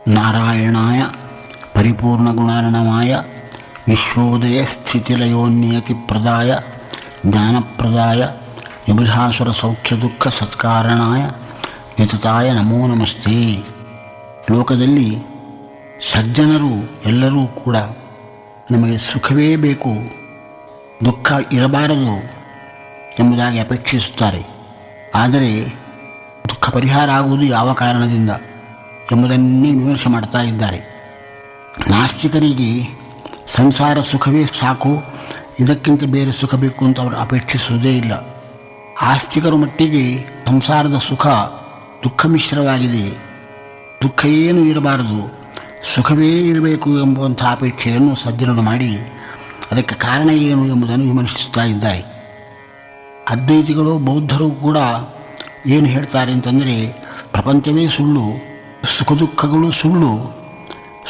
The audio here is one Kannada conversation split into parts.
ನಾರಾಯಣಾಯ ಪರಿಪೂರ್ಣಗುಣಾರ್ಣವಾಯ ವಿಶ್ವೋದಯ ಸ್ಥಿತಿಲಯೋನ್ನಿಯತಿಪ್ರದಾಯ ಜ್ಞಾನಪ್ರದಾಯ ವಿಬುಧಾಸುರ ಸೌಖ್ಯ ದುಃಖ ಸತ್ಕಾರಣಾಯ ವಿತತಾಯ ನಮೋ ನಮಸ್ತೆ. ಲೋಕದಲ್ಲಿ ಸಜ್ಜನರು ಎಲ್ಲರೂ ಕೂಡ ನಮಗೆ ಸುಖವೇ ಬೇಕು, ದುಃಖ ಇರಬಾರದು ಎಂಬುದಾಗಿ ಅಪೇಕ್ಷಿಸುತ್ತಾರೆ. ಆದರೆ ದುಃಖ ಪರಿಹಾರ ಆಗುವುದು ಯಾವ ಕಾರಣದಿಂದ ಎಂಬುದನ್ನೇ ವಿಮರ್ಶೆ ಮಾಡ್ತಾ ಇದ್ದಾರೆ. ನಾಸ್ತಿಕರಿಗೆ ಸಂಸಾರ ಸುಖವೇ ಸಾಕು, ಇದಕ್ಕಿಂತ ಬೇರೆ ಸುಖ ಬೇಕು ಅಂತ ಅವರು ಅಪೇಕ್ಷಿಸುವುದೇ ಇಲ್ಲ. ಆಸ್ತಿಕರ ಮಟ್ಟಿಗೆ ಸಂಸಾರದ ಸುಖ ದುಃಖ ಮಿಶ್ರವಾಗಿದೆ, ದುಃಖ ಏನು ಇರಬಾರದು, ಸುಖವೇ ಇರಬೇಕು ಎಂಬುವಂಥ ಅಪೇಕ್ಷೆಯನ್ನು ಸಜ್ಜನರು ಮಾಡಿ ಅದಕ್ಕೆ ಕಾರಣ ಏನು ಎಂಬುದನ್ನು ವಿಮರ್ಶಿಸ್ತಾ ಇದ್ದಾರೆ. ಅದ್ವೈತಿಗಳು ಬೌದ್ಧರು ಕೂಡ ಏನು ಹೇಳ್ತಾರೆ ಅಂತಂದರೆ, ಪ್ರಪಂಚವೇ ಸುಳ್ಳು, ಸುಖ ದುಃಖಗಳು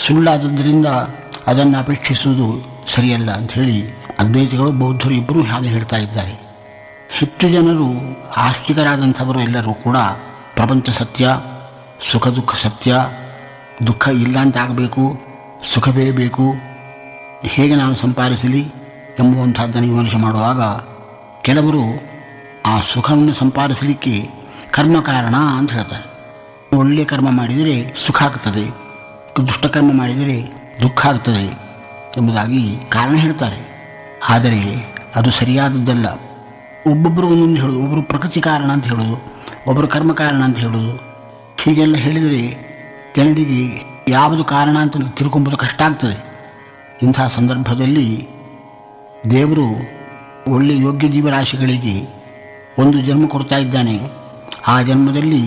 ಸುಳ್ಳಾದದ್ದರಿಂದ ಅದನ್ನು ಅಪೇಕ್ಷಿಸುವುದು ಸರಿಯಲ್ಲ ಅಂಥೇಳಿ ಅದ್ವೈತಿಗಳು ಬೌದ್ಧರು ಇಬ್ಬರೂ ಹಾಗೆ ಹೇಳ್ತಾ ಇದ್ದಾರೆ. ಹೆಚ್ಚು ಜನರು ಆಸ್ತಿಕರಾದಂಥವರು ಎಲ್ಲರೂ ಕೂಡ ಪ್ರಪಂಚ ಸತ್ಯ, ಸುಖ ದುಃಖ ಸತ್ಯ, ದುಃಖ ಇಲ್ಲ ಅಂತಾಗಬೇಕು, ಸುಖವೇ ಬೇಕು, ಹೇಗೆ ನಾನು ಸಂಪಾದಿಸಲಿ ಎಂಬುವಂಥದ್ದನ್ನು ವಿಮರ್ಶೆ ಮಾಡುವಾಗ ಕೆಲವರು ಆ ಸುಖವನ್ನು ಸಂಪಾದಿಸಲಿಕ್ಕೆ ಕರ್ಮ ಕಾರಣ ಅಂತ ಹೇಳ್ತಾರೆ. ಒಳ್ಳೆಯ ಕರ್ಮ ಮಾಡಿದರೆ ಸುಖ ಆಗ್ತದೆ, ದುಷ್ಟಕರ್ಮ ಮಾಡಿದರೆ ದುಃಖ ಆಗ್ತದೆ ಎಂಬುದಾಗಿ ಕಾರಣ ಹೇಳ್ತಾರೆ. ಆದರೆ ಅದು ಸರಿಯಾದದ್ದಲ್ಲ. ಒಬ್ಬೊಬ್ಬರು ಒಂದೊಂದು ಹೇಳೋದು, ಒಬ್ಬರು ಪ್ರಕೃತಿ ಕಾರಣ ಅಂತ ಹೇಳೋದು, ಒಬ್ಬರು ಕರ್ಮ ಕಾರಣ ಅಂತ ಹೇಳೋದು, ಹೀಗೆಲ್ಲ ಹೇಳಿದರೆ ಜನರಿಗೆ ಯಾವುದು ಕಾರಣ ಅಂತ ತಿಳ್ಕೊಂಬುದು ಕಷ್ಟ ಆಗ್ತದೆ. ಇಂಥ ಸಂದರ್ಭದಲ್ಲಿ ದೇವರು ಒಳ್ಳೆಯ ಯೋಗ್ಯ ಜೀವರಾಶಿಗಳಿಗೆ ಒಂದು ಜನ್ಮ ಕೊಡ್ತಾ ಇದ್ದಾನೆ. ಆ ಜನ್ಮದಲ್ಲಿ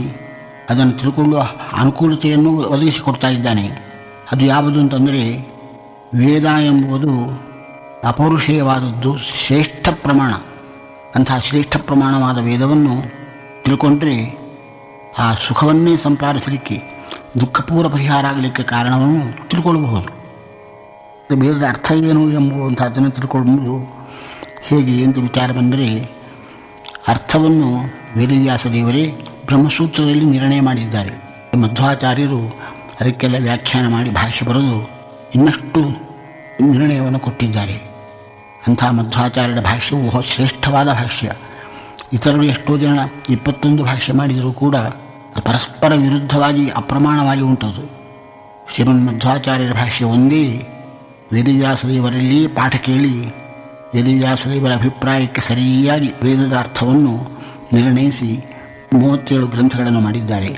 ಅದನ್ನು ತಿಳ್ಕೊಳ್ಳುವ ಅನುಕೂಲತೆಯನ್ನು ಒದಗಿಸಿಕೊಡ್ತಾ ಇದ್ದಾನೆ. ಅದು ಯಾವುದು ಅಂತಂದರೆ, ವೇದ ಎಂಬುದು ಅಪೌರುಷೇಯವಾದದ್ದು, ಶ್ರೇಷ್ಠ ಪ್ರಮಾಣ. ಅಂತಹ ಶ್ರೇಷ್ಠ ಪ್ರಮಾಣವಾದ ವೇದವನ್ನು ತಿಳ್ಕೊಂಡ್ರೆ ಆ ಸುಖವನ್ನೇ ಸಂಪಾದಿಸಲಿಕ್ಕೆ, ದುಃಖಪೂರ್ವ ಪರಿಹಾರ ಆಗಲಿಕ್ಕೆ ಕಾರಣವನ್ನು ತಿಳ್ಕೊಳ್ಬಹುದು. ವೇದದ ಅರ್ಥ ಏನು ಎಂಬುವಂಥದ್ದನ್ನು ತಿಳ್ಕೊಳ್ಳುವುದು ಹೇಗೆ ಅಂತ ವಿಚಾರ ಬಂದರೆ, ಅರ್ಥವನ್ನು ವೇದವ್ಯಾಸ ದೇವರೇ ಬ್ರಹ್ಮಸೂತ್ರದಲ್ಲಿ ನಿರ್ಣಯ ಮಾಡಿದ್ದಾರೆ. ಮಧ್ವಾಚಾರ್ಯರು ಅದಕ್ಕೆಲ್ಲ ವ್ಯಾಖ್ಯಾನ ಮಾಡಿ ಭಾಷ್ಯ ಬರೆದು ಇನ್ನಷ್ಟು ನಿರ್ಣಯವನ್ನು ಕೊಟ್ಟಿದ್ದಾರೆ. ಅಂಥ ಮಧ್ವಾಚಾರ್ಯರ ಭಾಷ್ಯವು ಶ್ರೇಷ್ಠವಾದ ಭಾಷ್ಯ. ಇತರರು ಎಷ್ಟೋ ಜನ 21 ಭಾಷ್ಯ ಮಾಡಿದರೂ ಕೂಡ ಪರಸ್ಪರ ವಿರುದ್ಧವಾಗಿ ಅಪ್ರಮಾಣವಾಗಿ ಉಂಟದು. ಶ್ರೀಮನ್ ಮಧ್ವಾಚಾರ್ಯರ ಭಾಷ್ಯ ಒಂದೇ. ವೇದವ್ಯಾಸದೇವರಲ್ಲಿ ಪಾಠ ಕೇಳಿ ವೇದವ್ಯಾಸದೇವರ ಅಭಿಪ್ರಾಯಕ್ಕೆ ಸರಿಯಾಗಿ ವೇದದ ಅರ್ಥವನ್ನು ನಿರ್ಣಯಿಸಿ 37 ಗ್ರಂಥಗಳನ್ನು ಮಾಡಿದ್ದಾರೆ.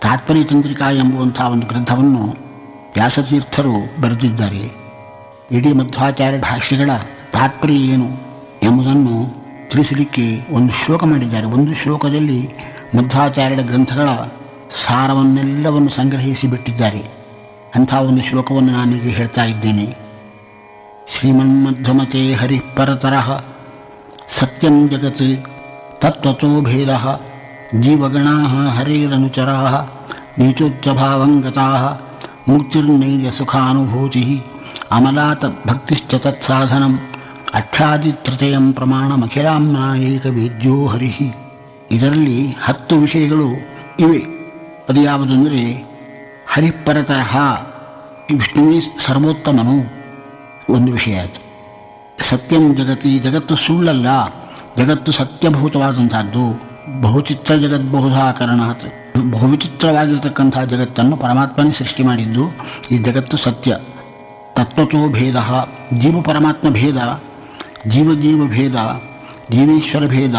ತಾತ್ಪರ್ಯ ಚಂದ್ರಿಕಾ ಎಂಬುವಂಥ ಒಂದು ಗ್ರಂಥವನ್ನು ವ್ಯಾಸತೀರ್ಥರು ಬರೆದಿದ್ದಾರೆ. ಇಡೀ ಮಧ್ವಾಚಾರ್ಯ ಭಾಷ್ಯಗಳ ತಾತ್ಪರ್ಯ ಏನು ಎಂಬುದನ್ನು ತಿಳಿಸಲಿಕ್ಕೆ ಒಂದು ಶ್ಲೋಕ ಮಾಡಿದ್ದಾರೆ. ಒಂದು ಶ್ಲೋಕದಲ್ಲಿ ಮಧ್ವಾಚಾರ್ಯರ ಗ್ರಂಥಗಳ ಸಾರವನ್ನೆಲ್ಲವನ್ನು ಸಂಗ್ರಹಿಸಿ ಬಿಟ್ಟಿದ್ದಾರೆ. ಅಂಥ ಒಂದು ಶ್ಲೋಕವನ್ನು ನಾನೀಗ ಹೇಳ್ತಾ ಇದ್ದೇನೆ. ಶ್ರೀಮನ್ಮಧ್ವಮತೆ ಹರಿಃ ಪರತರಃ ಸತ್ಯಂ ಜಗತ್ ತತ್ವತೋ ಭೇದ ಜೀವಗಣಾ ಹರೇರನುಚರಾ ನೀಚೋಚ್ಚಭಾವಂಗತಾ ಮುಕ್ತಿರ್ನೈರ್ಯ ಸುಖಾನುಭೂತಿ ಅಮಲಾ ತದ್ಭಕ್ತಿಶ್ಚ ತತ್ಸಾಧನಂ ಅಕ್ಷಾದಿತೃತೀಯಂ ಪ್ರಮಾಣಮಖಿಲಾಂನಾಯೇಕ ವೇದ್ಯೋ ಹರಿಃ. ಇದರಲ್ಲಿ 10 ವಿಷಯಗಳು ಇವೆ. ಅದು ಯಾವುದೆಂದರೆ, ಹರಿಪರತರಹ, ವಿಷ್ಣುವೇ ಸರ್ವೋತ್ತಮನು ಒಂದು ವಿಷಯ ಆಯಿತು. ಸತ್ಯಂ ಜಗತಿ, ಜಗತ್ತು ಸುಳ್ಳಲ್ಲ, ಜಗತ್ತು ಸತ್ಯಭೂತವಾದಂಥದ್ದು. ಬಹುಚಿತ್ರ ಜಗದ್ಬಹುಧಾಕರಣಾತ್, ಬಹುವಿಚಿತ್ರವಾಗಿರ್ತಕ್ಕಂಥ ಜಗತ್ತನ್ನು ಪರಮಾತ್ಮನೇ ಸೃಷ್ಟಿ ಮಾಡಿದ್ದು. ಈ ಜಗತ್ತು ಸತ್ಯ. ತತ್ವತೋ ಭೇದ, ಜೀವ ಪರಮಾತ್ಮ ಭೇದ, ಜೀವ ಭೇದ, ಜೀವೇಶ್ವರ ಭೇದ,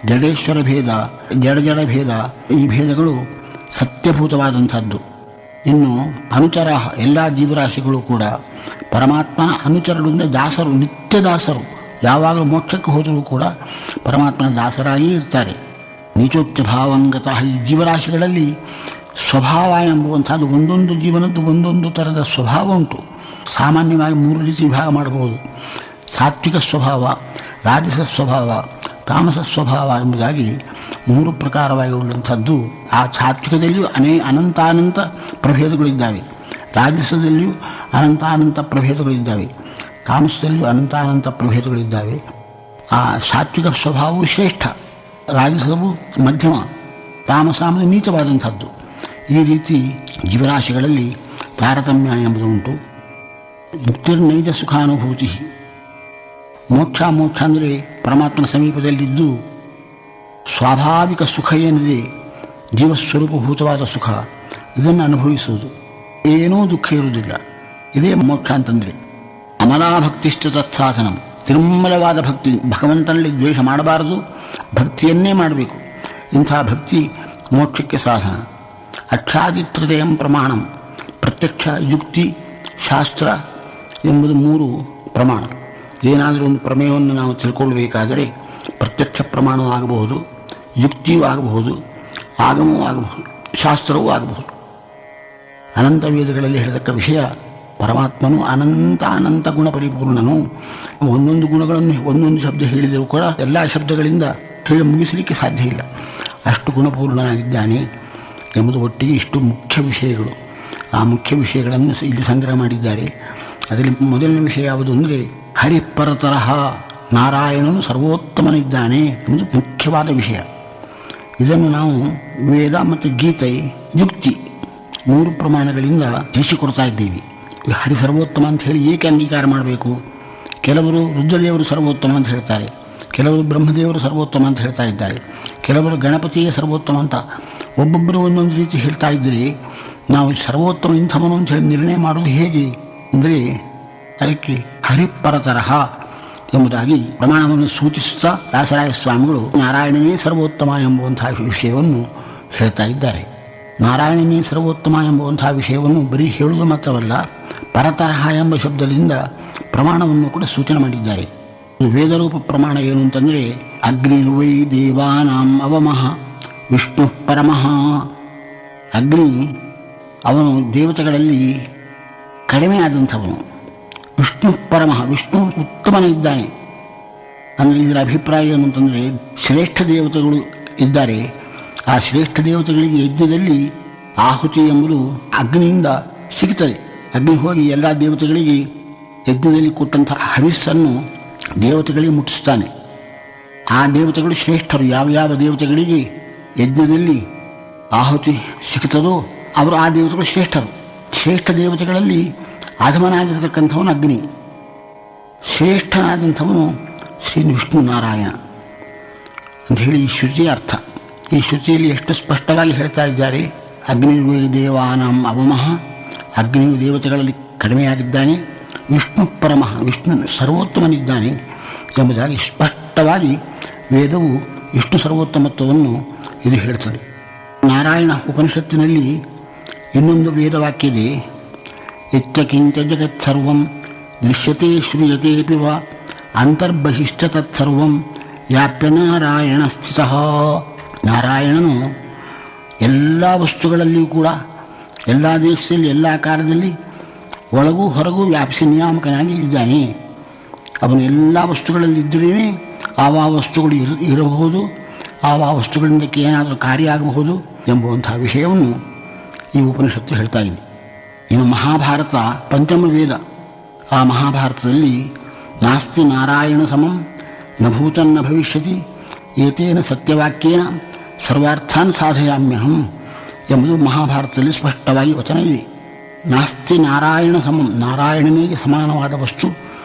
ಜಡೇಶ್ವರ ಭೇದ, ಜಡ ಭೇದ, ಈ ಭೇದಗಳು ಸತ್ಯಭೂತವಾದಂಥದ್ದು. ಇನ್ನು ಅನುಚರ, ಎಲ್ಲ ಜೀವರಾಶಿಗಳು ಕೂಡ ಪರಮಾತ್ಮನ ಅನುಚರರಿಂದ ದಾಸರು, ನಿತ್ಯ ದಾಸರು. ಯಾವಾಗಲೂ ಮೋಕ್ಷಕ್ಕೆ ಹೋದರೂ ಕೂಡ ಪರಮಾತ್ಮನ ದಾಸರಾಗಿಯೇ ಇರ್ತಾರೆ. ನೀಚೋಚ್ಚ ಭಾವಂಗತಃ, ಈ ಜೀವರಾಶಿಗಳಲ್ಲಿ ಸ್ವಭಾವ ಎಂಬುವಂಥದ್ದು ಒಂದೊಂದು ಜೀವನದ್ದು ಒಂದೊಂದು ಥರದ ಸ್ವಭಾವ ಉಂಟು. ಸಾಮಾನ್ಯವಾಗಿ 3 ರೀತಿ ವಿಭಾಗ ಮಾಡಬಹುದು. ಸಾತ್ವಿಕ ಸ್ವಭಾವ, ರಾಜಸ ಸ್ವಭಾವ, ತಾಮಸ ಸ್ವಭಾವ ಎಂಬುದಾಗಿ 3 ಪ್ರಕಾರವಾಗಿ ಉಳ್ಳಂಥದ್ದು. ಆ ಸಾತ್ವಿಕದಲ್ಲಿಯೂ ಅನಂತಾನಂತ ಪ್ರಭೇದಗಳಿದ್ದಾವೆ, ರಾಜಸದಲ್ಲಿಯೂ ಅನಂತಾನಂತ ಪ್ರಭೇದಗಳಿದ್ದಾವೆ, ತಾಮಸದಲ್ಲಿಯೂ ಅನಂತಾನಂತ ಪ್ರಭೇದಗಳಿದ್ದಾವೆ. ಆ ಸಾತ್ವಿಕ ಸ್ವಭಾವವು ಶ್ರೇಷ್ಠ, ರಾಜಸವು ಮಧ್ಯಮ, ತಾಮಸ ನೀಚವಾದಂಥದ್ದು. ಈ ರೀತಿ ಜೀವರಾಶಿಗಳಲ್ಲಿ ತಾರತಮ್ಯ ಎಂಬುದುಂಟು. ಮುಕ್ತಿರ್ನೈಜ ಸುಖಾನುಭೂತಿ. ಮೋಕ್ಷ ಅಂದರೆ ಪರಮಾತ್ಮನ ಸಮೀಪದಲ್ಲಿದ್ದು ಸ್ವಾಭಾವಿಕ ಸುಖ ಏನಿದೆ, ಜೀವಸ್ವರೂಪಭೂತವಾದ ಸುಖ, ಇದನ್ನು ಅನುಭವಿಸುವುದು. ಏನೂ ದುಃಖ ಇರುವುದಿಲ್ಲ. ಇದೇ ಮೋಕ್ಷ ಅಂತಂದರೆ. ಅಮಲಾಭಕ್ತಿಷ್ಠ ತತ್ಸಾಧನಂ. ನಿರ್ಮಲವಾದ ಭಕ್ತಿ, ಭಗವಂತನಲ್ಲಿ ದ್ವೇಷ ಮಾಡಬಾರದು, ಭಕ್ತಿಯನ್ನೇ ಮಾಡಬೇಕು. ಇಂಥ ಭಕ್ತಿ ಮೋಕ್ಷಕ್ಕೆ ಸಾಧನ. ಅಕ್ಷಾದಿತ್ರತೆಯಂ ಪ್ರಮಾಣಂ. ಪ್ರತ್ಯಕ್ಷ, ಯುಕ್ತಿ, ಶಾಸ್ತ್ರ ಎಂಬುದು 3 ಪ್ರಮಾಣ. ಏನಾದರೂ ಒಂದು ಪ್ರಮೇಯವನ್ನು ನಾವು ತಿಳ್ಕೊಳ್ಬೇಕಾದರೆ ಪ್ರತ್ಯಕ್ಷ ಪ್ರಮಾಣವೂ ಆಗಬಹುದು, ಯುಕ್ತಿಯೂ ಆಗಬಹುದು, ಆಗಮವೂ ಆಗಬಹುದು, ಶಾಸ್ತ್ರವೂ ಆಗಬಹುದು. ಅನಂತ ವೇದಗಳಲ್ಲಿ ಹೇಳತಕ್ಕ ವಿಷಯ, ಪರಮಾತ್ಮನು ಅನಂತ ಗುಣ ಪರಿಪೂರ್ಣನು. ಒಂದೊಂದು ಗುಣಗಳನ್ನು ಒಂದೊಂದು ಶಬ್ದ ಹೇಳಿದರೂ ಕೂಡ ಎಲ್ಲ ಶಬ್ದಗಳಿಂದ ಹೇಳಿ ಮುಗಿಸಲಿಕ್ಕೆ ಸಾಧ್ಯ ಇಲ್ಲ. ಅಷ್ಟು ಗುಣಪೂರ್ಣನಾಗಿದ್ದಾನೆ ಎಂಬುದು ಒಟ್ಟಿಗೆ ಇಷ್ಟು ಮುಖ್ಯ ವಿಷಯಗಳು. ಆ ಮುಖ್ಯ ವಿಷಯಗಳನ್ನು ಇಲ್ಲಿ ಸಂಗ್ರಹ ಮಾಡಿದ್ದಾರೆ. ಅದರಲ್ಲಿ ಮೊದಲನೇ ವಿಷಯ ಯಾವುದು ಅಂದರೆ ಹರಿಪರತರಹ, ನಾರಾಯಣನು ಸರ್ವೋತ್ತಮನಿದ್ದಾನೆ ಎಂಬುದು ಮುಖ್ಯವಾದ ವಿಷಯ. ಇದನ್ನು ನಾವು ವೇದ ಮತ್ತು ಗೀತೆ, ಯುಕ್ತಿ 3 ಪ್ರಮಾಣಗಳಿಂದ ತಿಳಿಸಿಕೊಡ್ತಾ ಇದ್ದೀವಿ. ಹರಿ ಸರ್ವೋತ್ತಮ ಅಂತ ಹೇಳಿ ಏಕೆ ಅಂಗೀಕಾರ ಮಾಡಬೇಕು? ಕೆಲವರು ರುದ್ರದೇವರು ಸರ್ವೋತ್ತಮ ಅಂತ ಹೇಳ್ತಾರೆ, ಕೆಲವರು ಬ್ರಹ್ಮದೇವರು ಸರ್ವೋತ್ತಮ ಅಂತ ಹೇಳ್ತಾ ಇದ್ದಾರೆ, ಕೆಲವರು ಗಣಪತಿಯೇ ಸರ್ವೋತ್ತಮ ಅಂತ. ಒಬ್ಬೊಬ್ಬರು ಒಂದೊಂದು ರೀತಿ ಹೇಳ್ತಾ ಇದ್ದರೆ ನಾವು ಸರ್ವೋತ್ತಮ ಇಂಥವನು ಅಂತ ಹೇಳಿ ನಿರ್ಣಯ ಮಾಡೋದು ಹೇಗೆ ಅಂದರೆ ಅದಕ್ಕೆ ಹರಿಪರತರಹ ಎಂಬುದಾಗಿ ಪ್ರಮಾಣವನ್ನು ಸೂಚಿಸುತ್ತಾ ದಾಸರಾಯ ಸ್ವಾಮಿಗಳು ನಾರಾಯಣನೇ ಸರ್ವೋತ್ತಮ ಎಂಬುವಂತಹ ವಿಷಯವನ್ನು ಹೇಳ್ತಾ ಇದ್ದಾರೆ. ನಾರಾಯಣನೇ ಸರ್ವೋತ್ತಮ ಎಂಬುವಂತಹ ವಿಷಯವನ್ನು ಬರೀ ಹೇಳುವುದು ಮಾತ್ರವಲ್ಲ, ಪರತರಹ ಎಂಬ ಶಬ್ದದಿಂದ ಪ್ರಮಾಣವನ್ನು ಕೂಡ ಸೂಚನೆ ಮಾಡಿದ್ದಾರೆ. ವೇದರೂಪ ಪ್ರಮಾಣ ಏನು ಅಂತಂದರೆ ಅಗ್ನಿರ್ವೈ ದೇವಾನಾಂ ಅವಮಃ ವಿಷ್ಣು ಪರಮಃ. ಅಗ್ನಿ ಅವನು ದೇವತೆಗಳಲ್ಲಿ ಕಡಿಮೆ ಆದಂಥವನು. ವಿಷ್ಣು ಪರಮಃ, ವಿಷ್ಣು ಉತ್ತಮನಿದ್ದಾನೆ. ಅಂದರೆ ಇದರ ಅಭಿಪ್ರಾಯ ಏನು ಅಂತಂದರೆ ಶ್ರೇಷ್ಠ ದೇವತೆಗಳು ಇದ್ದಾರೆ. ಆ ಶ್ರೇಷ್ಠ ದೇವತೆಗಳಿಗೆ ಯಜ್ಞದಲ್ಲಿ ಆಹುತಿ ಎಂಬುದು ಅಗ್ನಿಯಿಂದ ಸಿಗುತ್ತದೆ. ಅಗ್ನಿ ಹೋಗಿ ಎಲ್ಲ ದೇವತೆಗಳಿಗೆ ಯಜ್ಞದಲ್ಲಿ ಕೊಟ್ಟಂಥ ಹವಿಸ್ಸನ್ನು ದೇವತೆಗಳಿಗೆ ಮುಟ್ಟಿಸ್ತಾನೆ. ಆ ದೇವತೆಗಳು ಶ್ರೇಷ್ಠರು. ಯಾವ ದೇವತೆಗಳಿಗೆ ಯಜ್ಞದಲ್ಲಿ ಆಹುತಿ ಸಿಗುತ್ತದೋ ಅವರು ಆ ದೇವತೆಗಳು ಶ್ರೇಷ್ಠರು. ಶ್ರೇಷ್ಠ ದೇವತೆಗಳಲ್ಲಿ ಅಧಮನಾಗಿರತಕ್ಕಂಥವನು ಅಗ್ನಿ, ಶ್ರೇಷ್ಠನಾದಂಥವನು ಶ್ರೀ ವಿಷ್ಣು ನಾರಾಯಣ ಅಂಥೇಳಿ ಈ ಶ್ರುತಿಯ ಅರ್ಥ. ಈ ಶ್ರುತಿಯಲ್ಲಿ ಎಷ್ಟು ಸ್ಪಷ್ಟವಾಗಿ ಹೇಳ್ತಾ ಇದ್ದಾರೆ. ಅಗ್ನಿರ್ವೈ ದೇವಾನಾಂ ಅವಮಃ, ಅಗ್ನಿಯು ದೇವತೆಗಳಲ್ಲಿ ಕಡಿಮೆಯಾಗಿದ್ದಾನೆ. ವಿಷ್ಣು ಪರಮಃ, ವಿಷ್ಣು ಸರ್ವೋತ್ತಮನಿದ್ದಾನೆ ಎಂಬುದಾಗಿ ಸ್ಪಷ್ಟವಾಗಿ ವೇದವು ವಿಷ್ಣು ಸರ್ವೋತ್ತಮತ್ವವನ್ನು ಇದು ಹೇಳ್ತದೆ. ನಾರಾಯಣ ಉಪನಿಷತ್ತಿನಲ್ಲಿ ಇನ್ನೊಂದು ವೇದವಾಕ್ಯ ಇದೆ. ಯಚ್ಚಕಿಂಚ ಜಗತ್ಸರ್ವಂ ದೃಶ್ಯತೆ ಶ್ರೂಯತೆ ವಾ ಅಂತರ್ಬಹಿಶ್ಚ ತತ್ಸರ್ವಂ ವ್ಯಾಪ್ಯ ನಾರಾಯಣ ಸ್ಥಿತಃ. ನಾರಾಯಣನು ಎಲ್ಲ ವಸ್ತುಗಳಲ್ಲಿಯೂ ಕೂಡ, ಎಲ್ಲ ದೇಶದಲ್ಲಿ, ಎಲ್ಲ ಕಾಲದಲ್ಲಿ, ಒಳಗೂ ಹೊರಗೂ ವ್ಯಾಪಿಸಿ ನಿಯಾಮಕನಾಗಿ ಇದ್ದಾನೆ. ಅವನು ಎಲ್ಲ ವಸ್ತುಗಳಲ್ಲಿದ್ದರೇ ಆವಾ ವಸ್ತುಗಳು ಇರಬಹುದು, ಆವಾ ವಸ್ತುಗಳಿಂದ ಏನಾದರೂ ಕಾರ್ಯ ಆಗಬಹುದು ಎಂಬುವಂಥ ವಿಷಯವನ್ನು ಈ ಉಪನಿಷತ್ತು ಹೇಳ್ತಾ ಇದೆ. ಇನ್ನು ಮಹಾಭಾರತ ಪಂಚಮ ವೇದ. ಆ ಮಹಾಭಾರತದಲ್ಲಿ ನಾಸ್ತಿ ನಾರಾಯಣ ಸಮಂ ನ ಭೂತನ್ನ ಭವಿಷ್ಯತಿ ಏತೇನ ಸತ್ಯವಾಕ್ಯೇನ ಸರ್ವಾರ್ಥಾನ್ ಸಾಧಯಾಮ್ಯಹಂ ಎಂಬುದು ಮಹಾಭಾರತದಲ್ಲಿ ಸ್ಪಷ್ಟವಾಗಿ ವಚನ ಇದೆ. ನಾಸ್ತಿ ನಾರಾಯಣ ಸಮಂ, ನಾರಾಯಣನಿಗೆ ಸಮಾನವಾದ ವಸ್ತು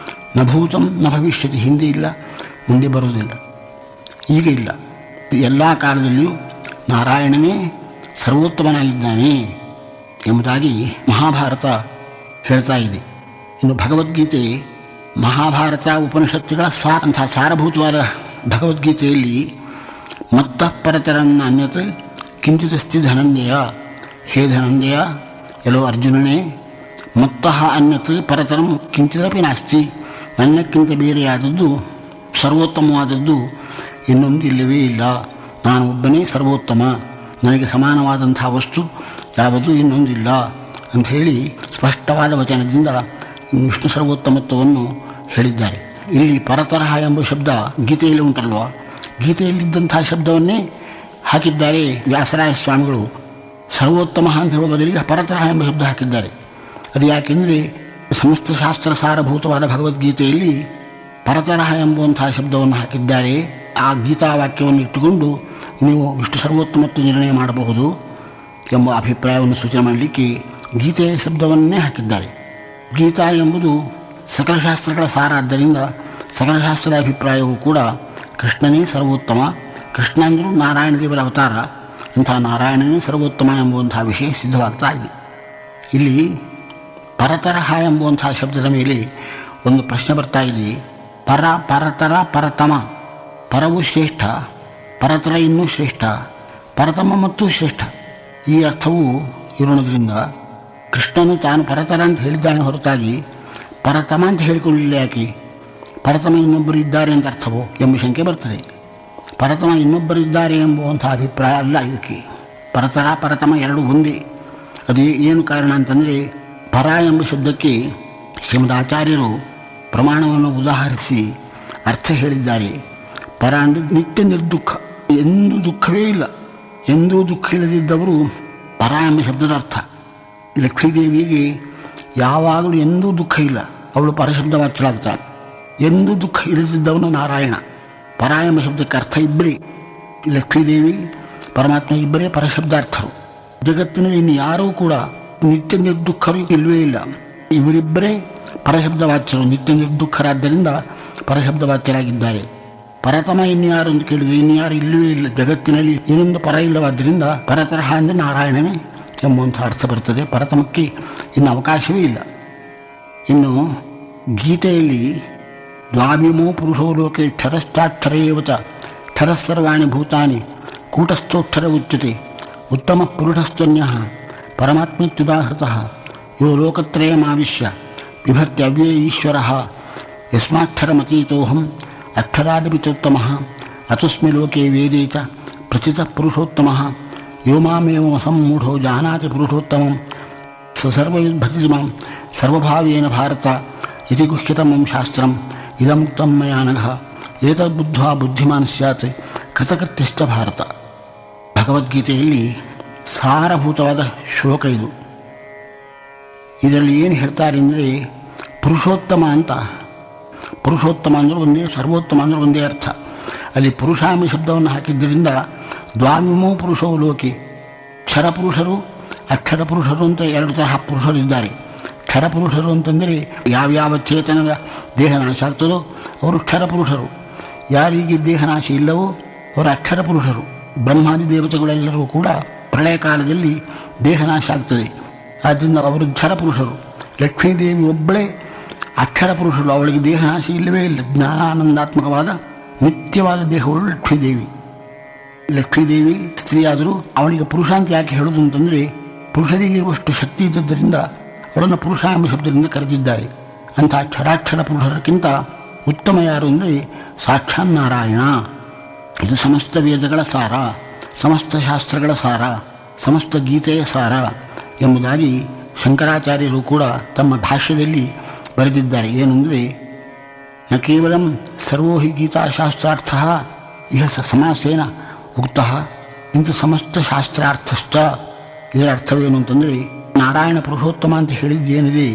ನ ಭೂತಂ ನ ಭವಿಷ್ಯತಿ, ಹಿಂದೆ ಇಲ್ಲ, ಮುಂದೆ ಬರುವುದಿಲ್ಲ, ಈಗ ಇಲ್ಲ. ಎಲ್ಲ ಕಾಲದಲ್ಲಿಯೂ ನಾರಾಯಣನೇ ಸರ್ವೋತ್ತಮನಾಗಿದ್ದಾನೆ ಎಂಬುದಾಗಿ ಮಹಾಭಾರತ ಹೇಳ್ತಾ ಇದೆ. ಇನ್ನು ಭಗವದ್ಗೀತೆ, ಮಹಾಭಾರತ ಉಪನಿಷತ್ತುಗಳ ಅಂಥ ಸಾರಭೂತವಾದ ಭಗವದ್ಗೀತೆಯಲ್ಲಿ ಮತ್ತ ಪರತರನ್ನ ಅನ್ಯತ್ ಕಿಂಚಿದಸ್ತಿ ಧನಂಜಯ, ಹೇ ಧನಂಜಯ, ಎಲ್ಲೋ ಅರ್ಜುನನೇ, ಮತ್ತಃ ಅನ್ಯತ್ ಪರತರಂ ಕಿಂಚಿದಪಿ ನಾಸ್ತಿ, ನನ್ನಕ್ಕಿಂತ ಬೇರೆಯಾದದ್ದು, ಸರ್ವೋತ್ತಮವಾದದ್ದು ಇನ್ನೊಂದು ಇಲ್ಲವೇ ಇಲ್ಲ. ನಾನು ಒಬ್ಬನೇ ಸರ್ವೋತ್ತಮ, ನನಗೆ ಸಮಾನವಾದಂಥ ವಸ್ತು ಯಾವುದು ಇನ್ನೊಂದಿಲ್ಲ ಅಂಥೇಳಿ ಸ್ಪಷ್ಟವಾದ ವಚನದಿಂದ ವಿಷ್ಣು ಸರ್ವೋತ್ತಮತ್ವವನ್ನು ಹೇಳಿದ್ದಾರೆ. ಇಲ್ಲಿ ಪರತರಹ ಎಂಬ ಶಬ್ದ ಗೀತೆಯಲ್ಲಿ ಉಂಟಲ್ವ, ಗೀತೆಯಲ್ಲಿದ್ದಂಥ ಶಬ್ದವನ್ನೇ ಹಾಕಿದ್ದಾರೆ ವ್ಯಾಸರಾಯ ಸ್ವಾಮಿಗಳು. ಸರ್ವೋತ್ತಮ ಅಂತ ಹೇಳುವ ಬದಲಿಗೆ ಪರತರಹ ಎಂಬ ಶಬ್ದ ಹಾಕಿದ್ದಾರೆ. ಅದು ಯಾಕೆಂದರೆ ಸಮಸ್ತ ಶಾಸ್ತ್ರ ಸಾರಭೂತವಾದ ಭಗವದ್ಗೀತೆಯಲ್ಲಿ ಪರತರಹ ಎಂಬುವಂಥ ಶಬ್ದವನ್ನು ಹಾಕಿದ್ದಾರೆ. ಆ ಗೀತಾ ವಾಕ್ಯವನ್ನು ಇಟ್ಟುಕೊಂಡು ನೀವು ವಿಷ್ಣು ಸರ್ವೋತ್ತಮತ್ವ ನಿರ್ಣಯ ಮಾಡಬಹುದು. ಎಂಬ ಅಭಿಪ್ರಾಯವನ್ನು ಸೂಚನೆ ಮಾಡಲಿಕ್ಕೆ ಗೀತೆಯ ಶಬ್ದವನ್ನೇ ಹಾಕಿದ್ದಾರೆ. ಗೀತಾ ಎಂಬುದು ಸಕಲ ಶಾಸ್ತ್ರಗಳ ಸಾರ. ಆದ್ದರಿಂದ ಸಕಲ ಶಾಸ್ತ್ರದ ಅಭಿಪ್ರಾಯವೂ ಕೂಡ ಕೃಷ್ಣನೇ ಸರ್ವೋತ್ತಮ, ಕೃಷ್ಣ ಅಂದರೂ ನಾರಾಯಣ ದೇವರ ಅವತಾರ, ಅಂಥ ನಾರಾಯಣನೇ ಸರ್ವೋತ್ತಮ ಎಂಬುವಂಥ ವಿಷಯ ಸಿದ್ಧವಾಗ್ತಾ ಇದೆ. ಇಲ್ಲಿ ಪರತರಹ ಎಂಬುವಂಥ ಶಬ್ದದ ಮೇಲೆ ಒಂದು ಪ್ರಶ್ನೆ ಬರ್ತಾ ಇದೆ. ಪರತರ ಪರತಮ, ಪರವು ಶ್ರೇಷ್ಠ, ಪರತರ ಇನ್ನೂ ಶ್ರೇಷ್ಠ, ಪರತಮ ಮತ್ತು ಶ್ರೇಷ್ಠ, ಈ ಅರ್ಥವು ಇರೋದ್ರಿಂದ ಕೃಷ್ಣನು ತಾನು ಪರತರ ಅಂತ ಹೇಳಿದ್ದಾನೆ ಹೊರತಾಗಿ ಪರತಮ ಅಂತ ಹೇಳಿಕೊಳ್ಳಲಿಲ್ಲ ಯಾಕೆ? ಪರತಮ ಇನ್ನೊಬ್ಬರು ಇದ್ದಾರೆ ಅಂತ ಅರ್ಥವೋ ಎಂಬ ಶಂಕೆ ಬರ್ತದೆ. ಪರತಮ ಇನ್ನೊಬ್ಬರು ಇದ್ದಾರೆ ಎಂಬುವಂಥ ಅಭಿಪ್ರಾಯ ಅಲ್ಲ ಇದಕ್ಕೆ. ಪರತರ ಪರತಮ ಎರಡು ಒಂದೇ. ಅದು ಏನು ಕಾರಣ ಅಂತಂದರೆ, ಪರ ಎಂಬ ಶಬ್ದಕ್ಕೆ ಶ್ರೀಮದ್ ಆಚಾರ್ಯರು ಪ್ರಮಾಣವನ್ನು ಉದಾಹರಿಸಿ ಅರ್ಥ ಹೇಳಿದ್ದಾರೆ. ಪರ ಅಂದರೆ ನಿತ್ಯ ನಿರ್ದುಃಖ, ಎಂದೂ ದುಃಖವೇ ಇಲ್ಲ, ಎಂದೂ ದುಃಖ ಇಲ್ಲದಿದ್ದವರು ಪರ ಎಂಬ ಶಬ್ದದ ಅರ್ಥ. ಲಕ್ಷ್ಮೀದೇವಿಗೆ ಯಾವಾಗಲೂ ಎಂದೂ ದುಃಖ ಇಲ್ಲ, ಅವಳು ಪರಶಬ್ದ ವಾಚ್ಯಳಾಗ್ತಾಳೆ. ಎಂದೂ ದುಃಖ ಇಲ್ಲದಿದ್ದವನು ನಾರಾಯಣ. ಪರ ಎಂಬ ಶಬ್ದಕ್ಕೆ ಅರ್ಥ ಇಬ್ಬರೇ, ಲಕ್ಷ್ಮೀದೇವಿ ಪರಮಾತ್ಮ ಇಬ್ಬರೇ ಪರಶಬ್ದಾರ್ಥರು. ಜಗತ್ತಿನಲ್ಲಿ ಇನ್ನು ಯಾರೂ ಕೂಡ ನಿತ್ಯ ನಿರ್ದುಃಖರು ಇಲ್ಲವೇ ಇಲ್ಲ. ಇವರಿಬ್ಬರೇ ಪರಶಬ್ದವಾಚ್ಯರು, ನಿತ್ಯ ನಿರ್ದುಃಖರಾದ್ದರಿಂದ ಪರಶಬ್ದವಾಚ್ಯರಾಗಿದ್ದಾರೆ. ಪರತಮ ಇನ್ಯಾರು ಅಂತ ಕೇಳಿದರೆ ಇನ್ಯಾರು ಇಲ್ಲವೇ ಇಲ್ಲ, ಜಗತ್ತಿನಲ್ಲಿ ಇನ್ನೊಂದು ಪರ ಇಲ್ಲವಾದ್ದರಿಂದ ಪರತರಹ ಅಂದರೆ ನಾರಾಯಣನೇ ಎಂಬುವಂಥ ಅರ್ಥ ಬರ್ತದೆ. ಪರತಮಕ್ಕೆ ಇನ್ನು ಅವಕಾಶವೇ ಇಲ್ಲ. ಇನ್ನು ಗೀತೆಯಲ್ಲಿ ದ್ವಾಭಿಮೋ ಪುರುಷೋ ಲೋಕೆ ಕ್ಷರಶ್ಚಾಕ್ಷರೇವಚ ಕ್ಷರಸರ್ವಾಣಿ ಭೂತಾನಿ ಕೂಟಸ್ಥೋಕ್ಷರ ಉಚ್ಯತೆ ಉತ್ತಮ ಪುರುಷಸ್ತ್ವನ್ಯಃ ಪರಮಾತ್ಮತ್ಯುದಾಹೃತಃ ಯೋ ಲೋಕತ್ರಯಮಾವಿಶ್ಯ ಬಿಭರ್ತ್ಯವ್ಯಯ ಈಶ್ವರಃ ಯಸ್ಮಾಕ್ಷರಮತೀತೋಹಂ ಅಕ್ಷರಾದಪಿ ಚೋತ್ತಮಃ ಅತಸ್ಮಿ ಲೋಕೆ ವೇದೇ ಚ ಪ್ರಚಿತಃ ಪುರುಷೋತ್ತಮಃ ಯೋ ಮಾಮೇವ ಸಂಮೂಢೋ ಜಾನಾತಿ ಪುರುಷೋತ್ತಮಂ ಸ ಸರ್ವವಿದ್ಭಜತಿ ಮಾಂ ಸರ್ವಭಾವೇನ ಭಾರತ ಇತಿ ಗುಹ್ಯತಮಂ ಶಾಸ್ತ್ರಂ ಇದಮುಕ್ತಂ ಮಯಾ ನಘ ಏತದ್ಬುದ್ಧ್ವಾ ಬುದ್ಧಿಮಾನ್ ಸ್ಯಾತ್ ಕೃತಕೃತ್ಯಶ್ಚ ಭಾರತ. ಭಗವದ್ಗೀತೆಯಲ್ಲಿ ಸಾರಭೂತವಾದ ಶ್ಲೋಕ ಇದು. ಇದರಲ್ಲಿ ಏನು ಹೇಳ್ತಾರೆ ಅಂದರೆ, ಪುರುಷೋತ್ತಮ ಅಂತ, ಪುರುಷೋತ್ತಮ ಅಂದರೆ ಒಂದೇ, ಸರ್ವೋತ್ತಮ ಅಂದರೆ ಒಂದೇ ಅರ್ಥ. ಅಲ್ಲಿ ಪುರುಷ ಎಂಬ ಶಬ್ದವನ್ನು ಹಾಕಿದ್ದರಿಂದ ದ್ವಾವಿಮೋ ಪುರುಷೋ ಲೋಕೆ, ಕ್ಷರಪುರುಷರು ಅಕ್ಷರ ಪುರುಷರು ಅಂತ ಎರಡು ತರಹ ಪುರುಷರಿದ್ದಾರೆ. ಕ್ಷರಪುರುಷರು ಅಂತಂದರೆ ಯಾವ್ಯಾವ ಚೇತನದ ದೇಹನಾಶ ಆಗ್ತದೋ ಅವರು ಕ್ಷರಪುರುಷರು, ಯಾರಿಗೆ ದೇಹನಾಶ ಇಲ್ಲವೋ ಅವರು ಅಕ್ಷರ ಪುರುಷರು. ಬ್ರಹ್ಮಾದಿ ದೇವತೆಗಳೆಲ್ಲರೂ ಕೂಡ ಪ್ರಳಯ ಕಾಲದಲ್ಲಿ ದೇಹನಾಶ ಆಗ್ತದೆ, ಆದ್ದರಿಂದ ಅವರು ಕ್ಷರಪುರುಷರು. ಲಕ್ಷ್ಮೀದೇವಿ ಒಬ್ಬಳೇ ಅಕ್ಷರ ಪುರುಷರು, ಅವಳಿಗೆ ದೇಹನಾಶ ಇಲ್ಲವೇ ಇಲ್ಲ. ಜ್ಞಾನಾನಂದಾತ್ಮಕವಾದ ನಿತ್ಯವಾದ ದೇಹಗಳು ಲಕ್ಷ್ಮೀದೇವಿ. ಲಕ್ಷ್ಮೀದೇವಿ ಸ್ತ್ರೀಯಾದರೂ ಅವಳಿಗೆ ಪುರುಷ ಅಂತ ಯಾಕೆ ಹೇಳೋದು ಅಂತಂದರೆ, ಪುರುಷರಿಗೆ ಇರುವಷ್ಟು ಶಕ್ತಿ ಇದ್ದದ್ದರಿಂದ ಅವರನ್ನು ಪುರುಷ ಎಂಬ ಶಬ್ದದಿಂದ ಕರೆದಿದ್ದಾರೆ. ಅಂಥ ಕ್ಷರಾಕ್ಷರ ಪುರುಷರಕ್ಕಿಂತ ಉತ್ತಮ ಯಾರು ಅಂದರೆ ಸಾಕ್ಷಾತ್ ನಾರಾಯಣ. ಇದು ಸಮಸ್ತ ವೇದಗಳ ಸಾರ, ಸಮಸ್ತ ಶಾಸ್ತ್ರಗಳ ಸಾರ, ಸಮಸ್ತ ಗೀತೆಯ ಸಾರ ಎಂಬುದಾಗಿ ಶಂಕರಾಚಾರ್ಯರು ಕೂಡ ತಮ್ಮ ಭಾಷ್ಯದಲ್ಲಿ ಬರೆದಿದ್ದಾರೆ. ಏನೆಂದರೆ, ನ ಕೇವಲ ಸರ್ವೋ ಹಿ ಗೀತಾಶಾಸ್ತ್ರಾರ್ಥ ಇಹ ಸಮಾಸೇನ ಉಕ್ತ ಇಂಥ ಸಮಸ್ತ ಶಾಸ್ತ್ರಾರ್ಥಶ್ಚ. ಇದರ ಅರ್ಥವೇನು ಅಂತಂದರೆ, ನಾರಾಯಣ ಪುರುಷೋತ್ತಮ ಅಂತ ಹೇಳಿದ್ದೇನಿದೆ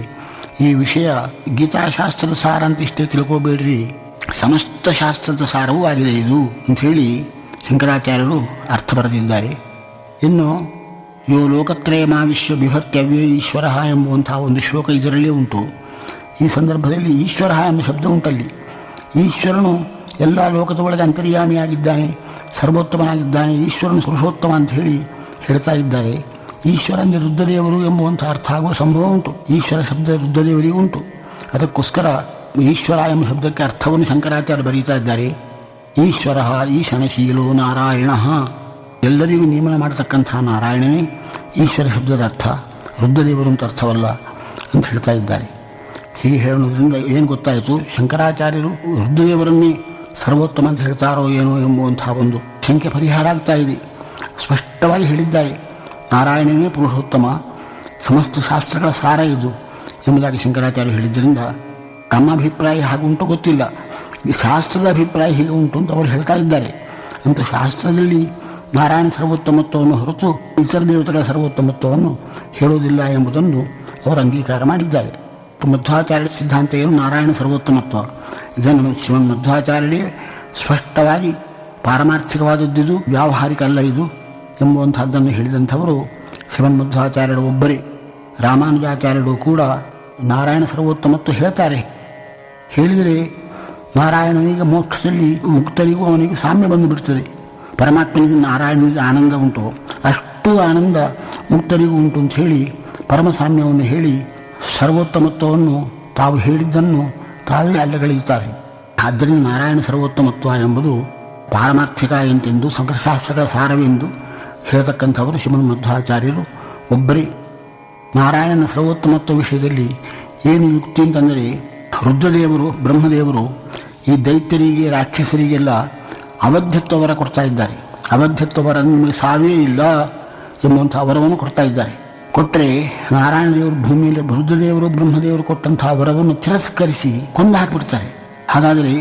ಈ ವಿಷಯ ಗೀತಾಶಾಸ್ತ್ರದ ಸಾರ ಅಂತ ಇಷ್ಟೇ ತಿಳ್ಕೋಬೇಡ್ರಿ, ಸಮಸ್ತ ಶಾಸ್ತ್ರದ ಸಾರವೂ ಆಗಿದೆ ಇದು ಅಂಥೇಳಿ ಶಂಕರಾಚಾರ್ಯರು ಅರ್ಥ ಬರೆದಿದ್ದಾರೆ. ಇನ್ನು ಯೋ ಲೋಕತ್ರಯಮಾವಿಶ್ಯ ಬಿಭರ್ತ್ಯವ್ಯಯ ಈಶ್ವರ ಎಂಬುವಂಥ ಒಂದು ಶ್ಲೋಕ ಇದರಲ್ಲೇ ಉಂಟು. ಈ ಸಂದರ್ಭದಲ್ಲಿ ಈಶ್ವರ ಎಂಬ ಶಬ್ದ ಉಂಟಲ್ಲಿ. ಈಶ್ವರನು ಎಲ್ಲ ಲೋಕದ ಒಳಗೆ ಅಂತರ್ಯಾಮಿಯಾಗಿದ್ದಾನೆ, ಸರ್ವೋತ್ತಮನಾಗಿದ್ದಾನೆ. ಈಶ್ವರನು ಪುರುಷೋತ್ತಮ ಅಂತ ಹೇಳಿ ಹೇಳ್ತಾ ಇದ್ದಾರೆ. ಈಶ್ವರ ಅಂದರೆ ರುದ್ರದೇವರು ಎಂಬುವಂಥ ಅರ್ಥ ಆಗುವ ಸಂಭವ ಉಂಟು. ಈಶ್ವರ ಶಬ್ದ ರುದ್ರದೇವರಿಗೂ ಉಂಟು. ಅದಕ್ಕೋಸ್ಕರ ಈಶ್ವರ ಎಂಬ ಶಬ್ದಕ್ಕೆ ಅರ್ಥವನ್ನು ಶಂಕರಾಚಾರ್ಯ ಬರೀತಾ ಇದ್ದಾರೆ. ಈಶ್ವರ ಈಶನಶೀಲೋ ನಾರಾಯಣ, ಎಲ್ಲರಿಗೂ ನೇಮನ ಮಾಡತಕ್ಕಂಥ ನಾರಾಯಣನೇ ಈಶ್ವರ ಶಬ್ದದ ಅರ್ಥ, ರುದ್ರದೇವರು ಅಂತ ಅರ್ಥವಲ್ಲ ಅಂತ ಹೇಳ್ತಾ ಇದ್ದಾರೆ. ಹೀಗೆ ಹೇಳೋದ್ರಿಂದ ಏನು ಗೊತ್ತಾಯಿತು, ಶಂಕರಾಚಾರ್ಯರು ರುದ್ರದೇವರನ್ನೇ ಸರ್ವೋತ್ತಮ ಅಂತ ಹೇಳ್ತಾರೋ ಏನೋ ಎಂಬುವಂಥ ಒಂದು ಶಂಕೆ ಪರಿಹಾರ ಆಗ್ತಾ ಇದೆ. ಸ್ಪಷ್ಟವಾಗಿ ಹೇಳಿದ್ದಾರೆ, ನಾರಾಯಣನೇ ಪುರುಷೋತ್ತಮ, ಸಮಸ್ತ ಶಾಸ್ತ್ರಗಳ ಸಾರ ಇದು ಎಂಬುದಾಗಿ ಶಂಕರಾಚಾರ್ಯರು ಹೇಳಿದ್ದರಿಂದ ತಮ್ಮ ಅಭಿಪ್ರಾಯ ಹಾಗುಂಟು ಗೊತ್ತಿಲ್ಲ, ಶಾಸ್ತ್ರದ ಅಭಿಪ್ರಾಯ ಹೀಗೆ ಉಂಟು ಅಂತ ಅವರು ಹೇಳ್ತಾ ಇದ್ದಾರೆ. ಅಂತ ಶಾಸ್ತ್ರದಲ್ಲಿ ನಾರಾಯಣ ಸರ್ವೋತ್ತಮತ್ವವನ್ನು ಹೊರತು ಇತರ ದೇವತೆಗಳ ಸರ್ವೋತ್ತಮತ್ವವನ್ನು ಹೇಳೋದಿಲ್ಲ ಎಂಬುದನ್ನು ಅವರು ಅಂಗೀಕಾರ ಮಾಡಿದ್ದಾರೆ. ಮಧ್ವಾಚಾರ್ಯ ಸಿದ್ಧಾಂತ ಏನು, ನಾರಾಯಣ ಸರ್ವೋತ್ತಮತ್ವ. ಇದನ್ನು ಶ್ರೀಮನ್ ಮಧ್ವಾಚಾರ್ಯರೇ ಸ್ಪಷ್ಟವಾಗಿ ಪಾರಮಾರ್ಥಿಕವಾದದ್ದಿದು, ವ್ಯಾವಹಾರಿಕ ಅಲ್ಲ ಇದು ಎಂಬುವಂಥದ್ದನ್ನು ಹೇಳಿದಂಥವರು ಶ್ರೀಮನ್ಮಧ್ವಾಚಾರ್ಯರು ಒಬ್ಬರೇ. ರಾಮಾನುಜಾಚಾರ್ಯರು ಕೂಡ ನಾರಾಯಣ ಸರ್ವೋತ್ತಮತ್ವ ಹೇಳ್ತಾರೆ. ಹೇಳಿದರೆ ನಾರಾಯಣನಿಗೆ ಮೋಕ್ಷದಲ್ಲಿ ಮುಕ್ತರಿಗೂ ಅವನಿಗೆ ಸಾಮ್ಯ ಬಂದುಬಿಡ್ತದೆ. ಪರಮಾತ್ಮನಿಗೆ ನಾರಾಯಣನಿಗೆ ಆನಂದ ಉಂಟು, ಅಷ್ಟು ಆನಂದ ಮುಕ್ತರಿಗೂ ಉಂಟು ಅಂತ ಹೇಳಿ ಪರಮಸಾಮ್ಯವನ್ನು ಹೇಳಿ ಸರ್ವೋತ್ತಮತ್ವವನ್ನು ತಾವು ಹೇಳಿದ್ದನ್ನು ತಾವೇ ಅಲ್ಲಗಳೆಯುತ್ತಾರೆ. ಆದ್ದರಿಂದ ನಾರಾಯಣ ಸರ್ವೋತ್ತಮತ್ವ ಎಂಬುದು ಪಾರಮಾರ್ಥಿಕ ಎಂತೆಂದು ಸಂಕಟಶಾಸ್ತ್ರಗಳ ಸಾರವೆಂದು ಹೇಳತಕ್ಕಂಥವರು ಶ್ರೀಮನ್ಮಧ್ವಾಚಾರ್ಯರು ಒಬ್ಬರೇ. ನಾರಾಯಣನ ಸರ್ವೋತ್ತಮತ್ವ ವಿಷಯದಲ್ಲಿ ಏನು ಯುಕ್ತಿ ಅಂತಂದರೆ, ರುದ್ರದೇವರು ಬ್ರಹ್ಮದೇವರು ಈ ದೈತ್ಯರಿಗೆ ರಾಕ್ಷಸರಿಗೆಲ್ಲ ಅವಧ್ಯತ್ವ ವರ ಕೊಡ್ತಾ ಇದ್ದಾರೆ. ಅವಧ್ಯತ್ವ ವರ ನಿಮಗೆ ಸಾವೇ ಇಲ್ಲ ಎಂಬುವಂಥ ವರವನ್ನು ಕೊಡ್ತಾ ಇದ್ದಾರೆ. ಕೊಟ್ಟರೆ ನಾರಾಯಣ ದೇವರು ಭೂಮಿಯಲ್ಲಿ ರುದ್ರದೇವರು ಬ್ರಹ್ಮದೇವರು ಕೊಟ್ಟಂತಹ ವರವನ್ನು ತಿರಸ್ಕರಿಸಿ ಕೊಂದು ಹಾಕಿಬಿಡ್ತಾರೆ. ಹಾಗಾದರೆ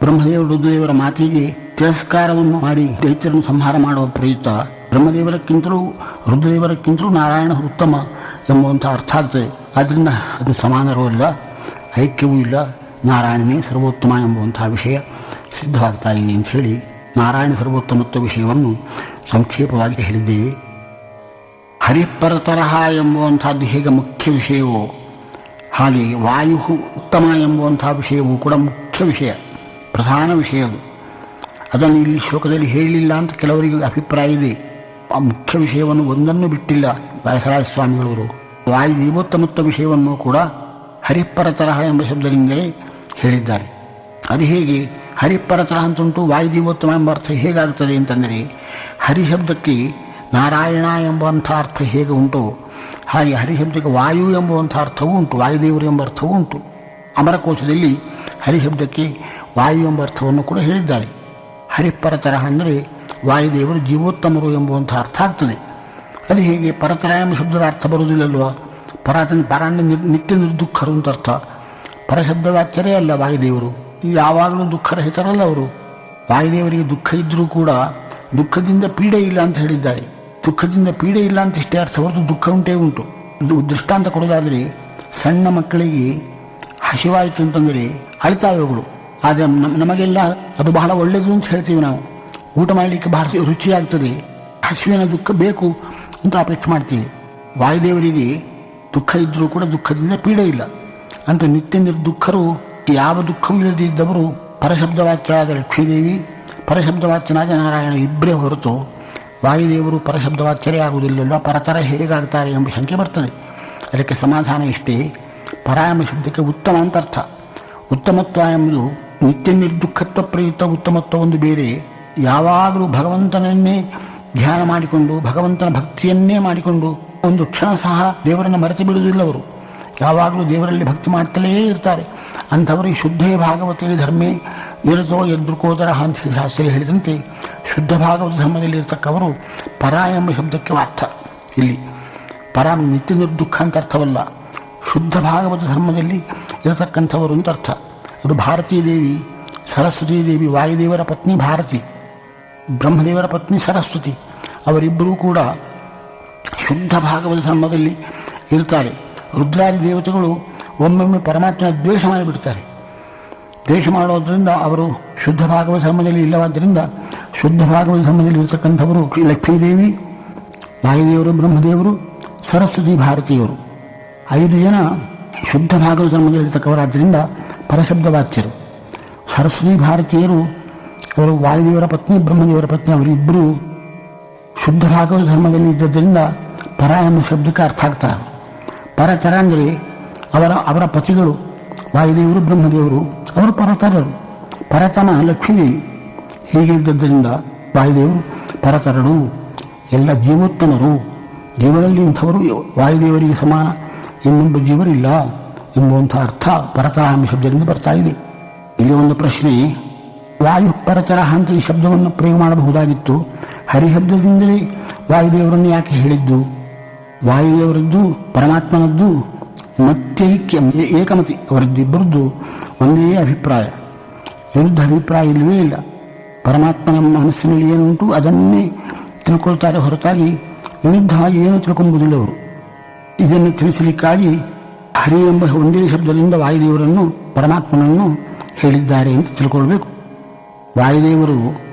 ಬ್ರಹ್ಮದೇವರು ರುದ್ರದೇವರ ಮಾತಿಗೆ ತಿರಸ್ಕಾರವನ್ನು ಮಾಡಿ ದೈತ್ಯರನ್ನು ಸಂಹಾರ ಮಾಡುವ ಪ್ರಯುಕ್ತ ಬ್ರಹ್ಮದೇವರಕ್ಕಿಂತಲೂ ರುದ್ರದೇವರಕ್ಕಿಂತಲೂ ನಾರಾಯಣ ಉತ್ತಮ ಎಂಬುವಂಥ ಅರ್ಥ ಆಗ್ತದೆ. ಆದ್ದರಿಂದ ಅದು ಸಮಾನರೂ ಇಲ್ಲ, ಐಕ್ಯವೂ ಇಲ್ಲ, ನಾರಾಯಣನೇ ಸರ್ವೋತ್ತಮ ಎಂಬುವಂಥ ವಿಷಯ ಸಿದ್ಧವಾಗ್ತಾ ಇದೆ ಅಂಥೇಳಿ ನಾರಾಯಣ ಸರ್ವೋತ್ತಮತ್ವ ವಿಷಯವನ್ನು ಸಂಕ್ಷೇಪವಾಗಿ ಹೇಳಿದ್ದೇವೆ. ಹರಿಪರತರಹ ಎಂಬುವಂಥದ್ದು ಹೇಗೆ ಮುಖ್ಯ ವಿಷಯವೋ ಹಾಗೆ ವಾಯು ಉತ್ತಮ ಎಂಬುವಂಥ ವಿಷಯವೂ ಕೂಡ ಮುಖ್ಯ ವಿಷಯ, ಪ್ರಧಾನ ವಿಷಯ. ಅದನ್ನು ಇಲ್ಲಿ ಶ್ಲೋಕದಲ್ಲಿ ಹೇಳಲಿಲ್ಲ ಅಂತ ಕೆಲವರಿಗೆ ಅಭಿಪ್ರಾಯ ಇದೆ. ಆ ಮುಖ್ಯ ವಿಷಯವನ್ನು ಒಂದನ್ನು ಬಿಟ್ಟಿಲ್ಲ ವ್ಯಾಸರಾಜ ಸ್ವಾಮಿಗಳವರು. ವಾಯು ಜೀವೋತ್ತಮತ್ವ ವಿಷಯವನ್ನು ಕೂಡ ಹರಿಪರತರಹ ಎಂಬ ಶಬ್ದದಿಂದಲೇ ಹೇಳಿದ್ದಾರೆ. ಅದು ಹೇಗೆ ಹರಿಪರತರಹ ಅಂತುಂಟು, ವಾಯುಜೀವೋತ್ತಮ ಎಂಬ ಅರ್ಥ ಹೇಗಾಗ್ತದೆ ಅಂತಂದರೆ, ಹರಿಶಬ್ದಕ್ಕೆ ನಾರಾಯಣ ಎಂಬಂಥ ಅರ್ಥ ಹೇಗೆ ಉಂಟು ಹಾಗೆ ಹರಿಶಬ್ದಕ್ಕೆ ವಾಯು ಎಂಬುವಂಥ ಅರ್ಥವೂ ಉಂಟು, ವಾಯುದೇವರು ಎಂಬ ಅರ್ಥವೂ ಉಂಟು. ಅಮರಕೋಶದಲ್ಲಿ ಹರಿಶಬ್ದಕ್ಕೆ ವಾಯು ಎಂಬ ಅರ್ಥವನ್ನು ಕೂಡ ಹೇಳಿದ್ದಾರೆ. ಹರಿಪರತರಹ ಅಂದರೆ ವಾಯುದೇವರು ಜೀವೋತ್ತಮರು ಎಂಬುವಂಥ ಅರ್ಥ ಆಗ್ತದೆ. ಅದು ಹೇಗೆ ಪರತರ ಎಂಬ ಶಬ್ದದ ಅರ್ಥ ಬರುವುದಿಲ್ಲಲ್ವ? ಪರಾಂಡ ನಿತ್ಯ ನಿರ್ದುಃಖರು ಅಂತ ಅರ್ಥ. ಪರಶಬ್ದ ವಾಚ್ಯರೇ ಅಲ್ಲ ವಾಯುದೇವರು, ಯಾವಾಗಲೂ ದುಃಖರಹಿತರಲ್ಲ ಅವರು. ವಾಯುದೇವರಿಗೆ ದುಃಖ ಇದ್ದರೂ ಕೂಡ ದುಃಖದಿಂದ ಪೀಡೆ ಇಲ್ಲ ಅಂತ ಹೇಳಿದ್ದಾರೆ. ದುಃಖದಿಂದ ಪೀಡೆ ಇಲ್ಲ ಅಂತ ಇಷ್ಟೇ ಅರ್ಥ ಹೊರತು ದುಃಖ ಉಂಟೇ ಉಂಟು. ದೃಷ್ಟಾಂತ ಕೊಡೋದಾದರೆ, ಸಣ್ಣ ಮಕ್ಕಳಿಗೆ ಹಸಿವಾಯಿತು ಅಂತಂದರೆ ಅಳ್ತಾವೆಗಳು. ಆದರೆ ನಮಗೆಲ್ಲ ಅದು ಬಹಳ ಒಳ್ಳೆಯದು ಅಂತ ಹೇಳ್ತೀವಿ ನಾವು. ಊಟ ಮಾಡಲಿಕ್ಕೆ ಬಹಳ ರುಚಿಯಾಗ್ತದೆ, ಹಸಿವಿನ ದುಃಖ ಬೇಕು ಅಂತ ಅಪೇಕ್ಷೆ ಮಾಡ್ತೀವಿ. ವಾಯುದೇವರಿಗೆ ದುಃಖ ಇದ್ದರೂ ಕೂಡ ದುಃಖದಿಂದ ಪೀಡೆ ಇಲ್ಲ ಅಂತ ನಿತ್ಯ ನಿರ್ದುಃಖರು, ಯಾವ ದುಃಖವೂ ಇಲ್ಲದಿದ್ದವರು ಪರಶಬ್ದವಾಚ್ಯರಾದ ಲಕ್ಷ್ಮೀದೇವಿ, ಪರಶಬ್ದವಾಚ್ಯನಾದ ನಾರಾಯಣ ಇಬ್ಬರೇ ಹೊರತು ವಾಯುದೇವರು ಪರಶಬ್ದವಾಚ್ಯರೇ ಆಗುವುದಿಲ್ಲಲ್ಲ. ಪರತರ ಹೇಗಾಗ್ತಾರೆ ಎಂಬ ಶಂಕೆ ಬರ್ತದೆ. ಅದಕ್ಕೆ ಸಮಾಧಾನ ಇಷ್ಟೇ, ಪರ ಎಂಬ ಶಬ್ದಕ್ಕೆ ಉತ್ತಮ ಅಂತ ಅರ್ಥ. ಉತ್ತಮತ್ವ ಎಂಬುದು ನಿತ್ಯ ನಿರ್ದುಃಖತ್ವ ಪ್ರಯುಕ್ತ ಉತ್ತಮತ್ವ ಒಂದು ಬೇರೆ. ಯಾವಾಗಲೂ ಭಗವಂತನನ್ನೇ ಧ್ಯಾನ ಮಾಡಿಕೊಂಡು ಭಗವಂತನ ಭಕ್ತಿಯನ್ನೇ ಮಾಡಿಕೊಂಡು ಒಂದು ಕ್ಷಣ ಸಹ ದೇವರನ್ನು ಮರೆತು ಬಿಡುವುದಿಲ್ಲ ಅವರು. ಯಾವಾಗಲೂ ದೇವರಲ್ಲಿ ಭಕ್ತಿ ಮಾಡ್ತಲೇ ಇರ್ತಾರೆ. ಅಂಥವರಿಗೆ ಶುದ್ಧೇ ಭಾಗವತೇ ಧರ್ಮೇ ನಿರತೋ ಯದೃಕೋದರ ಅಂತ ಶಾಸ್ತ್ರಿ ಹೇಳಿದಂತೆ ಶುದ್ಧ ಭಾಗವತ ಧರ್ಮದಲ್ಲಿ ಇರತಕ್ಕವರು ಪರ ಎಂಬ ಶಬ್ದಕ್ಕೆ ಅರ್ಥ. ಇಲ್ಲಿ ಪರ ನಿತ್ಯ ನಿರ್ದುಃಖ ಅಂತ ಅರ್ಥವಲ್ಲ, ಶುದ್ಧ ಭಾಗವತ ಧರ್ಮದಲ್ಲಿ ಇರತಕ್ಕಂಥವರು ಅಂತ ಅರ್ಥ. ಅದು ಭಾರತೀ ದೇವಿ, ಸರಸ್ವತೀ ದೇವಿ, ವಾಯುದೇವರ ಪತ್ನಿ ಭಾರತಿ, ಬ್ರಹ್ಮದೇವರ ಪತ್ನಿ ಸರಸ್ವತಿ, ಅವರಿಬ್ಬರೂ ಕೂಡ ಶುದ್ಧ ಭಾಗವತ ಧರ್ಮದಲ್ಲಿ ಇರ್ತಾರೆ. ರುದ್ರಾದಿ ದೇವತೆಗಳು ಒಮ್ಮೊಮ್ಮೆ ಪರಮಾತ್ಮನ ದ್ವೇಷ ಮಾಡಿಬಿಡ್ತಾರೆ. ದ್ವೇಷ ಮಾಡೋದ್ರಿಂದ ಅವರು ಶುದ್ಧ ಭಾಗವತ ಧರ್ಮದಲ್ಲಿ ಇಲ್ಲವಾದ್ದರಿಂದ ಶುದ್ಧ ಭಾಗವತ ಧರ್ಮದಲ್ಲಿ ಇರತಕ್ಕಂಥವರು ಲಕ್ಷ್ಮೀದೇವಿ, ವಾಯುದೇವರು, ಬ್ರಹ್ಮದೇವರು, ಸರಸ್ವತಿ, ಭಾರತೀಯರು 5 ಜನ ಶುದ್ಧ ಭಾಗವತ ಧರ್ಮದಲ್ಲಿ ಇರತಕ್ಕವರಾದ್ದರಿಂದ ಪರಶಬ್ದವಾಚ್ಯರು. ಸರಸ್ವತಿ ಭಾರತೀಯರು ಅವರು ವಾಯುದೇವರ ಪತ್ನಿ, ಬ್ರಹ್ಮದೇವರ ಪತ್ನಿ, ಅವರಿಬ್ಬರು ಶುದ್ಧ ಭಾಗವತ ಧರ್ಮದಲ್ಲಿ ಇದ್ದದ್ದರಿಂದ ಪರ ಎಂಬ ಶಬ್ದಕ್ಕೆ ಅರ್ಥ ಆಗ್ತಾರೆ. ಪರತರ ಅಂದರೆ ಅವರ ಪತಿಗಳು ವಾಯುದೇವರು, ಬ್ರಹ್ಮದೇವರು, ಅವರು ಪರತರರು. ಪರತಮ ಲಕ್ಷ್ಮೀದೇವಿ. ಹೀಗೆ ಇದ್ದದ್ದರಿಂದ ವಾಯುದೇವರು ಪರತರರು, ಎಲ್ಲ ಜೀವೋತ್ತಮರು. ಜೀವನಲ್ಲಿ ಇಂಥವರು ವಾಯುದೇವರಿಗೆ ಸಮಾನ ಇನ್ನೊಬ್ಬ ಜೀವರಿಲ್ಲ ಎಂಬುವಂಥ ಅರ್ಥ ಪರತರ ಎಂಬ ಶಬ್ದದಿಂದ ಬರ್ತಾ ಇದೆ. ಇಲ್ಲಿ ಒಂದು ಪ್ರಶ್ನೆ, ವಾಯು ಪರತರ ಅಂತ ಈ ಶಬ್ದವನ್ನು ಪ್ರಯೋಗ ಮಾಡಬಹುದಾಗಿತ್ತು. ಹರಿಶಬ್ದದಿಂದಲೇ ವಾಯುದೇವರನ್ನು ಯಾಕೆ ಹೇಳಿದ್ದು? ವಾಯುದೇವರದ್ದು ಪರಮಾತ್ಮನದ್ದು ಮತ್ತೈಕ್ಯ, ಏಕಮತಿ, ಅವರದ್ದು ಇಬ್ಬರದ್ದು ಒಂದೇ ಅಭಿಪ್ರಾಯ, ವಿರುದ್ಧ ಅಭಿಪ್ರಾಯ ಇಲ್ಲವೇ ಇಲ್ಲ. ಪರಮಾತ್ಮನ ಮನಸ್ಸಿನಲ್ಲಿ ಏನುಂಟು ಅದನ್ನೇ ತಿಳ್ಕೊಳ್ತಾರೆ ಹೊರತಾಗಿ ವಿರುದ್ಧವಾಗಿ ಏನೂ ತಿಳ್ಕೊಂಬುದಿಲ್ಲ ಅವರು. ಇದನ್ನು ತಿಳಿಸಲಿಕ್ಕಾಗಿ ಹರಿ ಎಂಬ ಒಂದೇ ಶಬ್ದದಿಂದ ವಾಯುದೇವರನ್ನು ಪರಮಾತ್ಮನನ್ನು ಹೇಳಿದ್ದಾರೆ ಅಂತ ತಿಳ್ಕೊಳ್ಬೇಕು. ವಾಯುದೇವರು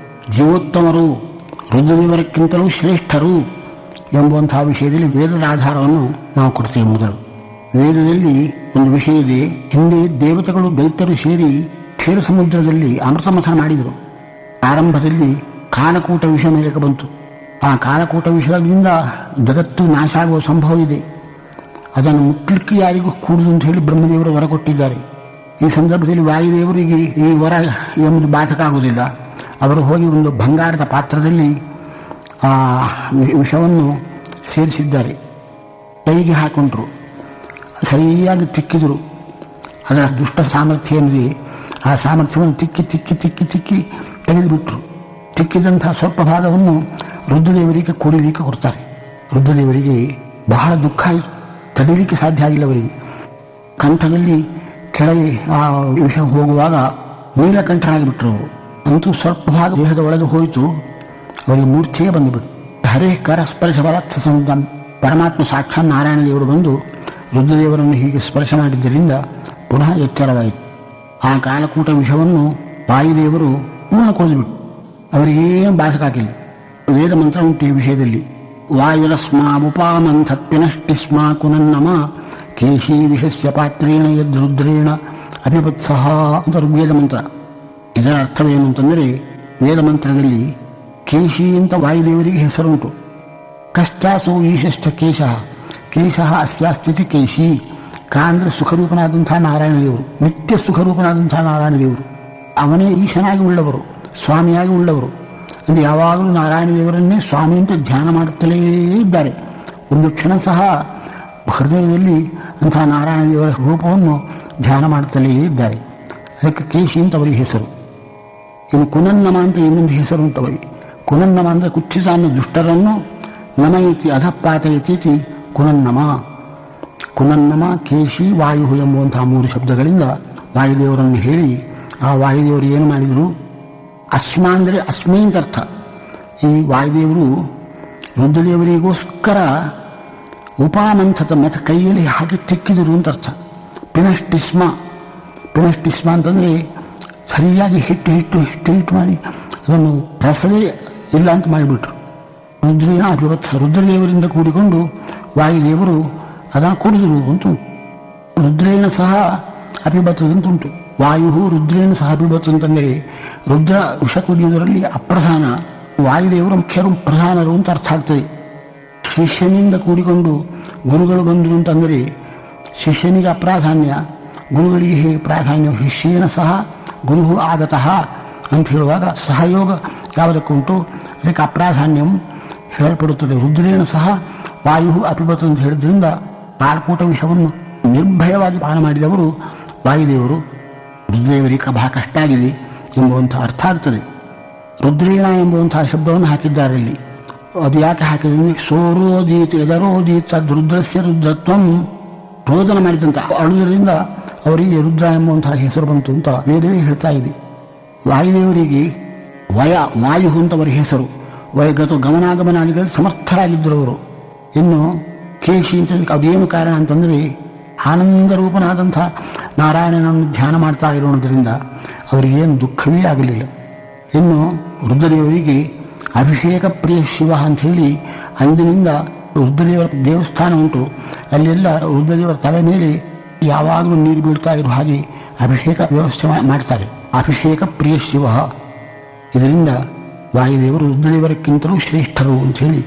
ಜೀವೋತ್ತಮರು, ರುದ್ರದೇವರಕ್ಕಿಂತಲೂ ಶ್ರೇಷ್ಠರು ಎಂಬುವಂತಹ ವಿಷಯದಲ್ಲಿ ವೇದದ ಆಧಾರವನ್ನು ನಾವು ಕೊಡ್ತೇವೆ. ಮೊದಲು ವೇದದಲ್ಲಿ ಒಂದು ವಿಷಯ ಇದೆ. ಹಿಂದೆ ದೇವತೆಗಳು ದೈತ್ಯರು ಸೇರಿ ಕ್ಷೀರ ಸಮುದ್ರದಲ್ಲಿ ಅಮೃತ ಮಥನ ಮಾಡಿದರು. ಆರಂಭದಲ್ಲಿ ಕಾಲಕೂಟ ವಿಷ ಮೇಲಕ್ಕೆ ಬಂತು. ಆ ಕಾಲಕೂಟ ವಿಷದಿಂದ ಜಗತ್ತು ನಾಶ ಆಗುವ ಸಂಭವ ಇದೆ. ಅದನ್ನು ಮುಟ್ಲಿಕ್ಕೆ ಯಾರಿಗೂ ಕೂಡುದು ಅಂತ ಹೇಳಿ ಬ್ರಹ್ಮದೇವರು ವರ ಕೊಟ್ಟಿದ್ದಾರೆ. ಈ ಸಂದರ್ಭದಲ್ಲಿ ವಾಯುದೇವರಿಗೆ ಈ ವರ ಎಂಬುದು ಬಾಧಕ ಆಗುವುದಿಲ್ಲ. ಅವರು ಹೋಗಿ ಒಂದು ಬಂಗಾರದ ಪಾತ್ರದಲ್ಲಿ ಆ ವಿಷವನ್ನು ಸೇರಿಸಿದ್ದಾರೆ. ಕೈಗೆ ಹಾಕೊಂಡ್ರು, ಸರಿಯಾಗಿ ತಿಕ್ಕಿದರು. ಅದರ ದುಷ್ಟ ಸಾಮರ್ಥ್ಯ ಏನಿದೆ ಆ ಸಾಮರ್ಥ್ಯವನ್ನು ತಿಕ್ಕಿ ತಿಕ್ಕಿ ತಿಕ್ಕಿ ತಿಕ್ಕಿ ತೆಗೆದುಬಿಟ್ರು. ತಿಕ್ಕಿದಂತಹ ಸ್ವಲ್ಪ ಭಾಗವನ್ನು ರುದ್ರದೇವರಿಗೆ ಕುಡಿಲಿಕ್ಕೆ ಕೊಡ್ತಾರೆ. ರುದ್ರದೇವರಿಗೆ ಬಹಳ ದುಃಖ ಆಯಿತು, ತಡೀಲಿಕ್ಕೆ ಸಾಧ್ಯ ಆಗಿಲ್ಲ ಅವರಿಗೆ. ಕಂಠದಲ್ಲಿ ಕೆಳಗೆ ಆ ವಿಷ ಹೋಗುವಾಗ ನೀಲಕಂಠರಾಗಿಬಿಟ್ರು ಅವರು. ಅಂತೂ ಸ್ವಲ್ಪ ಭಾಗ ದೇಹದ ಒಳಗೆ ಹೋಯಿತು, ಅವರಿಗೆ ಮೂರ್ಛೆಯೇ ಬಂದುಬಿಟ್ಟು. ಹರೇ ಕರಸ್ಪರ್ಶ ಬಲತ್ಸ ಸಂಗಮ, ಪರಮಾತ್ಮ ಸಾಕ್ಷಾತ್ ನಾರಾಯಣ ದೇವರು ಬಂದು ರುದ್ರದೇವರನ್ನು ಹೀಗೆ ಸ್ಪರ್ಶ ಮಾಡಿದ್ದರಿಂದ ಪುನಃ ಎಚ್ಚರವಾಯಿತು. ಆ ಕಾಲಕೂಟ ವಿಷವನ್ನು ವಾಯುದೇವರು ಪೂರ್ಣ ಕೊಡಿದ್ಬಿಟ್ಟು ಅವರಿಗೇನು ಬಾಧಕಾಗಿಲ್ಲ. ವೇದ ಮಂತ್ರ ಉಂಟು ಈ ವಿಷಯದಲ್ಲಿ. ವಾಯುರಸ್ಮಾವುಪಾಮಂಥತ್ಪಿನಷ್ಟಿಸ್ಮ ಕುನನ್ನಮ ಕೇಶಿ ವಿಷಸ್ಯ ಪಾತ್ರೇಣ ಯದ್ರುದ್ರೇಣ ಅಪಿಪತ್ಸಹ ಅಂತ ವೇದ ಮಂತ್ರ. ಇದರ ಅರ್ಥವೇನು ಅಂತಂದರೆ, ವೇದ ಮಂತ್ರದಲ್ಲಿ ಕೇಶಿ ಅಂತ ವಾಯುದೇವರಿಗೆ ಹೆಸರುಂಟು. ಕಷ್ಟಾಸು ಈಶಶ್ಚ ಕೇಶ, ಕೇಶ ಅಸ್ಯಾಸ್ಥಿತಿ ಕೇಶಿ. ಕ ಅಂದರೆ ಸುಖರೂಪನಾದಂಥ ನಾರಾಯಣ ದೇವರು, ನಿತ್ಯ ಸುಖರೂಪನಾದಂಥ ನಾರಾಯಣ ದೇವರು. ಅವನೇ ಈಶನಾಗಿ ಉಳ್ಳವರು, ಸ್ವಾಮಿಯಾಗಿ ಉಳ್ಳವರು. ಅಂದರೆ ಯಾವಾಗಲೂ ನಾರಾಯಣ ದೇವರನ್ನೇ ಸ್ವಾಮಿ ಅಂತ ಧ್ಯಾನ ಮಾಡುತ್ತಲೇ ಇದ್ದಾರೆ. ಒಂದು ಕ್ಷಣ ಸಹ ಹೃದಯದಲ್ಲಿ ಅಂತಹ ನಾರಾಯಣ ದೇವರ ರೂಪವನ್ನು ಧ್ಯಾನ ಮಾಡುತ್ತಲೇ ಇದ್ದಾರೆ. ಅದಕ್ಕೆ ಕೇಶಿ ಅಂತ ಅವರಿಗೆ ಹೆಸರು. ಇನ್ನು ಕುನನ್ನಮ ಅಂತ ಇನ್ನೊಂದು ಹೆಸರು ಉಂಟು ಅವರಿಗೆ. ಕುನನ್ನಮ ಅಂದರೆ ಕುಚ್ಚಿತ ಅನ್ನೋ ದುಷ್ಟರನ್ನು ನಮಯತಿ ಅಧಪಾತಯತೀತಿ ಕುನನ್ನಮ. ಕುನನ್ನಮ, ಕೇಶಿ, ವಾಯು ಎಂಬುವಂತಹ ಮೂರು ಶಬ್ದಗಳಿಂದ ವಾಯುದೇವರನ್ನು ಹೇಳಿ ಆ ವಾಯುದೇವರು ಏನು ಮಾಡಿದರು? ಅಸ್ಮ ಅಂದರೆ ಅಸ್ಮಿ ಅಂತ ಅರ್ಥ. ಈ ವಾಯುದೇವರು ರುದ್ರದೇವರಿಗೋಸ್ಕರ ಉಪಾಮಂಥತ ಮತ ಕೈಯಲ್ಲಿ ಹಾಕಿ ತಿಕ್ಕಿದರು ಅಂತ ಅರ್ಥ. ಪಿನಷ್ಟಿಸ್ಮ, ಪಿನಷ್ಟಿಸ್ಮ ಅಂತಂದರೆ ಸರಿಯಾಗಿ ಹಿಟ್ಟು ಮಾಡಿ ಅದನ್ನು ರಸವೇ ಇಲ್ಲ ಅಂತ ಮಾಡಿಬಿಟ್ರು. ರುದ್ರೇಣ ಅಭಿವತ್ಸ, ರುದ್ರದೇವರಿಂದ ಕೂಡಿಕೊಂಡು ವಾಯುದೇವರು ಅದನ್ನು ಕುಡಿದರು ಅಂತುಂಟು. ರುದ್ರೇಣ ಸಹ ಅಪಿಬತ್ತದಂತುಂಟು. ವಾಯು ರುದ್ರೇಣ ಸಹ ಅಪಿಬತ್ತು ಅಂತಂದರೆ ರುದ್ರ ವಿಷ ಕುಡಿಯುವುದರಲ್ಲಿ ಅಪ್ರಧಾನ, ವಾಯುದೇವರು ಮುಖ್ಯರು ಪ್ರಧಾನರು ಅಂತ ಅರ್ಥ ಆಗ್ತದೆ. ಶಿಷ್ಯನಿಂದ ಕೂಡಿಕೊಂಡು ಗುರುಗಳು ಬಂದರು ಅಂತಂದರೆ ಶಿಷ್ಯನಿಗೆ ಅಪ್ರಾಧಾನ್ಯ, ಗುರುಗಳಿಗೆ ಹೇಗೆ ಪ್ರಾಧಾನ್ಯ. ಶಿಷ್ಯೇನ ಸಹ ಗುರು ಆಗತಃ ಅಂತ ಹೇಳುವಾಗ ಸಹಯೋಗ ಯಾವುದಕ್ಕುಂಟು ಅದಕ್ಕೆ ಅಪ್ರಾಧಾನ್ಯಂ ಹೇಳಲ್ಪಡುತ್ತದೆ. ರುದ್ರೇಣ ಸಹ ವಾಯು ಅಪಿಬತ್ತು ಅಂತ ಹೇಳಿದ್ರಿಂದ ಕಾಲಕೂಟ ವಿಷವನ್ನು ನಿರ್ಭಯವಾಗಿ ಪಾನ ಮಾಡಿದವರು ವಾಯುದೇವರು. ರುದ್ರದೇವರಿಗೆ ಬಹಳ ಕಷ್ಟ ಆಗಿದೆ ಎಂಬುವಂಥ ಅರ್ಥ ಆಗ್ತದೆ. ರುದ್ರೇಣ ಎಂಬುವಂತಹ ಶಬ್ದವನ್ನು ಹಾಕಿದ್ದಾರೆ ಇಲ್ಲಿ. ಅದು ಯಾಕೆ ಹಾಕಿದ್ರೆ ಸೋರೋದೀತ್ ಎದರೋದೀತ್ ರುದ್ರಸ್ಯ ರುದ್ರತ್ವಂ, ರೋದನ ಮಾಡಿದಂಥ ಅಳುವುದರಿಂದ ಅವರಿಗೆ ರುದ್ರ ಎಂಬುವಂತಹ ಹೆಸರು ಬಂತು ಅಂತ ವೇದವೇ ಹೇಳ್ತಾ ಇದೆ. ವಾಯುದೇವರಿಗೆ ವಾಯು ಅಂತ ಅವರ ಹೆಸರು. ಗಮನಾಗಮನಾದಿಗಳು ಸಮರ್ಥರಾಗಿದ್ದರು ಅವರು. ಇನ್ನು ಕೇಶಿ ಅಂತ ಅದೇನು ಕಾರಣ ಅಂತಂದರೆ ಆನಂದ ರೂಪನಾದಂಥ ನಾರಾಯಣನನ್ನು ಧ್ಯಾನ ಮಾಡ್ತಾ ಇರೋದ್ರಿಂದ ಅವರಿಗೇನು ದುಃಖವೇ ಆಗಲಿಲ್ಲ. ಇನ್ನು ರುದ್ರದೇವರಿಗೆ ಅಭಿಷೇಕ ಪ್ರಿಯ ಶಿವ ಅಂಥೇಳಿ ಅಂದಿನಿಂದ ರುದ್ರದೇವರ ದೇವಸ್ಥಾನ ಉಂಟು. ಅಲ್ಲೆಲ್ಲ ರುದ್ರದೇವರ ತಲೆ ಮೇಲೆ ಯಾವಾಗಲೂ ನೀರು ಬೀಳ್ತಾ ಇರೋ ಹಾಗೆ ಅಭಿಷೇಕ ವ್ಯವಸ್ಥೆ ಮಾಡ್ತಾರೆ. ಅಭಿಷೇಕ ಪ್ರಿಯ ಶಿವ. ಇದರಿಂದ ವಾಯುದೇವರು ರುದ್ರದೇವರಕ್ಕಿಂತಲೂ ಶ್ರೇಷ್ಠರು ಅಂಥೇಳಿ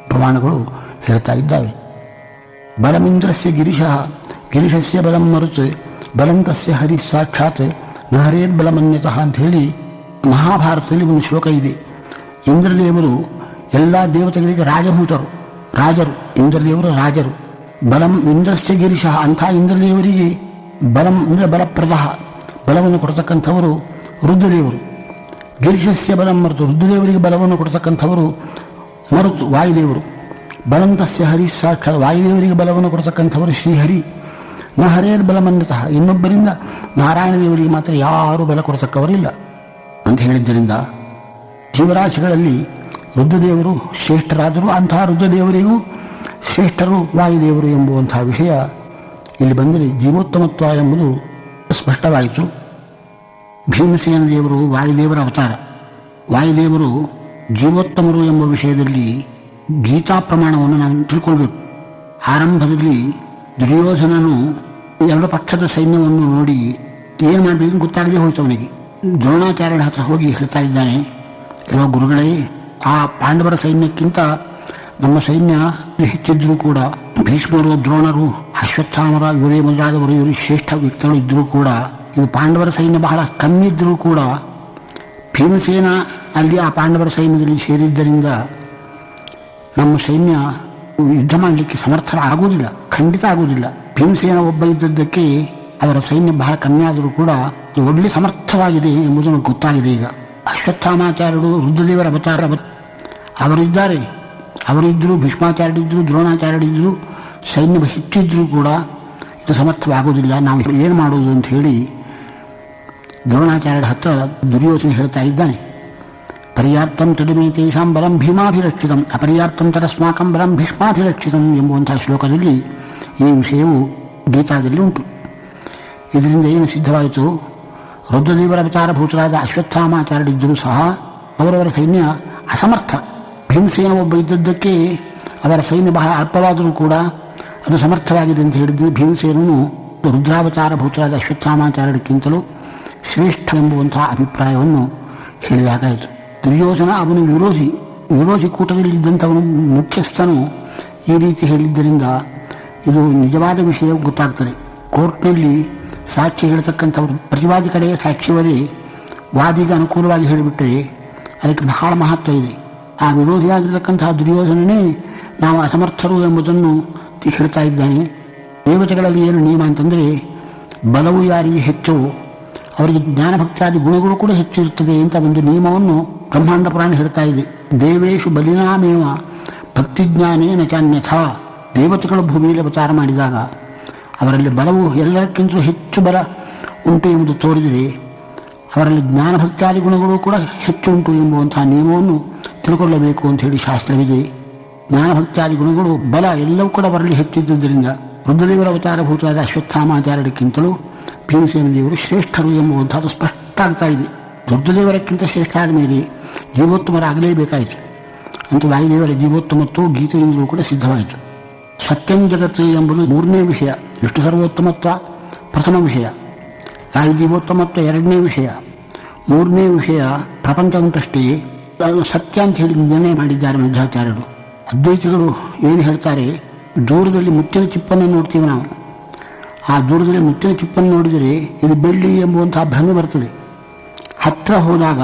ಪ್ರಮಾಣಗಳು ಹೇಳ್ತಾ ಇದ್ದಾವೆ. ಬಲಮಿಂದ್ರಸ್ಯ ಗಿರಿಶಃ, ಗಿರಿಶಸ್ಯ ಬಲಂ ಮರುತ್, ಬಲಂತಸ್ಯ ಹರಿ ಸಾಕ್ಷಾತ್ ನ ಹರೇರ್ಬಲಮನ್ಯತಃ ಅಂಥೇಳಿ ಮಹಾಭಾರತದಲ್ಲಿ ಒಂದು ಶ್ಲೋಕ ಇದೆ. ಇಂದ್ರದೇವರು ಎಲ್ಲ ದೇವತೆಗಳಿಗೆ ರಾಜಭೂತರು, ರಾಜರು. ಇಂದ್ರದೇವರು ರಾಜರು. ಬಲಂ ಇಂದ್ರಸ್ಯ ಗಿರಿಶಃ, ಅಂಥ ಇಂದ್ರದೇವರಿಗೆ ಬಲಂ ಅಂದರೆ ಬಲಪ್ರದ, ಬಲವನ್ನು ಕೊಡ್ತಕ್ಕಂಥವರು ರುದ್ರದೇವರು. ಗಿರಿಶಸ್ಯ ಬಲಂ ಮರುತು, ರುದ್ರದೇವರಿಗೆ ಬಲವನ್ನು ಕೊಡ್ತಕ್ಕಂಥವರು ಮರುತು ವಾಯುದೇವರು. ಬಲಂತಸ್ಯ ಹರಿ ಸಾಕ್ಷಾತ್, ವಾಯುದೇವರಿಗೆ ಬಲವನ್ನು ಕೊಡ್ತಕ್ಕಂಥವರು ಶ್ರೀಹರಿ. ನ ಹರೇರ್ ಬಲಮನ್ಯತಃ, ಇನ್ನೊಬ್ಬರಿಂದ ನಾರಾಯಣ ದೇವರಿಗೆ ಮಾತ್ರ ಯಾರೂ ಬಲ ಕೊಡ್ತಕ್ಕವರಿಲ್ಲ ಅಂತ ಹೇಳಿದ್ದರಿಂದ ಜೀವರಾಶಿಗಳಲ್ಲಿ ರುದ್ರದೇವರು ಶ್ರೇಷ್ಠರಾದರು. ಅಂತಹ ರುದ್ರದೇವರಿಗೂ ಶ್ರೇಷ್ಠರು ವಾಯುದೇವರು ಎಂಬುವಂತಹ ವಿಷಯ ಇಲ್ಲಿ ಬಂದರೆ ಜೀವೋತ್ತಮತ್ವ ಎಂಬುದು ಸ್ಪಷ್ಟವಾಯಿತು. ಭೀಮಸೇನ ದೇವರು ವಾಯುದೇವರ ಅವತಾರ. ವಾಯುದೇವರು ಜೀವೋತ್ತಮರು ಎಂಬ ವಿಷಯದಲ್ಲಿ ಗೀತಾ ಪ್ರಮಾಣವನ್ನು ನಾವು ತಿಳ್ಕೊಳ್ಬೇಕು. ಆರಂಭದಲ್ಲಿ ದುರ್ಯೋಧನನು ಎರಡು ಪಕ್ಷದ ಸೈನ್ಯವನ್ನು ನೋಡಿ ಏನು ಮಾಡಬೇಕು ಗೊತ್ತಾಗದೆ ಹೋಯ್ತು ಅವನಿಗೆ. ದ್ರೋಣಾಚಾರ್ಯರ ಹತ್ರ ಹೋಗಿ ಹೇಳ್ತಾ ಇದ್ದಾನೆ, ಇರುವ ಗುರುಗಳೇ, ಆ ಪಾಂಡವರ ಸೈನ್ಯಕ್ಕಿಂತ ನಮ್ಮ ಸೈನ್ಯ ಹೆಚ್ಚಿದ್ರೂ ಕೂಡ ಭೀಷ್ಮರು, ದ್ರೋಣರು, ಅಶ್ವತ್ಥಾಮರ ಇವರೇ ಮೊದಲಾದವರು ಇವರು ಶ್ರೇಷ್ಠ ವ್ಯಕ್ತಿಗಳು ಇದ್ದರೂ ಕೂಡ ಇದು ಪಾಂಡವರ ಸೈನ್ಯ ಬಹಳ ಕಮ್ಮಿ ಇದ್ದರೂ ಕೂಡ ಭೀಮಸೇನ ಅಲ್ಲಿ ಆ ಪಾಂಡವರ ಸೈನ್ಯದಲ್ಲಿ ಸೇರಿದ್ದರಿಂದ ನಮ್ಮ ಸೈನ್ಯ ಯುದ್ಧ ಮಾಡಲಿಕ್ಕೆ ಸಮರ್ಥರ ಆಗುವುದಿಲ್ಲ, ಖಂಡಿತ ಆಗುವುದಿಲ್ಲ. ಭೀಮಸೇನ ಒಬ್ಬ ಇದ್ದದ್ದಕ್ಕೆ ಅವರ ಸೈನ್ಯ ಬಹಳ ಕಮ್ಮಿ ಆದರೂ ಕೂಡ ಒಳ್ಳೆ ಸಮರ್ಥವಾಗಿದೆ ಎಂಬುದನ್ನು ಗೊತ್ತಾಗಿದೆ. ಈಗ ಅಶ್ವತ್ಥಾಮಾಚಾರ್ಯರು ರುದ್ರದೇವರ ಅವತಾರ ಅವರಿದ್ದಾರೆ, ಅವರಿದ್ದರು, ಭೀಷ್ಮಾಚಾರ್ಯರಿದ್ದರು, ದ್ರೋಣಾಚಾರ್ಯರಿದ್ದರು, ಸೈನ್ಯ ಹೆಚ್ಚಿದ್ರೂ ಕೂಡ ಇದು ಸಮರ್ಥವಾಗುವುದಿಲ್ಲ, ನಾವು ಏನು ಮಾಡೋದು ಅಂತ ಹೇಳಿ ದ್ರೋಣಾಚಾರ್ಯರ ಹತ್ರ ದುರ್ಯೋಧನ ಹೇಳ್ತಾ ಇದ್ದಾನೆ. ಪರ್ಯಾಪ್ತಂ ತಡಿಮೇ ತೇಷಾಂ ಬಲಂ ಭೀಮಾಭಿರಕ್ಷಿತಂ ಅಪರ್ಯಾಪ್ತಂ ತದಸ್ಮಾಕಂ ಬಲಂ ಭೀಷ್ಮಾಭಿರಕ್ಷಿತಂ ಎಂಬುವಂತಹ ಶ್ಲೋಕದಲ್ಲಿ ಈ ವಿಷಯವು ಗೀತಾದಲ್ಲಿ ಉಂಟು. ಇದರಿಂದ ಏನು ಸಿದ್ಧವಾಯಿತು? ರುದ್ರದೇವರ ಅವತಾರಭೂತರಾದ ಅಶ್ವತ್ಥಾಮಾಚಾರ್ಯರಿದ್ದರೂ ಸಹ ಅವರವರ ಸೈನ್ಯ ಅಸಮರ್ಥ. ಭೀಮಸೇನ ಒಬ್ಬ ಇದ್ದದ್ದಕ್ಕೆ ಅವರ ಸೈನ್ಯ ಬಹಳ ಅಲ್ಪವಾದರೂ ಕೂಡ ಅದು ಸಮರ್ಥವಾಗಿದೆ ಅಂತ ಹೇಳಿದ್ದು ಭೀಮಸೇನನು ರುದ್ರಾವತಾರಭೂತರಾದ ಅಶ್ವತ್ಥಾಮಾಚಾರ್ಯರಿಗಿಂತಲೂ ಶ್ರೇಷ್ಠವೆಂಬುವಂತಹ ಅಭಿಪ್ರಾಯವನ್ನು ಹೇಳಿದಾಗಾಯಿತು. ದುರ್ಯೋಧನ ಅವನು ವಿರೋಧಿ ಕೂಟದಲ್ಲಿದ್ದಂಥವನು ಮುಖ್ಯಸ್ಥನು ಈ ರೀತಿ ಹೇಳಿದ್ದರಿಂದ ಇದು ನಿಜವಾದ ವಿಷಯ ಗೊತ್ತಾಗ್ತದೆ. ಕೋರ್ಟ್ನಲ್ಲಿ ಸಾಕ್ಷಿ ಹೇಳ್ತಕ್ಕಂಥವ್ರು ಪ್ರತಿವಾದಿ ಕಡೆ ಸಾಕ್ಷಿಯವರೇ ವಾದಿಗೆ ಅನುಕೂಲವಾಗಿ ಹೇಳಿಬಿಟ್ರೆ ಅದಕ್ಕೆ ಬಹಳ ಮಹತ್ವ ಇದೆ. ಆ ವಿರೋಧಿಯಾಗಿರ್ತಕ್ಕಂತಹ ದುರ್ಯೋಧನನೇ ನಾವು ಅಸಮರ್ಥರು ಎಂಬುದನ್ನು ಹೇಳ್ತಾ ಇದ್ದಾನೆ. ದೇವತೆಗಳಲ್ಲಿ ಏನು ನಿಯಮ ಅಂತಂದರೆ ಬಲವು ಯಾರಿಗೆ ಹೆಚ್ಚು ಅವರಿಗೆ ಜ್ಞಾನಭಕ್ತಿಯಾದಿ ಗುಣಗಳು ಕೂಡ ಹೆಚ್ಚಿರುತ್ತದೆ ಅಂತ ಒಂದು ನಿಯಮವನ್ನು ಬ್ರಹ್ಮಾಂಡ ಪುರಾಣ ಹೇಳ್ತಾ ಇದೆ. ದೇವೇಶು ಬಲಿನಾಮೇವ ಭಕ್ತಿಜ್ಞಾನೇನ ಚಾನ್ಯಥ. ದೇವತೆಗಳು ಭೂಮಿಯಲ್ಲಿ ಅವತಾರ ಮಾಡಿದಾಗ ಅವರಲ್ಲಿ ಬಲವು ಎಲ್ಲಕ್ಕಿಂತಲೂ ಹೆಚ್ಚು ಬಲ ಉಂಟು ಎಂಬುದು ತೋರಿದರೆ ಅವರಲ್ಲಿ ಜ್ಞಾನಭಕ್ತಿಯಾದಿ ಗುಣಗಳು ಕೂಡ ಹೆಚ್ಚು ಉಂಟು ಎಂಬುವಂತಹ ನಿಯಮವನ್ನು ತಿಳ್ಕೊಳ್ಳಬೇಕು ಅಂತ ಹೇಳಿ ಶಾಸ್ತ್ರವಿದೆ. ಜ್ಞಾನಭಕ್ತಿಯಾದಿ ಗುಣಗಳು ಬಲ ಎಲ್ಲವೂ ಕೂಡ ಅವರಲ್ಲಿ ಹೆಚ್ಚಿದ್ದುದರಿಂದ ರುದ್ರದೇವರ ಅವತಾರಭೂತರಾದ ಅಶ್ವತ್ಥಾಮಾಚಾರ್ಯರಿಗಿಂತಲೂ ಭೀಮಸೇನ ದೇವರು ಶ್ರೇಷ್ಠರು ಎಂಬುವಂಥದ್ದು ಸ್ಪಷ್ಟ ಆಗ್ತಾ ಇದೆ. ರುದ್ರದೇವರಕ್ಕಿಂತ ಶ್ರೇಷ್ಠ ಆದ ಮೇಲೆ ಜೀವೋತ್ತಮರಾಗಲೇಬೇಕಾಯಿತು. ಅಂತೂ ವಾಯುದೇವರ ಜೀವೋತ್ತಮತ್ವವು ಗೀತೆಯಿಂದಲೂ ಕೂಡ ಸಿದ್ಧವಾಯಿತು. ಸತ್ಯಂ ಜಗತ್ತು ಎಂಬುದು ಮೂರನೇ ವಿಷಯ, ವಿಷ್ಣು ಸರ್ವೋತ್ತಮತ್ವ ಪ್ರಥಮ ವಿಷಯ, ವಾಯು ಜೀವೋತ್ತಮತ್ವ ಎರಡನೇ ವಿಷಯ, ಮೂರನೇ ವಿಷಯ ಪ್ರಪಂಚ ಉಂಟಷ್ಟೇ ಅದು ಸತ್ಯ ಅಂತ ಹೇಳಿ ನಿರ್ಣಯ ಮಾಡಿದ್ದಾರೆ ಮಧ್ವಾಚಾರ್ಯರು. ಅದ್ವೈತಿಗಳು ಏನು ಹೇಳ್ತಾರೆ, ದೂರದಲ್ಲಿ ಮುತ್ತಿನ ಚಿಪ್ಪನ್ನು ನೋಡ್ತೀವಿ ನಾವು, ಆ ದೂರದಲ್ಲಿ ಮುತ್ತಿನ ಚಿಪ್ಪನ್ನು ನೋಡಿದರೆ ಇದು ಬೆಳ್ಳಿ ಎಂಬುವಂತಹ ಭ್ರಮೆ ಬರ್ತದೆ. ಹತ್ತಿರ ಹೋದಾಗ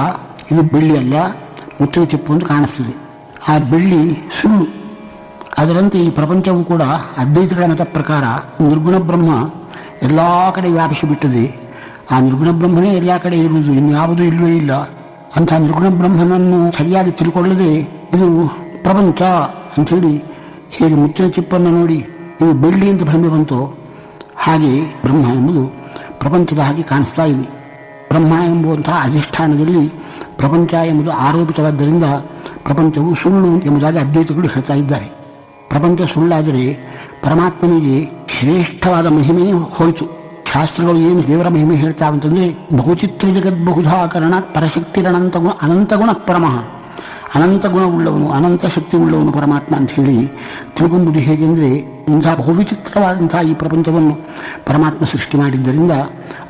ಇದು ಬೆಳ್ಳಿ ಅಲ್ಲ, ಮುತ್ತಿನ ಚಿಪ್ಪು ಅಂತ ಕಾಣಿಸ್ತದೆ. ಆ ಬೆಳ್ಳಿ ಸುಳ್ಳು. ಅದರಂತೆ ಈ ಪ್ರಪಂಚವೂ ಕೂಡ ಅದ್ವೈತಗಳ ಮತ ಪ್ರಕಾರ ನಿರ್ಗುಣ ಬ್ರಹ್ಮ ಎಲ್ಲ ಕಡೆ ವ್ಯಾಪಿಸಿಬಿಟ್ಟದೆ. ಆ ನಿರ್ಗುಣ ಬ್ರಹ್ಮನೇ ಎಲ್ಲ ಕಡೆ ಇರುವುದು, ಇನ್ಯಾವುದೂ ಇಲ್ಲವೇ ಇಲ್ಲ. ಅಂಥ ನಿರ್ಗುಣ ಬ್ರಹ್ಮನನ್ನು ಸರಿಯಾಗಿ ತಿಳ್ಕೊಳ್ಳದೆ ಇದು ಪ್ರಪಂಚ ಅಂಥೇಳಿ ಹೇಗೆ ಮುತ್ತಿನ ಚಿಪ್ಪನ್ನು ನೋಡಿ ಇದು ಬೆಳ್ಳಿ ಅಂತ ಭ್ರಮೆ ಬಂತು, ಹಾಗೆ ಬ್ರಹ್ಮ ಎಂಬುದು ಪ್ರಪಂಚದ ಹಾಗೆ ಕಾಣಿಸ್ತಾ ಇದೆ. ಬ್ರಹ್ಮ ಎಂಬುವಂತಹ ಅಧಿಷ್ಠಾನದಲ್ಲಿ ಪ್ರಪಂಚ ಎಂಬುದು ಆರೋಪಿತವಾದ್ದರಿಂದ ಪ್ರಪಂಚವು ಸುಳ್ಳು ಎಂಬುದಾಗಿ ಅದ್ವೈತಗಳು ಹೇಳ್ತಾ ಇದ್ದಾರೆ. ಪ್ರಪಂಚ ಸುಳ್ಳಾದರೆ ಪರಮಾತ್ಮನಿಗೆ ಶ್ರೇಷ್ಠವಾದ ಮಹಿಮೆಯೇ ಹೋಯಿತು. ಶಾಸ್ತ್ರಗಳು ಏನು ದೇವರ ಮಹಿಮೆ ಹೇಳ್ತಾವಂತಂದರೆ ಬಹುಚಿತ್ರ ಜಗದ್ ಬಹುಧಾಕರಣ ಪರಶಕ್ತಿರನಂತ ಗುಣ ಅನಂತ ಗುಣ ಪರಮಃ. ಅನಂತ ಗುಣವುಳ್ಳವನು, ಅನಂತ ಶಕ್ತಿ ಉಳ್ಳವನು ಪರಮಾತ್ಮ ಅಂತ ಹೇಳಿ ತಿಳ್ಕೊಂಬುದು ಹೇಗೆಂದರೆ ಇಂಥ ಬಹುವಿಚಿತ್ರವಾದಂತಹ ಈ ಪ್ರಪಂಚವನ್ನು ಪರಮಾತ್ಮ ಸೃಷ್ಟಿ ಮಾಡಿದ್ದರಿಂದ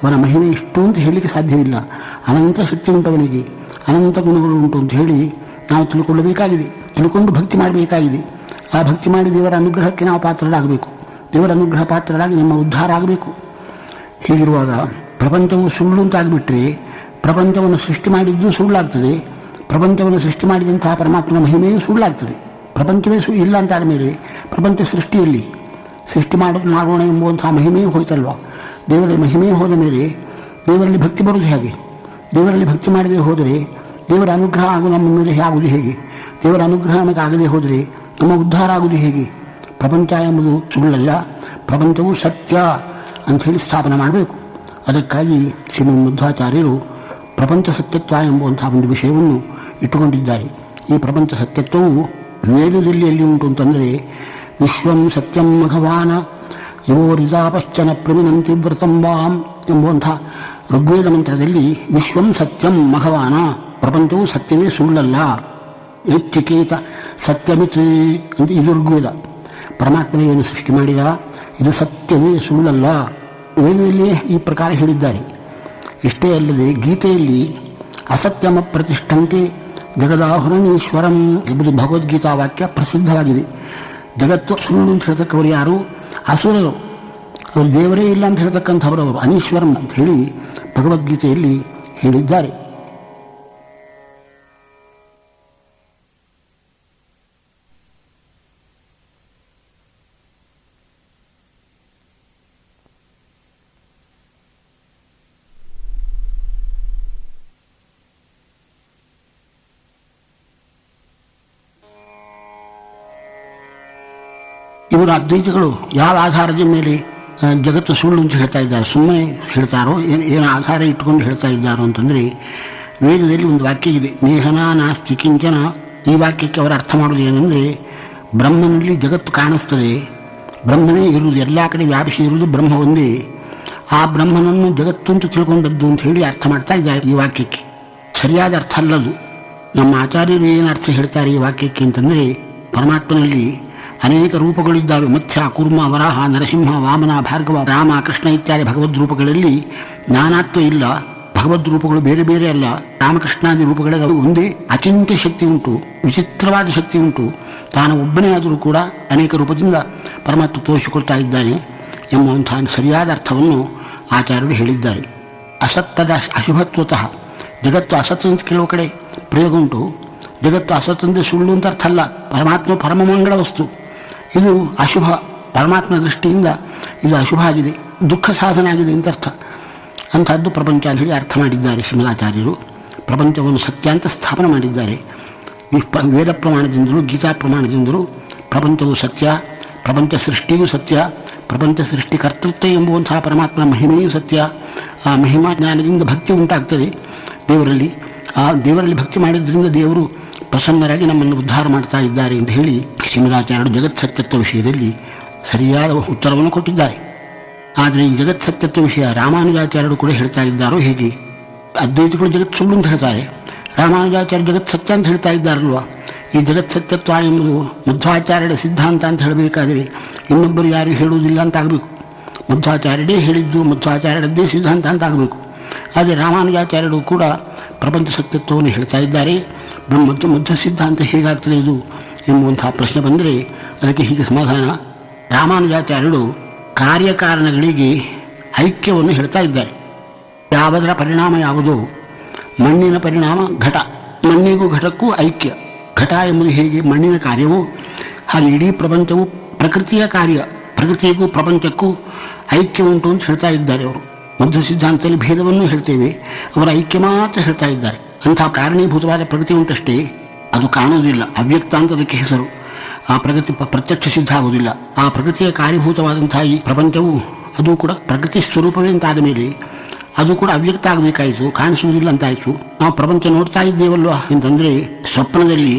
ಅವನ ಮಹಿಮೆ ಇಷ್ಟು ಅಂತ ಹೇಳಲಿಕ್ಕೆ ಸಾಧ್ಯವಿಲ್ಲ. ಅನಂತ ಶಕ್ತಿ ಉಂಟವನಿಗೆ, ಅನಂತ ಗುಣಗಳು ಉಂಟು ಅಂತ ಹೇಳಿ ನಾವು ತಿಳ್ಕೊಳ್ಳಬೇಕಾಗಿದೆ, ತಿಳ್ಕೊಂಡು ಭಕ್ತಿ ಮಾಡಬೇಕಾಗಿದೆ. ಆ ಭಕ್ತಿ ಮಾಡಿ ದೇವರ ಅನುಗ್ರಹಕ್ಕೆ ನಾವು ಪಾತ್ರರಾಗಬೇಕು, ದೇವರ ಅನುಗ್ರಹ ಪಾತ್ರರಾಗಿ ನಮ್ಮ ಉದ್ಧಾರ ಆಗಬೇಕು. ಹೀಗಿರುವಾಗ ಪ್ರಪಂಚವು ಸುಳ್ಳು ಅಂತ ಆಗಿಬಿಟ್ರೆ ಪ್ರಪಂಚವನ್ನು ಸೃಷ್ಟಿ ಮಾಡಿದ್ದು ಸುಳ್ಳಾಗ್ತದೆ, ಪ್ರಪಂಚವನ್ನು ಸೃಷ್ಟಿ ಮಾಡಿದಂತಹ ಪರಮಾತ್ಮನ ಮಹಿಮೆಯೂ ಸುಳ್ಳಾಗ್ತದೆ. ಪ್ರಪಂಚವೇ ಇಲ್ಲ ಅಂತಾದ ಮೇಲೆ ಪ್ರಪಂಚ ಸೃಷ್ಟಿಯಲ್ಲಿ ಸೃಷ್ಟಿ ಮಾಡೋಣ ಎಂಬುವಂತಹ ಮಹಿಮೆಯೂ ಹೋಯ್ತಲ್ವ. ದೇವರ ಮಹಿಮೆಯೂ ಹೋದ ಮೇಲೆ ದೇವರಲ್ಲಿ ಭಕ್ತಿ ಬರುವುದು ಹೇಗೆ? ದೇವರಲ್ಲಿ ಭಕ್ತಿ ಮಾಡದೇ ಹೋದರೆ ದೇವರ ಅನುಗ್ರಹ ಆಗು ನಮ್ಮ ಮೇಲೆ ಆಗುವುದು ಹೇಗೆ? ದೇವರ ಅನುಗ್ರಹ ನಮಗೆ ಆಗದೇ ಹೋದರೆ ನಮ್ಮ ಉದ್ಧಾರ ಆಗುವುದು ಹೇಗೆ? ಪ್ರಪಂಚ ಎಂಬುದು ಸುಳ್ಳಲ್ಲ, ಪ್ರಪಂಚವು ಸತ್ಯ ಅಂಥೇಳಿ ಸ್ಥಾಪನೆ ಮಾಡಬೇಕು. ಅದಕ್ಕಾಗಿ ಶ್ರೀಮದ್ ಮಧ್ವಾಚಾರ್ಯರು ಪ್ರಪಂಚ ಸತ್ಯತ್ವ ಎಂಬುವಂತಹ ಒಂದು ವಿಷಯವನ್ನು ಇಟ್ಟುಕೊಂಡಿದ್ದಾರೆ. ಈ ಪ್ರಪಂಚ ಸತ್ಯತ್ವವು ವೇದದಲ್ಲಿ ಎಲ್ಲಿ ಉಂಟು ಅಂತಂದರೆ ವಿಶ್ವಂ ಸತ್ಯಂ ಮಘವಾನ ಯವೋರಿದಾಪಶ್ಚನ ಪ್ರಮಿನಂತಿ ವ್ರತಂಬಾಂ ಎಂಬುವಂಥ ಋಗ್ವೇದ ಮಂತ್ರದಲ್ಲಿ ವಿಶ್ವಂ ಸತ್ಯಂ ಮಘವಾನ, ಪ್ರಪಂಚವು ಸತ್ಯವೇ ಸುಳ್ಳಲ್ಲ, ನಿತ್ಯಕೇತ ಸತ್ಯಮಿತ್ ಅಂತ ಇದು ಋಗ್ವೇದ. ಪರಮಾತ್ಮನೆಯನ್ನು ಸೃಷ್ಟಿ ಮಾಡಿದ, ಇದು ಸತ್ಯವೇ, ಸುಳ್ಳಲ್ಲ. ವೇದದಲ್ಲಿಯೇ ಈ ಪ್ರಕಾರ ಹೇಳಿದ್ದಾರೆ. ಇಷ್ಟೇ ಅಲ್ಲದೆ ಗೀತೆಯಲ್ಲಿ ಅಸತ್ಯಮ ಪ್ರತಿಷ್ಠಂತೆ ಜಗದಾಹುರಣೀಶ್ವರಂ ಎಂಬುದು ಭಗವದ್ಗೀತಾ ವಾಕ್ಯ ಪ್ರಸಿದ್ಧವಾಗಿದೆ. ಜಗತ್ತು ಸುಳ್ಳು ಅಂತ ಹೇಳ್ತಕ್ಕವರು ಯಾರು? ಅಸುರರು. ಅವರು ದೇವರೇ ಇಲ್ಲ ಅಂತ ಹೇಳ್ತಕ್ಕಂಥವರವರು ಅನೀಶ್ವರಂ ಅಂತ ಹೇಳಿ ಭಗವದ್ಗೀತೆಯಲ್ಲಿ ಹೇಳಿದ್ದಾರೆ. ಇವರು ಅದ್ವೈತಿಗಳು ಯಾವ ಆಧಾರದ ಮೇಲೆ ಜಗತ್ತು ಸುಳ್ಳು ಅಂತ ಹೇಳ್ತಾ ಇದ್ದಾರೆ? ಸುಮ್ಮನೆ ಹೇಳ್ತಾರೋ ಏನು ಆಧಾರ ಇಟ್ಕೊಂಡು ಹೇಳ್ತಾ ಇದ್ದಾರೋ ಅಂತಂದರೆ, ವೇದದಲ್ಲಿ ಒಂದು ವಾಕ್ಯ ಇದೆ, ನೇಹನ ನಾಸ್ತಿ ಕಿಂಚನ. ಈ ವಾಕ್ಯಕ್ಕೆ ಅವರ ಅರ್ಥ ಮಾಡೋದು ಏನಂದರೆ, ಬ್ರಹ್ಮನಲ್ಲಿ ಜಗತ್ತು ಕಾಣಿಸ್ತದೆ, ಬ್ರಹ್ಮನೇ ಇರುವುದು, ಎಲ್ಲ ಕಡೆ ವ್ಯಾಪಿಸಿ ಇರುವುದು ಬ್ರಹ್ಮ ಒಂದೇ. ಆ ಬ್ರಹ್ಮನನ್ನು ಜಗತ್ತು ಅಂತ ತಿಳ್ಕೊಂಡದ್ದು ಅಂತ ಹೇಳಿ ಅರ್ಥ ಮಾಡ್ತಾ ಇದ್ದಾರೆ ಈ ವಾಕ್ಯಕ್ಕೆ. ಸರಿಯಾದ ಅರ್ಥ ಅಲ್ಲದು. ನಮ್ಮ ಆಚಾರ್ಯರು ಏನು ಅರ್ಥ ಹೇಳ್ತಾರೆ ಈ ವಾಕ್ಯಕ್ಕೆ ಅಂತಂದರೆ, ಪರಮಾತ್ಮನಲ್ಲಿ ಅನೇಕ ರೂಪಗಳಿದ್ದಾವೆ. ಮತ್ಸ್ಯ, ಕೂರ್ಮ, ವರಾಹ, ನರಸಿಂಹ, ವಾಮನ, ಭಾರ್ಗವ, ರಾಮ, ಕೃಷ್ಣ ಇತ್ಯಾದಿ ಭಗವದ್ ರೂಪಗಳಲ್ಲಿ ನಾನಾತ್ವ ಇಲ್ಲ. ಭಗವದ್ ರೂಪಗಳು ಬೇರೆ ಬೇರೆ ಅಲ್ಲ. ರಾಮಕೃಷ್ಣಾದಿ ರೂಪಗಳಲ್ಲಿ ಒಂದೇ ಅಚಿಂತ್ಯ ಶಕ್ತಿ ಉಂಟು, ವಿಚಿತ್ರವಾದ ಶಕ್ತಿ ಉಂಟು. ತಾನು ಒಬ್ಬನೇ ಆದರೂ ಕೂಡ ಅನೇಕ ರೂಪದಿಂದ ಪರಮಾತ್ಮ ತೋರಿಸಿಕೊಳ್ತಾ ಇದ್ದಾನೆ ಎಂಬುವಂತಹ ಸರಿಯಾದ ಅರ್ಥವನ್ನು ಆಚಾರ್ಯರು ಹೇಳಿದ್ದಾರೆ. ಅಸತ್ತದ ಅಶುಭತ್ವತಃ ಜಗತ್ತು ಅಸತ್ ಅಂತ ಕೆಲವು ಕಡೆ ಪ್ರಯೋಗ ಉಂಟು. ಜಗತ್ತು ಅಸತ್ತಂದ್ರೆ ಸುಳ್ಳು ಅಂತ ಅರ್ಥ ಅಲ್ಲ. ಪರಮಾತ್ಮ ಪರಮಮಂಗಳ ವಸ್ತು. ಇದು ಅಶುಭ, ಪರಮಾತ್ಮ ದೃಷ್ಟಿಯಿಂದ ಇದು ಅಶುಭ ಆಗಿದೆ, ದುಃಖ ಸಾಧನ ಆಗಿದೆ ಅಂತ ಅರ್ಥ. ಅಂಥದ್ದು ಪ್ರಪಂಚ ಅಂತ ಹೇಳಿ ಅರ್ಥ ಮಾಡಿದ್ದಾರೆ ಶ್ರೀಮದಾಚಾರ್ಯರು. ಪ್ರಪಂಚವನ್ನು ಸತ್ಯ ಅಂತ ಸ್ಥಾಪನೆ ಮಾಡಿದ್ದಾರೆ. ಈ ವೇದ ಪ್ರಮಾಣದಿಂದಲೂ ಗೀತಾ ಪ್ರಮಾಣದಿಂದಲೂ ಪ್ರಪಂಚವು ಸತ್ಯ, ಪ್ರಪಂಚ ಸೃಷ್ಟಿಯೂ ಸತ್ಯ, ಪ್ರಪಂಚ ಸೃಷ್ಟಿಕರ್ತೃತ್ವ ಎಂಬುವಂತಹ ಪರಮಾತ್ಮನ ಮಹಿಮೆಯೂ ಸತ್ಯ. ಆ ಮಹಿಮಾ ಜ್ಞಾನದಿಂದ ಭಕ್ತಿ ಉಂಟಾಗ್ತದೆ ದೇವರಲ್ಲಿ. ಆ ದೇವರಲ್ಲಿ ಭಕ್ತಿ ಮಾಡಿದ್ರಿಂದ ದೇವರು ಪ್ರಸನ್ನರಾಗಿ ನಮ್ಮನ್ನು ಉದ್ಧಾರ ಮಾಡ್ತಾ ಇದ್ದಾರೆ ಅಂತ ಹೇಳಿ ಶ್ರೀಮದಾಚಾರ್ಯರು ಜಗತ್ ಸತ್ಯತ್ವ ವಿಷಯದಲ್ಲಿ ಸರಿಯಾದ ಉತ್ತರವನ್ನು ಕೊಟ್ಟಿದ್ದಾರೆ. ಆದರೆ ಈ ಜಗತ್ ಸತ್ಯತ್ವ ವಿಷಯ ರಾಮಾನುಜಾಚಾರ್ಯರು ಕೂಡ ಹೇಳ್ತಾ ಇದ್ದಾರೋ ಹೇಗೆ? ಅದ್ವೈತಿಗಳು ಜಗತ್ ಸುಳ್ಳು ಅಂತ ಹೇಳ್ತಾರೆ, ರಾಮಾನುಜಾಚಾರ್ಯ ಜಗತ್ ಸತ್ಯ ಅಂತ ಹೇಳ್ತಾ ಇದ್ದಾರಲ್ವ. ಈ ಜಗತ್ ಸತ್ಯತ್ವ ಎಂಬುದು ಮಧ್ವಾಚಾರ್ಯರ ಸಿದ್ಧಾಂತ ಅಂತ ಹೇಳಬೇಕಾದರೆ ಇನ್ನೊಬ್ಬರು ಯಾರು ಹೇಳುವುದಿಲ್ಲ ಅಂತ ಆಗಬೇಕು. ಮಧ್ವಾಚಾರ್ಯರೇ ಹೇಳಿದ್ದು ಮಧ್ವಾಚಾರ್ಯರದ್ದೇ ಸಿದ್ಧಾಂತ ಅಂತ ಆಗಬೇಕು. ಆದರೆ ರಾಮಾನುಜಾಚಾರ್ಯರು ಕೂಡ ಪ್ರಪಂಚ ಸತ್ಯತ್ವವನ್ನು ಹೇಳ್ತಾ ಇದ್ದಾರೆ. ಮಧ್ವ ಸಿದ್ಧಾಂತ ಹೇಗಾಗ್ತದೆ ಇದು ಎಂಬುವಂತಹ ಪ್ರಶ್ನೆ ಬಂದರೆ ಅದಕ್ಕೆ ಹೀಗೆ ಸಮಾಧಾನ. ರಾಮಾನುಜಾಚಾರ್ಯರು ಕಾರ್ಯಕಾರಣಗಳಿಗೆ ಐಕ್ಯವನ್ನು ಹೇಳ್ತಾ ಇದ್ದಾರೆ. ಯಾವುದರ ಪರಿಣಾಮ ಯಾವುದೋ, ಮಣ್ಣಿನ ಪರಿಣಾಮ ಘಟ, ಮಣ್ಣಿಗೂ ಘಟಕ್ಕೂ ಐಕ್ಯ. ಘಟ ಎಂಬುದು ಹೇಗೆ ಮಣ್ಣಿನ ಕಾರ್ಯವೋ ಹಾಗೆ ಇಡೀ ಪ್ರಪಂಚವು ಪ್ರಕೃತಿಯ ಕಾರ್ಯ, ಪ್ರಕೃತಿಗೂ ಪ್ರಪಂಚಕ್ಕೂ ಐಕ್ಯ ಉಂಟು ಅಂತ ಹೇಳ್ತಾ ಇದ್ದಾರೆ ಅವರು. ಮಧ್ವ ಸಿದ್ಧಾಂತದಲ್ಲಿ ಭೇದವನ್ನು ಹೇಳ್ತೇವೆ, ಅವರ ಐಕ್ಯ ಮಾತ್ರ ಹೇಳ್ತಾ ಇದ್ದಾರೆ. ಅಂತಹ ಕಾರಣೀಭೂತವಾದ ಪ್ರಗತಿ ಉಂಟಷ್ಟೇ, ಅದು ಕಾಣುವುದಿಲ್ಲ, ಅವ್ಯಕ್ತ ಅಂತ ಅದಕ್ಕೆ ಹೆಸರು. ಆ ಪ್ರಗತಿ ಪ್ರತ್ಯಕ್ಷ ಸಿದ್ಧ ಆಗುವುದಿಲ್ಲ. ಆ ಪ್ರಗತಿಯ ಕಾರ್ಯಭೂತವಾದಂತಹ ಈ ಪ್ರಪಂಚವು ಅದು ಕೂಡ ಪ್ರಕೃತಿ ಸ್ವರೂಪವೇ ಅಂತಾದ ಮೇಲೆ ಅದು ಕೂಡ ಅವ್ಯಕ್ತ ಆಗಬೇಕಾಯಿತು, ಕಾಣಿಸುವುದಿಲ್ಲ ಅಂತಾಯಿತು. ನಾವು ಪ್ರಪಂಚ ನೋಡ್ತಾ ಇದ್ದೇವಲ್ವಾ ಅಂತಂದರೆ, ಸ್ವಪ್ನದಲ್ಲಿ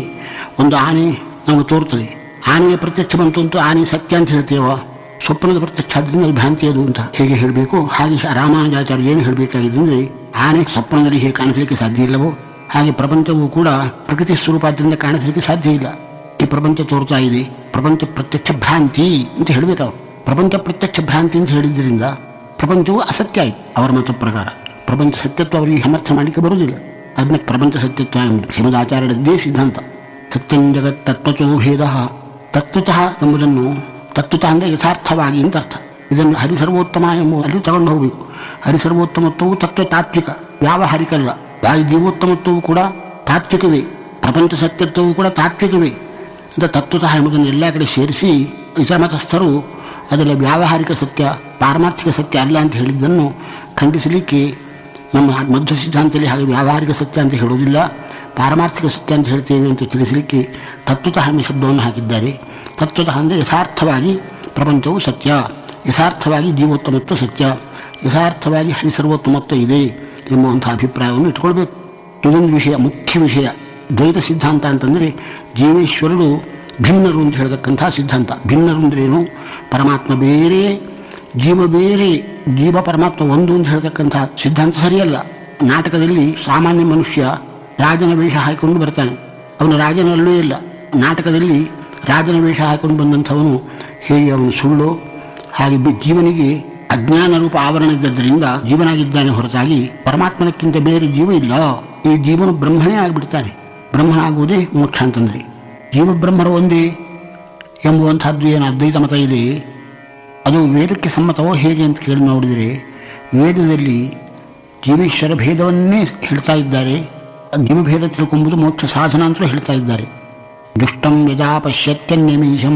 ಒಂದು ಆನೆ ನಮಗೆ ತೋರ್ತದೆ, ಆನೆಯ ಪ್ರತ್ಯಕ್ಷ ಬಂತು ಅಂತೂ ಆನೆ ಸತ್ಯ ಅಂತ ಹೇಳ್ತೇವ? ಸ್ವಪ್ನದ ಪ್ರತ್ಯಕ್ಷ ಆದ್ರಿಂದ ಅದು ಭ್ರಾಂತಿ ಅದು ಅಂತ ಹೇಗೆ ಹೇಳಬೇಕು, ಹಾಗೆ ರಾಮಾನುಜಾಚಾರ್ಯ ಏನು ಹೇಳಬೇಕಾಗಿದೆ ಅಂದರೆ, ಆನೆ ಸ್ವಪ್ನದಲ್ಲಿ ಹೇಗೆ ಕಾಣಿಸಲಿಕ್ಕೆ ಸಾಧ್ಯ ಇಲ್ಲವೋ ಹಾಗೆ ಪ್ರಪಂಚವೂ ಕೂಡ ಪ್ರಕೃತಿ ಸ್ವರೂಪದಿಂದ ಕಾಣಿಸಲಿಕ್ಕೆ ಸಾಧ್ಯ ಇಲ್ಲ. ಈ ಪ್ರಪಂಚ ತೋರ್ತಾ ಇದೆ, ಪ್ರಪಂಚ ಪ್ರತ್ಯಕ್ಷ ಭ್ರಾಂತಿ ಅಂತ ಹೇಳಬೇಕು ಅವರು. ಪ್ರಪಂಚ ಪ್ರತ್ಯಕ್ಷ ಭ್ರಾಂತಿ ಅಂತ ಹೇಳಿದ್ರಿಂದ ಪ್ರಪಂಚವು ಅಸತ್ಯ ಆಯಿತು ಅವರ ಮತ ಪ್ರಕಾರ. ಪ್ರಪಂಚ ಸತ್ಯತ್ವ ಅವರಿಗೆ ಸಮರ್ಥ ಮಾಡಲಿಕ್ಕೆ ಬರುವುದಿಲ್ಲ. ಅದನ್ನ ಪ್ರಪಂಚ ಸತ್ಯತ್ವ ಎಂಬುದು ಶ್ರೀಮದಾಚಾರ್ಯರದ್ದೇ ಸಿದ್ಧಾಂತ. ಸತ್ಯಂ ಜಗತ್ ತತ್ವತೋ ಭೇದ. ತತ್ವತಃ ಎಂಬುದನ್ನು ತತ್ವತಃ ಅಂದರೆ ಯಥಾರ್ಥವಾಗಿ ಅಂತ ಅರ್ಥ. ಇದನ್ನು ಹರಿಸರ್ವೋತ್ತಮ ಎಂಬುದರಲ್ಲಿ ತಗೊಂಡು ಹೋಗಬೇಕು. ಹರಿಸರ್ವೋತ್ತಮತ್ವವು ತತ್ವ ತಾತ್ವಿಕ, ವ್ಯಾವಹಾರಿಕ ಅಲ್ಲ. ಜೀವೋತ್ತಮತ್ವವು ಕೂಡ ತಾತ್ವಿಕವೇ, ಪ್ರಪಂಚ ಸತ್ಯತ್ವವು ಕೂಡ ತಾತ್ವಿಕವೇ ಅಂತ ತತ್ವತಃ ಎಂಬುದನ್ನು ಎಲ್ಲ ಕಡೆ ಸೇರಿಸಿ ಇತಮತಸ್ಥರು ಅದೆಲ್ಲ ವ್ಯಾವಹಾರಿಕ ಸತ್ಯ, ಪಾರಮಾರ್ಥಿಕ ಸತ್ಯ ಅಲ್ಲ ಅಂತ ಹೇಳಿದ್ದನ್ನು ಖಂಡಿಸಲಿಕ್ಕೆ ನಮ್ಮ ಮಧ್ವ ಸಿದ್ಧಾಂತದಲ್ಲಿ ಹಾಗೆ ವ್ಯಾವಹಾರಿಕ ಸತ್ಯ ಅಂತ ಹೇಳುವುದಿಲ್ಲ, ಪಾರಮಾರ್ಥಿಕ ಸತ್ಯ ಅಂತ ಹೇಳ್ತೇವೆ ಅಂತ ತಿಳಿಸಲಿಕ್ಕೆ ತತ್ವತಃ ಎಂಬ ಶಬ್ದವನ್ನು ಹಾಕಿದ್ದಾರೆ. ತತ್ವತಃ ಅಂದರೆ ಯಥಾರ್ಥವಾಗಿ ಪ್ರಪಂಚವು ಸತ್ಯ, ಯಥಾರ್ಥವಾಗಿ ಜೀವೋತ್ತಮತ್ವ ಸತ್ಯ, ಯಥಾರ್ಥವಾಗಿ ಹರಿಸರ್ವೋತ್ತಮತ್ವ ಇದೆ ಎಂಬುವಂಥ ಅಭಿಪ್ರಾಯವನ್ನು ಇಟ್ಕೊಳ್ಬೇಕು. ಇದೊಂದು ವಿಷಯ, ಮುಖ್ಯ ವಿಷಯ. ದ್ವೈತ ಸಿದ್ಧಾಂತ ಅಂತಂದರೆ ಜೀವೇಶ್ವರರು ಭಿನ್ನರು ಅಂತ ಹೇಳತಕ್ಕಂಥ ಸಿದ್ಧಾಂತ. ಭಿನ್ನರು ಅಂದ್ರೇನು? ಪರಮಾತ್ಮ ಬೇರೆ, ಜೀವ ಬೇರೆ, ಜೀವ ಪರಮಾತ್ಮ ಒಂದು ಅಂತ ಹೇಳ್ತಕ್ಕಂಥ ಸಿದ್ಧಾಂತ ಸರಿಯಲ್ಲ. ನಾಟಕದಲ್ಲಿ ಸಾಮಾನ್ಯ ಮನುಷ್ಯ ರಾಜನ ವೇಷ ಹಾಕಿಕೊಂಡು ಬರ್ತಾನೆ, ಅವನು ರಾಜನಲ್ಲೂ ಇಲ್ಲ. ನಾಟಕದಲ್ಲಿ ರಾಜನ ವೇಷ ಹಾಕೊಂಡು ಬಂದಂಥವನು ಹೇಗೆ ಅವನು ಸುಳ್ಳು, ಹಾಗೆ ಜೀವನಿಗೆ ಅಜ್ಞಾನ ರೂಪ ಆವರಣ ಇದ್ದದ್ದರಿಂದ ಜೀವನಾಗಿದ್ದಾನೆ ಹೊರತಾಗಿ ಪರಮಾತ್ಮನಕ್ಕಿಂತ ಬೇರೆ ಜೀವ ಇಲ್ಲ. ಈ ಜೀವನು ಬ್ರಹ್ಮನೇ ಆಗಿಬಿಡ್ತಾನೆ. ಬ್ರಹ್ಮನಾಗುವುದೇ ಮೋಕ್ಷ ಅಂತಂದ್ರೆ ಜೀವ ಬ್ರಹ್ಮರು ಒಂದೇ ಎಂಬುವಂಥದ್ದು ಏನು ಅದ್ವೈತ ಮತ ಇದೆ, ಅದು ವೇದಕ್ಕೆ ಸಮ್ಮತವೋ ಹೇಗೆ ಅಂತ ಕೇಳಿ ನೋಡಿದರೆ ವೇದದಲ್ಲಿ ಜೀವೇಶ್ವರ ಭೇದವನ್ನೇ ಹೇಳ್ತಾ ಇದ್ದಾರೆ. ಜೀವಭೇದ ತಿಳ್ಕೊಂಬುದು ಮೋಕ್ಷ ಸಾಧನ ಅಂತಲೂ ಹೇಳ್ತಾ ಇದ್ದಾರೆ. ದುಷ್ಟಂ ಯದಾ ಪಶ್ಯತ್ಯನ್ಯಮೀಶಂ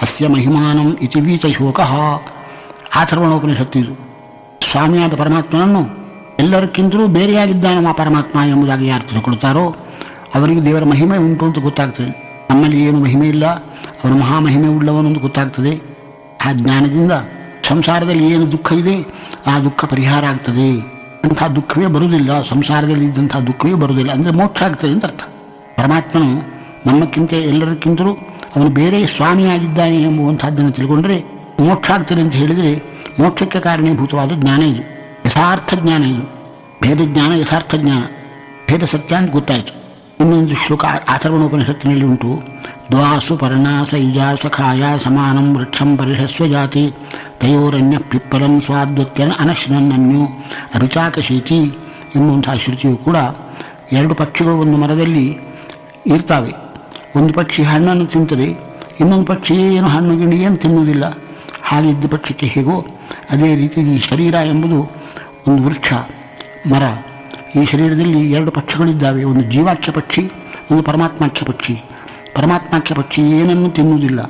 ಅಸ್ಯ ಮಹಿಮಾನಂ ಇತಿ ವೀತಶೋಕಃ. ಅಥರ್ವಣೋಪನಿಷತ್ತು ಇದು. ಸ್ವಾಮಿಯಾದ ಪರಮಾತ್ಮನನ್ನು ಎಲ್ಲರಕ್ಕಿಂತಲೂ ಬೇರೆಯಾಗಿದ್ದಾನೆ ಆ ಪರಮಾತ್ಮ ಎಂಬುದಾಗಿ ಯಾರು ತಿಳ್ಕೊಳ್ತಾರೋ ಅವರಿಗೆ ದೇವರ ಮಹಿಮೆ ಉಂಟು ಅಂತ ಗೊತ್ತಾಗ್ತದೆ. ನಮ್ಮಲ್ಲಿ ಏನು ಮಹಿಮೆ ಇಲ್ಲ, ಅವರ ಮಹಾಮಹಿಮೆ ಉಳ್ಳವನು ಅಂತ ಗೊತ್ತಾಗ್ತದೆ. ಆ ಜ್ಞಾನದಿಂದ ಸಂಸಾರದಲ್ಲಿ ಏನು ದುಃಖ ಇದೆ ಆ ದುಃಖ ಪರಿಹಾರ ಆಗ್ತದೆ. ಅಂಥ ದುಃಖವೇ ಬರುವುದಿಲ್ಲ, ಸಂಸಾರದಲ್ಲಿ ಇದ್ದಂಥ ದುಃಖವೇ ಬರುವುದಿಲ್ಲ. ಅಂದರೆ ಮೋಕ್ಷ ಆಗ್ತದೆ ಅಂತ ಅರ್ಥ. ಪರಮಾತ್ಮನು ನಮ್ಮಕ್ಕಿಂತ ಎಲ್ಲರಕ್ಕಿಂತಲೂ ಅವನು ಬೇರೆ ಸ್ವಾಮಿಯಾಗಿದ್ದಾನೆ ಎಂಬುವಂಥದ್ದನ್ನು ತಿಳ್ಕೊಂಡ್ರೆ ಮೋಕ್ಷ ಆಗ್ತದೆ ಅಂತ ಹೇಳಿದರೆ ಮೋಕ್ಷಕ್ಕೆ ಕಾರಣೀಭೂತವಾದ ಜ್ಞಾನ ಇದು, ಯಥಾರ್ಥ ಜ್ಞಾನ ಇದು. ಭೇದ ಜ್ಞಾನ ಯಥಾರ್ಥ ಜ್ಞಾನ, ಭೇದ ಸತ್ಯ ಅಂತ ಗೊತ್ತಾಯಿತು. ಇನ್ನೊಂದು ಶ್ಲೋಕ ಅಥರ್ವಣೋಪನಿಷತ್ತಿನಲ್ಲಿ ಉಂಟು. ದ್ವಾಸು ಪರ್ಣಾಸ ಯುಜಾಸ ಖಾಯ ಸಮಾನಂ ವೃಕ್ಷಂ ಪರಿಷಸ್ವ ಜಾತಿ ತಯೋರನ್ಯ ಪಿಪ್ಪಲಂ ಸ್ವಾದ್ವತ್ಯನ ಅನಶ್ನನ್ಯು ಅಭಿಚಾಕಶೀತಿ ಎಂಬುವಂತಹ ಶ್ರುತಿಯು ಕೂಡ ಎರಡು ಪಕ್ಷಿಗಳು ಒಂದು ಮರದಲ್ಲಿ ಇರ್ತಾವೆ. ಒಂದು ಪಕ್ಷಿ ಹಣ್ಣನ್ನು ತಿಂತದೆ, ಇನ್ನೊಂದು ಪಕ್ಷಿ ಏನು ಹಣ್ಣು ಗಿಣ್ಣು ಏನು ತಿನ್ನುವುದಿಲ್ಲ. ಹಾಗಿದ್ದ ಪಕ್ಷಕ್ಕೆ ಹೇಗೋ ಅದೇ ರೀತಿ ಈ ಶರೀರ ಎಂಬುದು ಒಂದು ವೃಕ್ಷ, ಮರ. ಈ ಶರೀರದಲ್ಲಿ ಎರಡು ಪಕ್ಷಿಗಳಿದ್ದಾವೆ, ಒಂದು ಜೀವಾಖ್ಯ ಪಕ್ಷಿ, ಒಂದು ಪರಮಾತ್ಮಾಖ್ಯ ಪಕ್ಷಿ. ಪರಮಾತ್ಮಾಖ್ಯ ಪಕ್ಷಿ ಏನನ್ನು ತಿನ್ನುವುದಿಲ್ಲ.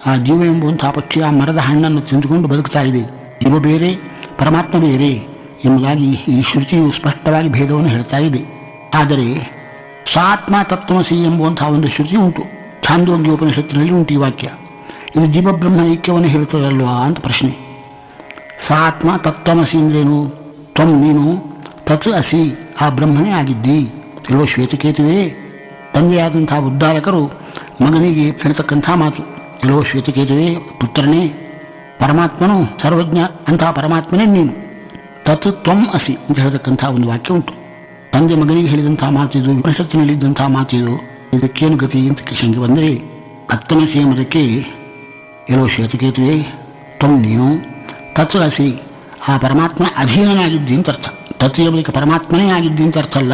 ಆ ಜೀವ ಎಂಬುವಂತಹ ಪಕ್ಷಿ ಆ ಮರದ ಹಣ್ಣನ್ನು ತಿಂದುಕೊಂಡು ಬದುಕ್ತಾ ಇದೆ. ಜೀವ ಬೇರೆ, ಪರಮಾತ್ಮ ಬೇರೆ ಎಂಬುದಾಗಿ ಈ ಶ್ರುತಿಯು ಸ್ಪಷ್ಟವಾಗಿ ಭೇದವನ್ನು ಹೇಳ್ತಾ ಇದೆ. ಆದರೆ ಸಾತ್ಮ ತತ್ವಮಸಿ ಎಂಬುವಂತಹ ಒಂದು ಶ್ರುತಿ ಉಂಟು, ಛಾಂದೋಗ್ಯ ಉಪನಿಷತ್ತಿನಲ್ಲಿ ಉಂಟು ಈ ವಾಕ್ಯ. ಇದು ಜೀವಬ್ರಹ್ಮ ಐಕ್ಯವನ್ನು ಹೇಳ್ತದಲ್ವಾ ಅಂತ ಪ್ರಶ್ನೆ. ಸಾತ್ಮ ತತ್ವಮಸಿ ಅಂದ್ರೇನು? ತ್ವಂ ನೀನು, ತತ್ ಅಸಿ ಆ ಬ್ರಹ್ಮನೇ ಆಗಿದ್ದಿ. ಕೆಲವು ಶ್ವೇತಕೇತುವೆ ತಂದೆಯಾದಂತಹ ಉದ್ಧಾರಕರು ಮಗನಿಗೆ ಹೇಳ್ತಕ್ಕಂಥ ಮಾತು. ಕೆಲವು ಶ್ವೇತಕೇತುವೆ ಪುತ್ರನೇ, ಪರಮಾತ್ಮನು ಸರ್ವಜ್ಞ, ಅಂತಹ ಪರಮಾತ್ಮನೇ ನೀನು. ತತ್ ತ್ವಂ ಅಸಿ ಅಂತ ಹೇಳ್ತಕ್ಕಂಥ ಒಂದು ವಾಕ್ಯ ಉಂಟು. ತಂದೆ ಮಗನಿಗೆ ಹೇಳಿದಂತಹ ಮಾತಿದು, ಉಪನಿಷತ್ತಿನಲ್ಲಿದ್ದಂತಹ ಮಾತಿದು. ಇದಕ್ಕೇನು ಗತಿ ಅಂತ ಶಂಕೆ ಬಂದರೆ ಅತ್ತಮಸಿ ಎಂಬುದಕ್ಕೆ ಎಲ್ಲೋ ಶ್ವೇತಕೇತುವೆ ತ್ವಂ ನೀನು, ತತ್ ಅಸಿ ಆ ಪರಮಾತ್ಮ ಅಧೀನನಾಗಿದ್ದಿ ಅಂತ ಅರ್ಥ. ತತ್ ಎಂಬುದಕ್ಕೆ ಪರಮಾತ್ಮನೇ ಆಗಿದ್ದಿ ಅಂತ ಅರ್ಥ ಅಲ್ಲ,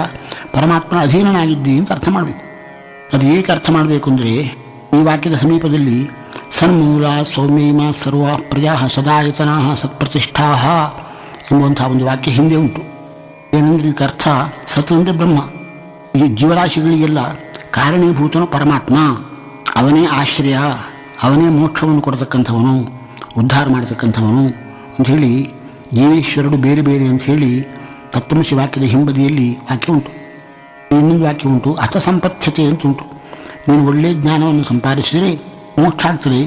ಪರಮಾತ್ಮನ ಅಧೀನನಾಗಿದ್ದಿ ಅಂತ ಅರ್ಥ ಮಾಡಬೇಕು. ಅದು ಏಕೆ ಅರ್ಥ ಮಾಡಬೇಕು ಅಂದರೆ ಈ ವಾಕ್ಯದ ಸಮೀಪದಲ್ಲಿ ಸನ್ಮೂಲ ಸೌಮ್ಯಮ ಸರ್ವ ಪ್ರಜಾ ಸದಾಯತನಾ ಸತ್ಪ್ರತಿಷ್ಠಾ ಎಂಬುವಂತಹ ಒಂದು ವಾಕ್ಯ ಹಿಂದೆ ಉಂಟು. ಏನಂದ್ರೆ ಇದಕ್ಕೆ ಅರ್ಥ ಸತ್ ಅಂದರೆ ಬ್ರಹ್ಮ. ಈ ಜೀವರಾಶಿಗಳಿಗೆಲ್ಲ ಕಾರಣೀಭೂತನು ಪರಮಾತ್ಮ, ಅವನೇ ಆಶ್ರಯ, ಅವನೇ ಮೋಕ್ಷವನ್ನು ಕೊಡತಕ್ಕಂಥವನು, ಉದ್ಧಾರ ಮಾಡತಕ್ಕಂಥವನು ಅಂಥೇಳಿ ಜೀವೇಶ್ವರರು ಬೇರೆ ಬೇರೆ ಅಂಥೇಳಿ ತತ್ವಮಸಿ ವಾಕ್ಯದ ಹಿಂಬದಿಯಲ್ಲಿ ವಾಕ್ಯ ಉಂಟು. ಇನ್ನೊಂದು ವಾಕ್ಯ ಉಂಟು, ಅಥ ಸಂಪತ್ಯತೆ ಅಂತ ಉಂಟು. ನೀನು ಒಳ್ಳೆಯ ಜ್ಞಾನವನ್ನು ಸಂಪಾದಿಸಿದರೆ ಮೋಕ್ಷ ಆಗ್ತದೆ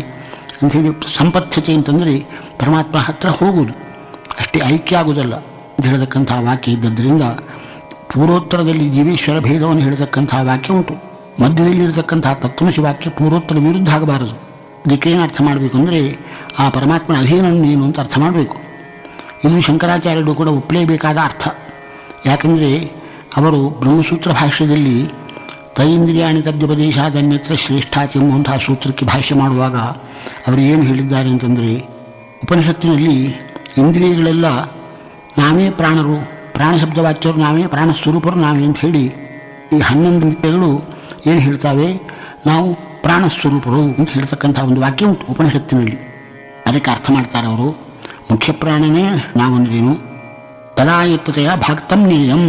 ಅಂಥೇಳಿ. ಸಂಪತ್ಯತೆ ಅಂತಂದರೆ ಪರಮಾತ್ಮ ಹತ್ರ ಹೋಗುವುದು, ಅಷ್ಟೇ, ಐಕ್ಯ ಆಗುವುದಲ್ಲ ಅಂತ ಹೇಳತಕ್ಕಂಥ ವಾಕ್ಯ ಇದ್ದದ್ದರಿಂದ ಪೂರ್ವೋತ್ತರದಲ್ಲಿ ಜೀವೇಶ್ವರ ಭೇದವನ್ನು ಹೇಳತಕ್ಕಂಥ ವಾಕ್ಯ ಉಂಟು. ಮಧ್ಯದಲ್ಲಿರತಕ್ಕಂತಹ ತತ್ವಮಸಿ ವಾಕ್ಯ ಪೂರ್ವೋತ್ತರ ವಿರುದ್ಧ ಆಗಬಾರದು. ಇದಕ್ಕೇನು ಅರ್ಥ ಮಾಡಬೇಕು ಅಂದರೆ ಆ ಪರಮಾತ್ಮನ ಅಧೀನನ್ನೇನು ಅಂತ ಅರ್ಥ ಮಾಡಬೇಕು. ಇದು ಶಂಕರಾಚಾರ್ಯರು ಕೂಡ ಒಪ್ಪಲೇಬೇಕಾದ ಅರ್ಥ. ಯಾಕೆಂದರೆ ಅವರು ಬ್ರಹ್ಮಸೂತ್ರ ಭಾಷ್ಯದಲ್ಲಿ ತೈಂದ್ರಿಯಾಣಿ ತದ್ಯುಪದೇಶಾದನ್ಯತ್ರ ಶ್ರೇಷ್ಠಾತಿ ಎಂಬುವಂತಹ ಸೂತ್ರಕ್ಕೆ ಭಾಷ್ಯ ಮಾಡುವಾಗ ಅವರು ಏನು ಹೇಳಿದ್ದಾರೆ ಅಂತಂದರೆ, ಉಪನಿಷತ್ತಿನಲ್ಲಿ ಇಂದ್ರಿಯಗಳೆಲ್ಲ ನಾವೇ ಪ್ರಾಣರು, ಪ್ರಾಣ ಶಬ್ದವಾಚ್ಯರು ನಾವೇ, ಪ್ರಾಣಸ್ವರೂಪರು ನಾವೇ ಅಂತ ಹೇಳಿ ಈ 11 ಇಂದ್ರಿಯಗಳು ಏನು ಹೇಳ್ತಾವೆ, ನಾವು ಪ್ರಾಣಸ್ವರೂಪರು ಅಂತ ಹೇಳ್ತಕ್ಕಂಥ ಒಂದು ವಾಕ್ಯ ಉಂಟು ಉಪನಿಷತ್ತಿನಲ್ಲಿ. ಅದಕ್ಕೆ ಅರ್ಥ ಮಾಡ್ತಾರೆ ಅವರು, ಮುಖ್ಯ ಪ್ರಾಣನೇ ನಾವಂದ್ರೇನು, ತದಾಯುಕ್ತತೆಯ ಭಕ್ತಂ ನೇಯಂ,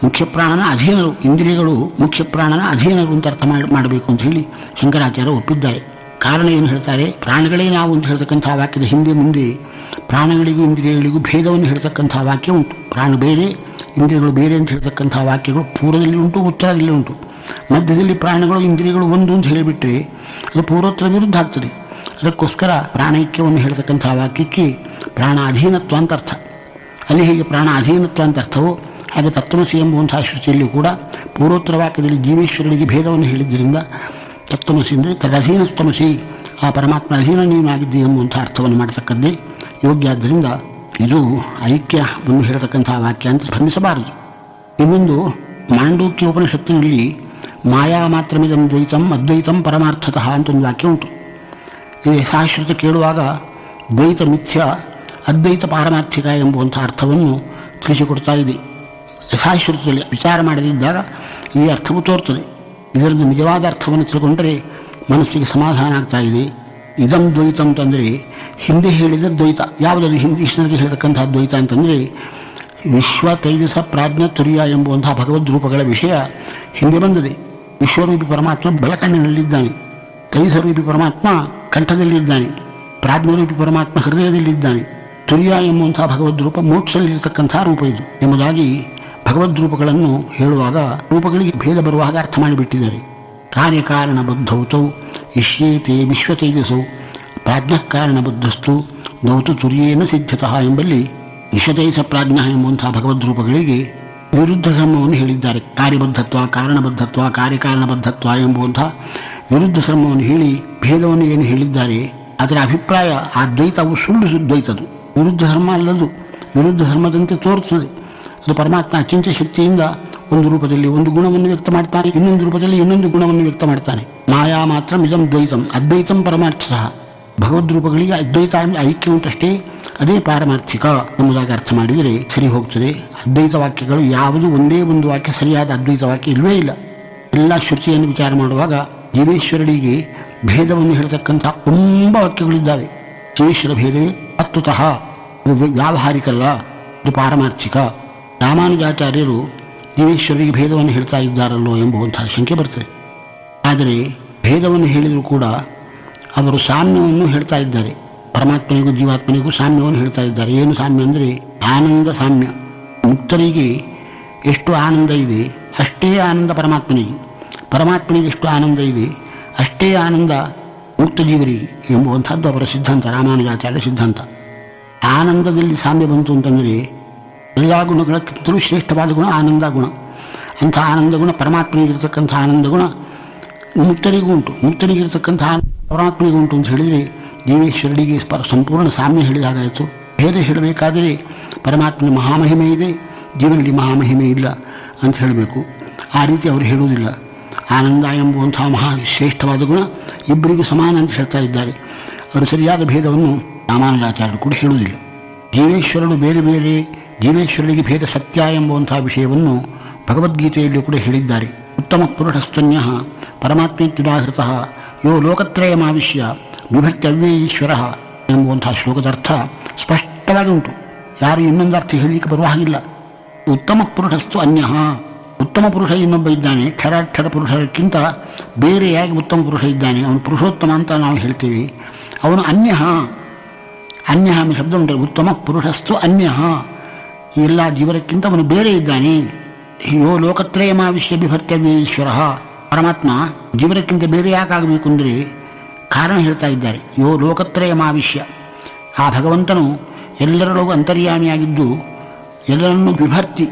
ಮುಖ್ಯ ಪ್ರಾಣನ ಅಧೀನರು, ಇಂದ್ರಿಯಗಳು ಮುಖ್ಯ ಪ್ರಾಣನ ಅಧೀನರು ಅಂತ ಅರ್ಥ ಮಾಡಬೇಕು ಅಂತ ಹೇಳಿ ಶಂಕರಾಚಾರ್ಯ ಒಪ್ಪಿದ್ದಾರೆ. ಕಾರಣ ಏನು ಹೇಳ್ತಾರೆ, ಪ್ರಾಣಗಳೇ ನಾವು ಅಂತ ಹೇಳ್ತಕ್ಕಂಥ ವಾಕ್ಯದ ಹಿಂದೆ ಮುಂದೆ ಪ್ರಾಣಗಳಿಗೂ ಇಂದ್ರಿಯಗಳಿಗೂ ಭೇದವನ್ನು ಹೇಳ್ತಕ್ಕಂಥ ವಾಕ್ಯ ಉಂಟು. ಪ್ರಾಣ ಬೇರೆ, ಇಂದ್ರಿಯಗಳು ಬೇರೆ ಅಂತ ಹೇಳ್ತಕ್ಕಂಥ ವಾಕ್ಯಗಳು ಪೂರ್ವದಲ್ಲಿ ಉಂಟು, ಉತ್ತರದಲ್ಲಿ ಉಂಟು. ಮಧ್ಯದಲ್ಲಿ ಪ್ರಾಣಗಳು ಇಂದ್ರಿಯಗಳು ಒಂದು ಅಂತ ಹೇಳಿಬಿಟ್ರೆ ಅದು ಪೂರ್ವೋತ್ತರ ವಿರುದ್ಧ ಆಗ್ತದೆ. ಅದಕ್ಕೋಸ್ಕರ ಪ್ರಾಣೈಕ್ಯವನ್ನು ಹೇಳ್ತಕ್ಕಂಥ ವಾಕ್ಯಕ್ಕೆ ಪ್ರಾಣ ಅಧೀನತ್ವ ಅಂತ ಅರ್ಥ. ಅಲ್ಲಿ ಹೇಗೆ ಪ್ರಾಣ ಅಧೀನತ್ವ ಅಂತ ಅರ್ಥವೋ ಹಾಗೆ ತತ್ವಮಸಿ ಎಂಬುವಂತಹ ಶ್ರುತಿಯಲ್ಲಿ ಕೂಡ ಪೂರ್ವೋತ್ತರ ವಾಕ್ಯದಲ್ಲಿ ಜೀವೇಶ್ವರರಿಗೆ ಭೇದವನ್ನು ಹೇಳಿದ್ದರಿಂದ ತತ್ವಮಸಿ ಅಂದರೆ ತದಧೀನತ್ವಮಸಿ, ಆ ಪರಮಾತ್ಮ ಅಧೀನ ನೀನಾಗಿದ್ದಿ ಎಂಬುವಂಥ ಅರ್ಥವನ್ನು ಮಾಡತಕ್ಕದ್ದೇ ಯೋಗ್ಯ. ಆದ್ದರಿಂದ ಇದು ಐಕ್ಯವನ್ನು ಹೇಳ್ತಕ್ಕಂತಹ ವಾಕ್ಯ ಅಂತ ಭ್ರಮಿಸಬಾರದು. ಇನ್ನೊಂದು ಮಾಂಡೂಕ್ಯ ಉಪನಿಷತ್ತಿನಲ್ಲಿ ಮಾಯಾ ಮಾತ್ರಮಿದಂ ದ್ವೈತಂ ಅದ್ವೈತಂ ಪರಮಾರ್ಥತಃ ಅಂತ ಒಂದು ವಾಕ್ಯ ಉಂಟು. ಈ ಯಥಾಶ್ರುತ ಕೇಳುವಾಗ ದ್ವೈತ ಮಿಥ್ಯ, ಅದ್ವೈತ ಪಾರಮಾರ್ಥಿಕ ಎಂಬುವಂಥ ಅರ್ಥವನ್ನು ತಿಳಿಸಿಕೊಡ್ತಾ ಇದೆ. ಯಥಾಶ್ರುತದಲ್ಲಿ ವಿಚಾರ ಮಾಡದಿದ್ದಾಗ ಈ ಅರ್ಥವು ತೋರ್ತದೆ. ಇದರಲ್ಲಿ ನಿಜವಾದ ಅರ್ಥವನ್ನು ತಿಳ್ಕೊಂಡರೆ ಮನಸ್ಸಿಗೆ ಸಮಾಧಾನ ಆಗ್ತಾ ಇದೆ. ಇದಂ ದ್ವೈತ ಅಂತಂದರೆ ಹಿಂದೆ ಹೇಳಿದ ದ್ವೈತ ಯಾವುದರಲ್ಲಿ ಹಿಂದೀಶ್ವರಿಗೆ ಹೇಳತಕ್ಕಂತಹ ದ್ವೈತ ಅಂತಂದರೆ ವಿಶ್ವ ತೈಜಸ ಪ್ರಾಜ್ಞ ತುರ್ಯ ಎಂಬುವಂತಹ ಭಗವದ್ ರೂಪಗಳ ವಿಷಯ ಹಿಂದೆ ಬಂದಿದೆ. ವಿಶ್ವರೂಪಿ ಪರಮಾತ್ಮ ಬೆಳಕಣ್ಣಿನಲ್ಲಿದ್ದಾನೆ, ತೈಜಸರೂಪಿ ಪರಮಾತ್ಮ ಕಂಠದಲ್ಲಿದ್ದಾನೆ, ಪ್ರಾಜ್ಞರೂಪಿ ಪರಮಾತ್ಮ ಹೃದಯದಲ್ಲಿದ್ದಾನೆ, ತುರ್ಯ ಎಂಬುವಂತಹ ಭಗವದ್ ರೂಪ ಮೋಕ್ಷದಲ್ಲಿರತಕ್ಕಂತಹ ರೂಪ ಇದು ಎಂಬುದಾಗಿ ಭಗವದ್ ರೂಪಗಳನ್ನು ಹೇಳುವಾಗ ರೂಪಗಳಿಗೆ ಭೇದ ಬರುವಾಗ ಅರ್ಥ ಮಾಡಿಬಿಟ್ಟಿದ್ದಾರೆ. ಕಾರ್ಯಕಾರಣ ಬದ್ಧೌತೌ ಇಷ್ಯೇತೆ ವಿಶ್ವ ತೇಜಸೌ ಪ್ರಾಜ್ಞಃಕಾರಣ ಬದ್ಧಸ್ತು ನೌತು ತುರ್ಯೇನ ಸಿದ್ಧತಃ ಎಂಬಲ್ಲಿ ವಿಶ್ವತೈಜಸ ಪ್ರಾಜ್ಞ ಎಂಬುವಂತಹ ಭಗವದ್ ರೂಪಗಳಿಗೆ ವಿರುದ್ಧ ಧರ್ಮವನ್ನು ಹೇಳಿದ್ದಾರೆ. ಕಾರ್ಯಬದ್ಧತ್ವ, ಕಾರಣಬದ್ಧತ್ವ, ಕಾರ್ಯಕಾರಣಬದ್ಧತ್ವ ಎಂಬುವಂತಹ ವಿರುದ್ಧ ಧರ್ಮವನ್ನು ಹೇಳಿ ಭೇದವನ್ನು ಏನು ಹೇಳಿದ್ದಾರೆ ಅದರ ಅಭಿಪ್ರಾಯ ಆ ದ್ವೈತವು ಸುಳ್ಳು ದ್ವೈತದು, ವಿರುದ್ಧ ಧರ್ಮ ಅಲ್ಲದು, ವಿರುದ್ಧ ಧರ್ಮದಂತೆ ತೋರುತ್ತದೆ. ಅದು ಪರಮಾತ್ಮ ಅಚಿಂತ್ಯ ಶಕ್ತಿಯಿಂದ ಒಂದು ರೂಪದಲ್ಲಿ ಒಂದು ಗುಣವನ್ನು ವ್ಯಕ್ತ ಮಾಡ್ತಾನೆ, ಇನ್ನೊಂದು ರೂಪದಲ್ಲಿ ಇನ್ನೊಂದು ಗುಣವನ್ನು ವ್ಯಕ್ತ ಮಾಡ್ತಾನೆ. ಮಾಯಾ ಮಾತ್ರ ಮಿದಂ ದ್ವೈತಂ ಅದ್ವೈತಂ ಪರಮಾರ್ಥತಃ. ಭಗವದ್ ರೂಪಗಳಿಗೆ ಅದ್ವೈತ ಐಕ್ಯ ಉಂಟಷ್ಟೇ, ಅದೇ ಪಾರಮಾರ್ಥಿಕ ಎಂಬುದಾಗಿ ಅರ್ಥ ಮಾಡಿದರೆ ಸರಿ ಹೋಗ್ತದೆ. ಅದ್ವೈತ ವಾಕ್ಯಗಳು ಯಾವುದು ಒಂದೇ ಒಂದು ವಾಕ್ಯ ಸರಿಯಾದ ಅದ್ವೈತ ವಾಕ್ಯ ಇಲ್ಲವೇ ಇಲ್ಲ. ಎಲ್ಲ ಶ್ರುತಿಯನ್ನು ವಿಚಾರ ಮಾಡುವಾಗ ಜೀವೇಶ್ವರರಿಗೆ ಭೇದವನ್ನು ಹೇಳತಕ್ಕಂಥ ತುಂಬ ವಾಕ್ಯಗಳಿದ್ದಾವೆ. ಜೀವೇಶ್ವರ ಭೇದವೇ ತತ್ವತಃ, ಇದು ವ್ಯಾವಹಾರಿಕಲ್ಲ, ಇದು ಪಾರಮಾರ್ಥಿಕ. ರಾಮಾನುಜಾಚಾರ್ಯರು ಜೀವೇಶ್ವರರಿಗೆ ಭೇದವನ್ನು ಹೇಳ್ತಾ ಇದ್ದಾರಲ್ಲೋ ಎಂಬುವಂತಹ ಶಂಕೆ ಬರ್ತದೆ. ಆದರೆ ಭೇದವನ್ನು ಹೇಳಿದರೂ ಕೂಡ ಅವರು ಸಾಮ್ಯವನ್ನು ಹೇಳ್ತಾ ಇದ್ದಾರೆ. ಪರಮಾತ್ಮನಿಗೂ ಜೀವಾತ್ಮನಿಗೂ ಸಾಮ್ಯವನ್ನು ಹೇಳ್ತಾ ಇದ್ದಾರೆ. ಏನು ಸಾಮ್ಯ ಅಂದರೆ ಆನಂದ ಸಾಮ್ಯ. ಮುಕ್ತರಿಗೆ ಎಷ್ಟು ಆನಂದ ಇದೆ ಅಷ್ಟೇ ಆನಂದ ಪರಮಾತ್ಮನಿಗೆ, ಪರಮಾತ್ಮನಿಗೆ ಎಷ್ಟು ಆನಂದ ಇದೆ ಅಷ್ಟೇ ಆನಂದ ಮುಕ್ತ ಜೀವರಿಗೆ ಎಂಬುವಂಥದ್ದು ಅವರ ಸಿದ್ಧಾಂತ, ರಾಮಾನುಜಾಚಾರ್ಯ ಸಿದ್ಧಾಂತ. ಆನಂದದಲ್ಲಿ ಸಾಮ್ಯ ಬಂತು ಅಂತಂದರೆ ಎಲ್ಲ ಗುಣಗಳಕ್ಕಿಂತಲೂ ಶ್ರೇಷ್ಠವಾದ ಗುಣ ಆನಂದ ಗುಣ. ಅಂಥ ಆನಂದ ಗುಣ ಪರಮಾತ್ಮನಿಗಿರ್ತಕ್ಕಂಥ ಆನಂದ ಗುಣ ಮುಕ್ತರಿಗೂ ಉಂಟು, ಮುಕ್ತನಿಗಿರ್ತಕ್ಕಂಥ ಪರಮಾತ್ಮನಿಗೂ ಉಂಟು ಅಂತ ಹೇಳಿದರೆ ಜೀವೇಶ್ವರರಿಗೆ ಸಂಪೂರ್ಣ ಸಾಮ್ಯ ಹೇಳಿದಾಗಾಯಿತು. ಭೇದ ಹೇಳಬೇಕಾದರೆ ಪರಮಾತ್ಮನ ಮಹಾಮಹಿಮೆ ಇದೆ, ಜೀವನಲ್ಲಿ ಮಹಾಮಹಿಮೆ ಇಲ್ಲ ಅಂತ ಹೇಳಬೇಕು. ಆ ರೀತಿ ಅವರು ಹೇಳುವುದಿಲ್ಲ. ಆನಂದ ಎಂಬುವಂತಹ ಮಹಾಶ್ರೇಷ್ಠವಾದ ಗುಣ ಇಬ್ಬರಿಗೂ ಸಮಾನ ಅಂತ ಹೇಳ್ತಾ ಇದ್ದಾರೆ. ಅವರು ಸರಿಯಾದ ಭೇದವನ್ನು ರಾಮಾನುಜಾಚಾರ್ಯರು ಕೂಡ ಹೇಳುವುದಿಲ್ಲ. ಜೀವೇಶ್ವರರು ಬೇರೆ ಬೇರೆ, ಜೀವೇಶ್ವರರಿಗೆ ಭೇದ ಸತ್ಯ ಎಂಬುವಂತಹ ವಿಷಯವನ್ನು ಭಗವದ್ಗೀತೆಯಲ್ಲಿ ಕೂಡ ಹೇಳಿದ್ದಾರೆ. ಉತ್ತಮ ಪುರುಷಸ್ತನ್ಯ ಪರಮಾತ್ಮೇತ್ಯುದಾಹೃತ ಯೋ ಲೋಕತ್ರಯಮಾವಿಶ್ಯ ವಿಭಕ್ತವ್ಯೇ ಈಶ್ವರ ಎಂಬುವಂತಹ ಶ್ಲೋಕದ ಅರ್ಥ ಸ್ಪಷ್ಟವಾಗಿ ಉಂಟು. ಯಾರು ಇನ್ನೊಂದು ಅರ್ಥ ಹೇಳಲಿಕ್ಕೆ ಬರುವ ಹಾಗಿಲ್ಲ. ಉತ್ತಮ ಪುರುಷಸ್ತು ಅನ್ಯ, ಉತ್ತಮ ಪುರುಷ ಇನ್ನೊಬ್ಬ ಇದ್ದಾನೆ, ಕ್ಷರಾಕ್ಷರ ಪುರುಷಕ್ಕಿಂತ ಬೇರೆಯಾಗಿ ಉತ್ತಮ ಪುರುಷ ಇದ್ದಾನೆ, ಅವನು ಪುರುಷೋತ್ತಮ ಅಂತ ನಾವು ಹೇಳ್ತೇವೆ. ಅವನು ಅನ್ಯ, ಅನ್ಯ ಎಂಬ ಶಬ್ದ ಉಂಟು. ಉತ್ತಮ ಪುರುಷಸ್ತು ಅನ್ಯ, ಎಲ್ಲ ಜೀವರಕ್ಕಿಂತ ಅವನು ಬೇರೆ ಇದ್ದಾನೆ. ಯೋ ಲೋಕತ್ರಯಮಾವಿಶ್ಯ ಬಿಭರ್ತವ್ಯ ಈಶ್ವರ, ಪರಮಾತ್ಮ ಜೀವರಕ್ಕಿಂತ ಬೇರೆ ಯಾಕಾಗಬೇಕು ಅಂದರೆ ಕಾರಣ ಹೇಳ್ತಾ ಇದ್ದಾರೆ. ಯೋ ಲೋಕತ್ರಯಮಾವಿಶ್ಯ, ಆ ಭಗವಂತನು ಎಲ್ಲರೊಳಗೂ ಅಂತರ್ಯಾಮಿಯಾಗಿದ್ದು ಎಲ್ಲರನ್ನೂ ಬಿಭರ್ತಿ,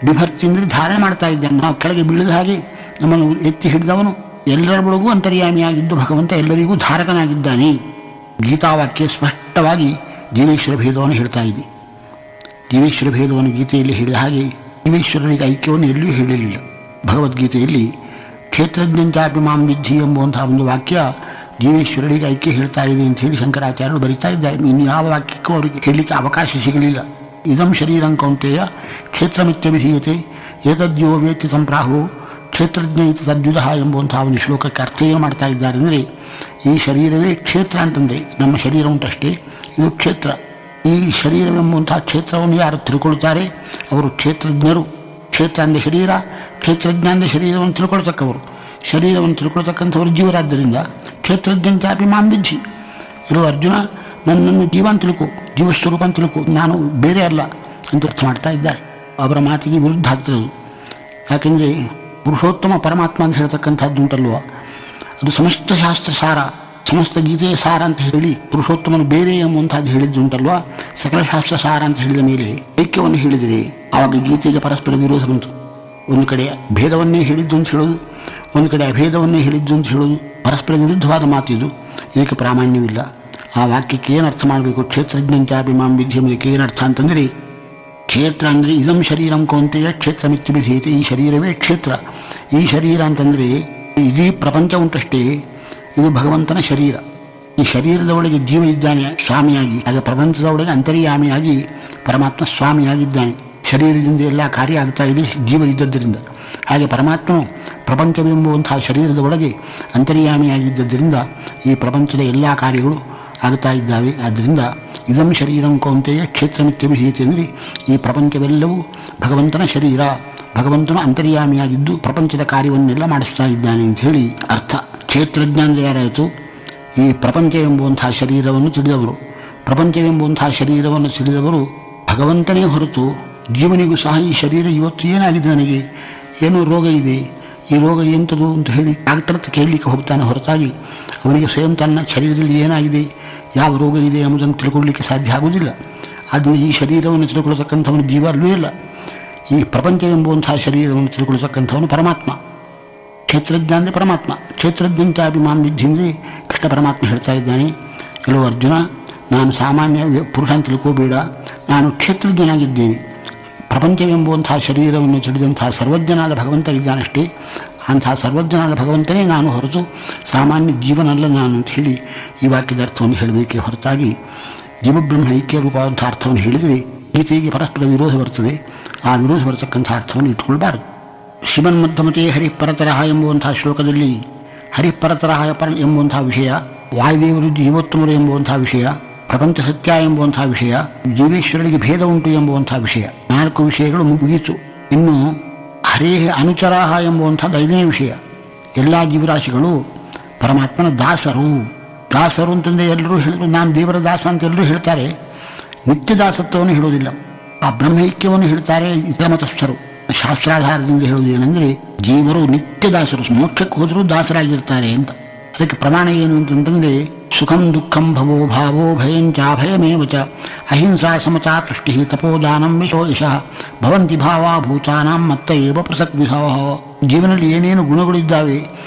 ಬಿಭರ್ತಿ ಅಂದರೆ ಧಾರಣೆ ಮಾಡ್ತಾ ಇದ್ದಾನೆ. ನಾವು ಕೆಳಗೆ ಬೀಳಿದ ಹಾಗೆ ನಮ್ಮನ್ನು ಎತ್ತಿ ಹಿಡಿದವನು ಎಲ್ಲರೊಳಗೂ ಅಂತರ್ಯಾಮಿಯಾಗಿದ್ದು ಭಗವಂತ ಎಲ್ಲರಿಗೂ ಧಾರಕನಾಗಿದ್ದಾನೆ. ಗೀತಾವಾಕ್ಯ ಸ್ಪಷ್ಟವಾಗಿ ಜೀವೇಶ್ವರ ಭೇದವನ್ನು ಹೇಳ್ತಾ ಇದೆ. ಜೀವೇಶ್ವರ ಭೇದವನ್ನು ಗೀತೆಯಲ್ಲಿ ಹೇಳಿದ ಹಾಗೆ ಜೀವೇಶ್ವರನಿಗೆ ಐಕ್ಯವನ್ನು ಎಲ್ಲಿಯೂ ಹೇಳಲಿಲ್ಲ. ಭಗವದ್ಗೀತೆಯಲ್ಲಿ ಕ್ಷೇತ್ರಜ್ಞಂಚಾಪಿ ಮಾಂ ವಿದ್ಧಿ ಎಂಬುವಂತಹ ಒಂದು ವಾಕ್ಯ ಜೀವೇಶ್ವರನಿಗೆ ಐಕ್ಯ ಹೇಳ್ತಾ ಇದೆ ಅಂತ ಹೇಳಿ ಶಂಕರಾಚಾರ್ಯರು ಬರೀತಾ ಇದ್ದಾರೆ. ಇನ್ನು ಯಾವ ವಾಕ್ಯಕ್ಕೂ ಅವರಿಗೆ ಹೇಳಲಿಕ್ಕೆ ಅವಕಾಶ ಸಿಗಲಿಲ್ಲ. ಇದಂ ಶರೀರಂ ಕೌಂತೆಯ ಕ್ಷೇತ್ರಮಿತ್ಯಭಿಧೀಯತೆ ಏತದ್ಯೋ ವೇತ್ತಿ ಸಂಪ್ರಾಹು ಕ್ಷೇತ್ರಜ್ಞ ಇತಿ ತದ್ಯುಧ ಎಂಬುವಂತಹ ಒಂದು ಶ್ಲೋಕಕ್ಕೆ ಅರ್ಥ ಏನು ಮಾಡ್ತಾ ಇದ್ದಾರೆ ಅಂದರೆ, ಈ ಶರೀರವೇ ಕ್ಷೇತ್ರ ಅಂತಂದರೆ ನಮ್ಮ ಶರೀರ ಉಂಟಷ್ಟೇ, ಇದು ಕ್ಷೇತ್ರ. ಈ ಶರೀರವೆಂಬುವಂತಹ ಕ್ಷೇತ್ರವನ್ನು ಯಾರು ತಿಳ್ಕೊಳ್ತಾರೆ ಅವರು ಕ್ಷೇತ್ರಜ್ಞರು. ಕ್ಷೇತ್ರ ಅಂದರೆ ಶರೀರ, ಕ್ಷೇತ್ರಜ್ಞ ಅಂದರೆ ಶರೀರವನ್ನು ತಿಳ್ಕೊಳ್ತಕ್ಕವರು. ಶರೀರವನ್ನು ತಿಳ್ಕೊಳ್ತಕ್ಕಂಥವರು ಜೀವರಾದ್ದರಿಂದ ಕ್ಷೇತ್ರಜ್ಞಂಚಾಪಿ ಮಾಂ ವಿದ್ಧಿ. ಇರೋ ಅರ್ಜುನ, ನನ್ನನ್ನು ಜೀವ ಅಂತ ತಿಳ್ಕೊ, ಜೀವಸ್ವರೂಪ ಅಂತ ತಿಳ್ಕೊ, ನಾನು ಬೇರೆ ಅಲ್ಲ ಅಂತ ಅರ್ಥ ಮಾಡ್ತಾ ಇದ್ದಾರೆ. ಅವರ ಮಾತಿಗೆ ವಿರುದ್ಧ ಆಗ್ತದೆ. ಯಾಕೆಂದರೆ ಪುರುಷೋತ್ತಮ ಪರಮಾತ್ಮ ಅಂತ ಹೇಳ್ತಕ್ಕಂಥದ್ದು ಉಂಟಲ್ವ, ಅದು ಸಮಸ್ತ ಶಾಸ್ತ್ರ ಸಾರ, ಸಮಸ್ತ ಗೀತೆಯ ಸಾರ ಅಂತ ಹೇಳಿ ಪುರುಷೋತ್ತಮನು ಬೇರೆ ಎಂಬುವಂಥದ್ದು ಹೇಳಿದ್ದು ಉಂಟಲ್ವ, ಸಕಲ ಶಾಸ್ತ್ರ ಸಾರ ಅಂತ ಹೇಳಿದ ಮೇಲೆ ಐಕ್ಯವನ್ನು ಹೇಳಿದರೆ ಆವಾಗ ಗೀತೆಗೆ ಪರಸ್ಪರ ವಿರೋಧ ಬಂತು. ಒಂದು ಕಡೆ ಭೇದವನ್ನೇ ಹೇಳಿದ್ದು ಅಂತ ಹೇಳೋದು, ಒಂದು ಕಡೆ ಅಭೇದವನ್ನೇ ಹೇಳಿದ್ದು ಅಂತ ಹೇಳೋದು ಪರಸ್ಪರ ವಿರುದ್ಧವಾದ ಮಾತಿದು. ಇದಕ್ಕೆ ಪ್ರಾಮಾಣ್ಯವಿಲ್ಲ. ಆ ವಾಕ್ಯಕ್ಕೆ ಏನು ಅರ್ಥ ಮಾಡಬೇಕು? ಕ್ಷೇತ್ರಜ್ಞಂಚಾಪಿ ಮಾಂ ವಿದ್ಧಿ ಎಂಬುದಕ್ಕೆ ಏನು ಅರ್ಥ ಅಂತಂದರೆ, ಕ್ಷೇತ್ರ ಅಂದರೆ ಇದಂ ಶರೀರಂ ಕೌಂತೆಯ ಕ್ಷೇತ್ರಮಿತ್ಯಭಿಧೀಯತೆ, ಈ ಶರೀರವೇ ಕ್ಷೇತ್ರ. ಈ ಶರೀರ ಅಂತಂದರೆ ಇಡೀ ಪ್ರಪಂಚ ಉಂಟಷ್ಟೇ ಇದು ಭಗವಂತನ ಶರೀರ. ಈ ಶರೀರದ ಒಳಗೆ ಜೀವ ಇದ್ದಾನೆ ಸ್ವಾಮಿಯಾಗಿ, ಹಾಗೆ ಪ್ರಪಂಚದ ಒಳಗೆ ಅಂತರ್ಯಾಮಿಯಾಗಿ ಪರಮಾತ್ಮ ಸ್ವಾಮಿಯಾಗಿದ್ದಾನೆ. ಶರೀರದಿಂದ ಎಲ್ಲ ಕಾರ್ಯ ಆಗ್ತಾ ಇದೆ ಜೀವ ಇದ್ದದ್ದರಿಂದ. ಹಾಗೆ ಪರಮಾತ್ಮನು ಪ್ರಪಂಚವೆಂಬುವಂತಹ ಶರೀರದ ಒಳಗೆ ಅಂತರ್ಯಾಮಿಯಾಗಿದ್ದರಿಂದ ಈ ಪ್ರಪಂಚದ ಎಲ್ಲ ಕಾರ್ಯಗಳು ಆಗ್ತಾ ಇದ್ದಾವೆ. ಆದ್ದರಿಂದ ಇದಂ ಶರೀರಂ ಕೌಂತೆಯ ಕ್ಷೇತ್ರಮಿತ್ಯಭಿಹೀತೆ ಅಂದರೆ ಈ ಪ್ರಪಂಚವೆಲ್ಲವೂ ಭಗವಂತನ ಶರೀರ. ಭಗವಂತನು ಅಂತರ್ಯಾಮಿಯಾಗಿದ್ದು ಪ್ರಪಂಚದ ಕಾರ್ಯವನ್ನೆಲ್ಲ ಮಾಡಿಸ್ತಾ ಇದ್ದಾನೆ ಅಂತ ಹೇಳಿ ಅರ್ಥ. ಕ್ಷೇತ್ರಜ್ಞಾನ ಯಾರಾಯಿತು? ಈ ಪ್ರಪಂಚ ಎಂಬುವಂತಹ ಶರೀರವನ್ನು ತಿಳಿದವರು. ಪ್ರಪಂಚವೆಂಬುವಂತಹ ಶರೀರವನ್ನು ತಿಳಿದವರು ಭಗವಂತನೇ ಹೊರತು ಜೀವನಿಗೂ ಸಹ ಈ ಶರೀರ ಇವತ್ತು ಏನಾಗಿದೆ, ನನಗೆ ಏನೋ ರೋಗ ಇದೆ, ಈ ರೋಗ ಎಂಥದು ಅಂತ ಹೇಳಿ ಡಾಕ್ಟರ್ ಹತ್ರ ಕೇಳಲಿಕ್ಕೆ ಹೋಗ್ತಾನೆ ಹೊರತಾಗಿ ಅವನಿಗೆ ಸ್ವಯಂ ತನ್ನ ಶರೀರದಲ್ಲಿ ಏನಾಗಿದೆ, ಯಾವ ರೋಗ ಇದೆ ಎಂಬುದನ್ನು ತಿಳ್ಕೊಳ್ಳಲಿಕ್ಕೆ ಸಾಧ್ಯ ಆಗುವುದಿಲ್ಲ. ಆದ್ದರಿಂದ ಈ ಶರೀರವನ್ನು ತಿಳ್ಕೊಳ್ಳತಕ್ಕಂಥವನು ಜೀವ ಅಲ್ಲವೇ ಇಲ್ಲ. ಈ ಪ್ರಪಂಚವೆಂಬುವಂತಹ ಶರೀರವನ್ನು ತಿಳ್ಕೊಳ್ಳತಕ್ಕಂಥವನು ಪರಮಾತ್ಮ. ಕ್ಷೇತ್ರಜ್ಞಾನದೇ ಪರಮಾತ್ಮ. ಕ್ಷೇತ್ರಜ್ಞಂತ ಅಭಿಮಾನ ವಿದ್ಯೆಂದರೆ ಕೃಷ್ಣ ಪರಮಾತ್ಮ ಹೇಳ್ತಾ ಇದ್ದಾನೆ, ಕೆಲವು ಅರ್ಜುನ, ನಾನು ಸಾಮಾನ್ಯ ಪುರುಷ ಅಂತ ತಿಳ್ಕೋಬೇಡ, ನಾನು ಕ್ಷೇತ್ರಜ್ಞನಾಗಿದ್ದೇನೆ. ಪ್ರಪಂಚವೆಂಬುವಂತಹ ಶರೀರವನ್ನು ತಿಳಿದಂತಹ ಸರ್ವಜ್ಞನಾದ ಭಗವಂತ ಇದ್ದಾನಷ್ಟೇ, ಅಂತಹ ಸರ್ವಜ್ಞನಾದ ಭಗವಂತನೇ ನಾನು ಹೊರತು ಸಾಮಾನ್ಯ ಜೀವನಲ್ಲ ನಾನು ಅಂತ ಹೇಳಿ ಈ ವಾಕ್ಯದ ಅರ್ಥವನ್ನು ಹೇಳಬೇಕೇ ಹೊರತಾಗಿ ಜೀವಬ್ರಹ್ಮ ಐಕ್ಯ ರೂಪವಾದಂಥ ಅರ್ಥವನ್ನು ಹೇಳಿದರೆ ಗೀತೆಗೆ ಪರಸ್ಪರ ವಿರೋಧ ಬರ್ತದೆ. ಆ ವಿರೋಧ ಬರತಕ್ಕಂಥ ಅರ್ಥವನ್ನು ಇಟ್ಕೊಳ್ಬಾರದು. ಶ್ರೀಮನ್ಮಧ್ಯಮತೆ ಹರಿಪರತರಹ ಎಂಬುವಂತಹ ಶ್ಲೋಕದಲ್ಲಿ ಹರಿಪರತರಹ ಎಂಬುವಂತಹ ವಿಷಯ, ವಾಯುದೇವರು ಜೀವೋತ್ತಮರು ಎಂಬುವಂತಹ ವಿಷಯ, ಪ್ರಪಂಚ ಸತ್ಯ ಎಂಬುವಂತಹ ವಿಷಯ, ಜೀವೇಶ್ವರರಿಗೆ ಭೇದ ಉಂಟು ಎಂಬುವಂತಹ ವಿಷಯ, 4 ವಿಷಯಗಳು ಮುಗಿಯಿತು. ಇನ್ನು ಹರೇ ಅನುಚರಾಹ ಎಂಬುವಂಥದ್ದು 5ನೇ ವಿಷಯ. ಎಲ್ಲ ಜೀವರಾಶಿಗಳು ಪರಮಾತ್ಮನ ದಾಸರು. ದಾಸರು ಅಂತಂದರೆ ಎಲ್ಲರೂ ಹೇಳಿದ್ರು ನಾನು ದೇವರ ದಾಸ ಅಂತ ಎಲ್ಲರೂ ಹೇಳ್ತಾರೆ. ನಿತ್ಯ ದಾಸತ್ವವನ್ನು ಹೇಳುವುದಿಲ್ಲ, ಆ ಬ್ರಹ್ಮೈಕ್ಯವನ್ನು ಹೇಳ್ತಾರೆ ಇತರ ಮತಸ್ಥರು. ಶಾಸ್ತ್ರಾಧಾರದಿಂದ ಹೇಳುವುದೇನೆಂದರೆ ಜೀವರು ನಿತ್ಯ ದಾಸರು, ಮೋಕ್ಷಕ್ಕೆ ಹೋದರೂ ದಾಸರಾಗಿರ್ತಾರೆ ಅಂತ. ಅದಕ್ಕೆ ಪ್ರಮಾಣ ಏನು ಅಂತಂದರೆ ಸುಖಂ ದುಃಖಂ ಭವೋ ಭಾವೋ ಭಯಂಚಾಭಯಮೇವ ಚ ಅಹಿಂಸಾ ಸಮತಾ ತುಷ್ಟಿ ತಪೋದಾನಂ ವಿಶೋ ಯಶಃ ಭವಂತಿ ಭಾವಾ ಭೂತಾನಾಂ ಮತ್ತ ಏವ ಪೃಥಕ್ ವಿಧೋ. ಜೀವನದಲ್ಲಿ ಏನೇನು ಗುಣಗಳಿದ್ದಾವೆ,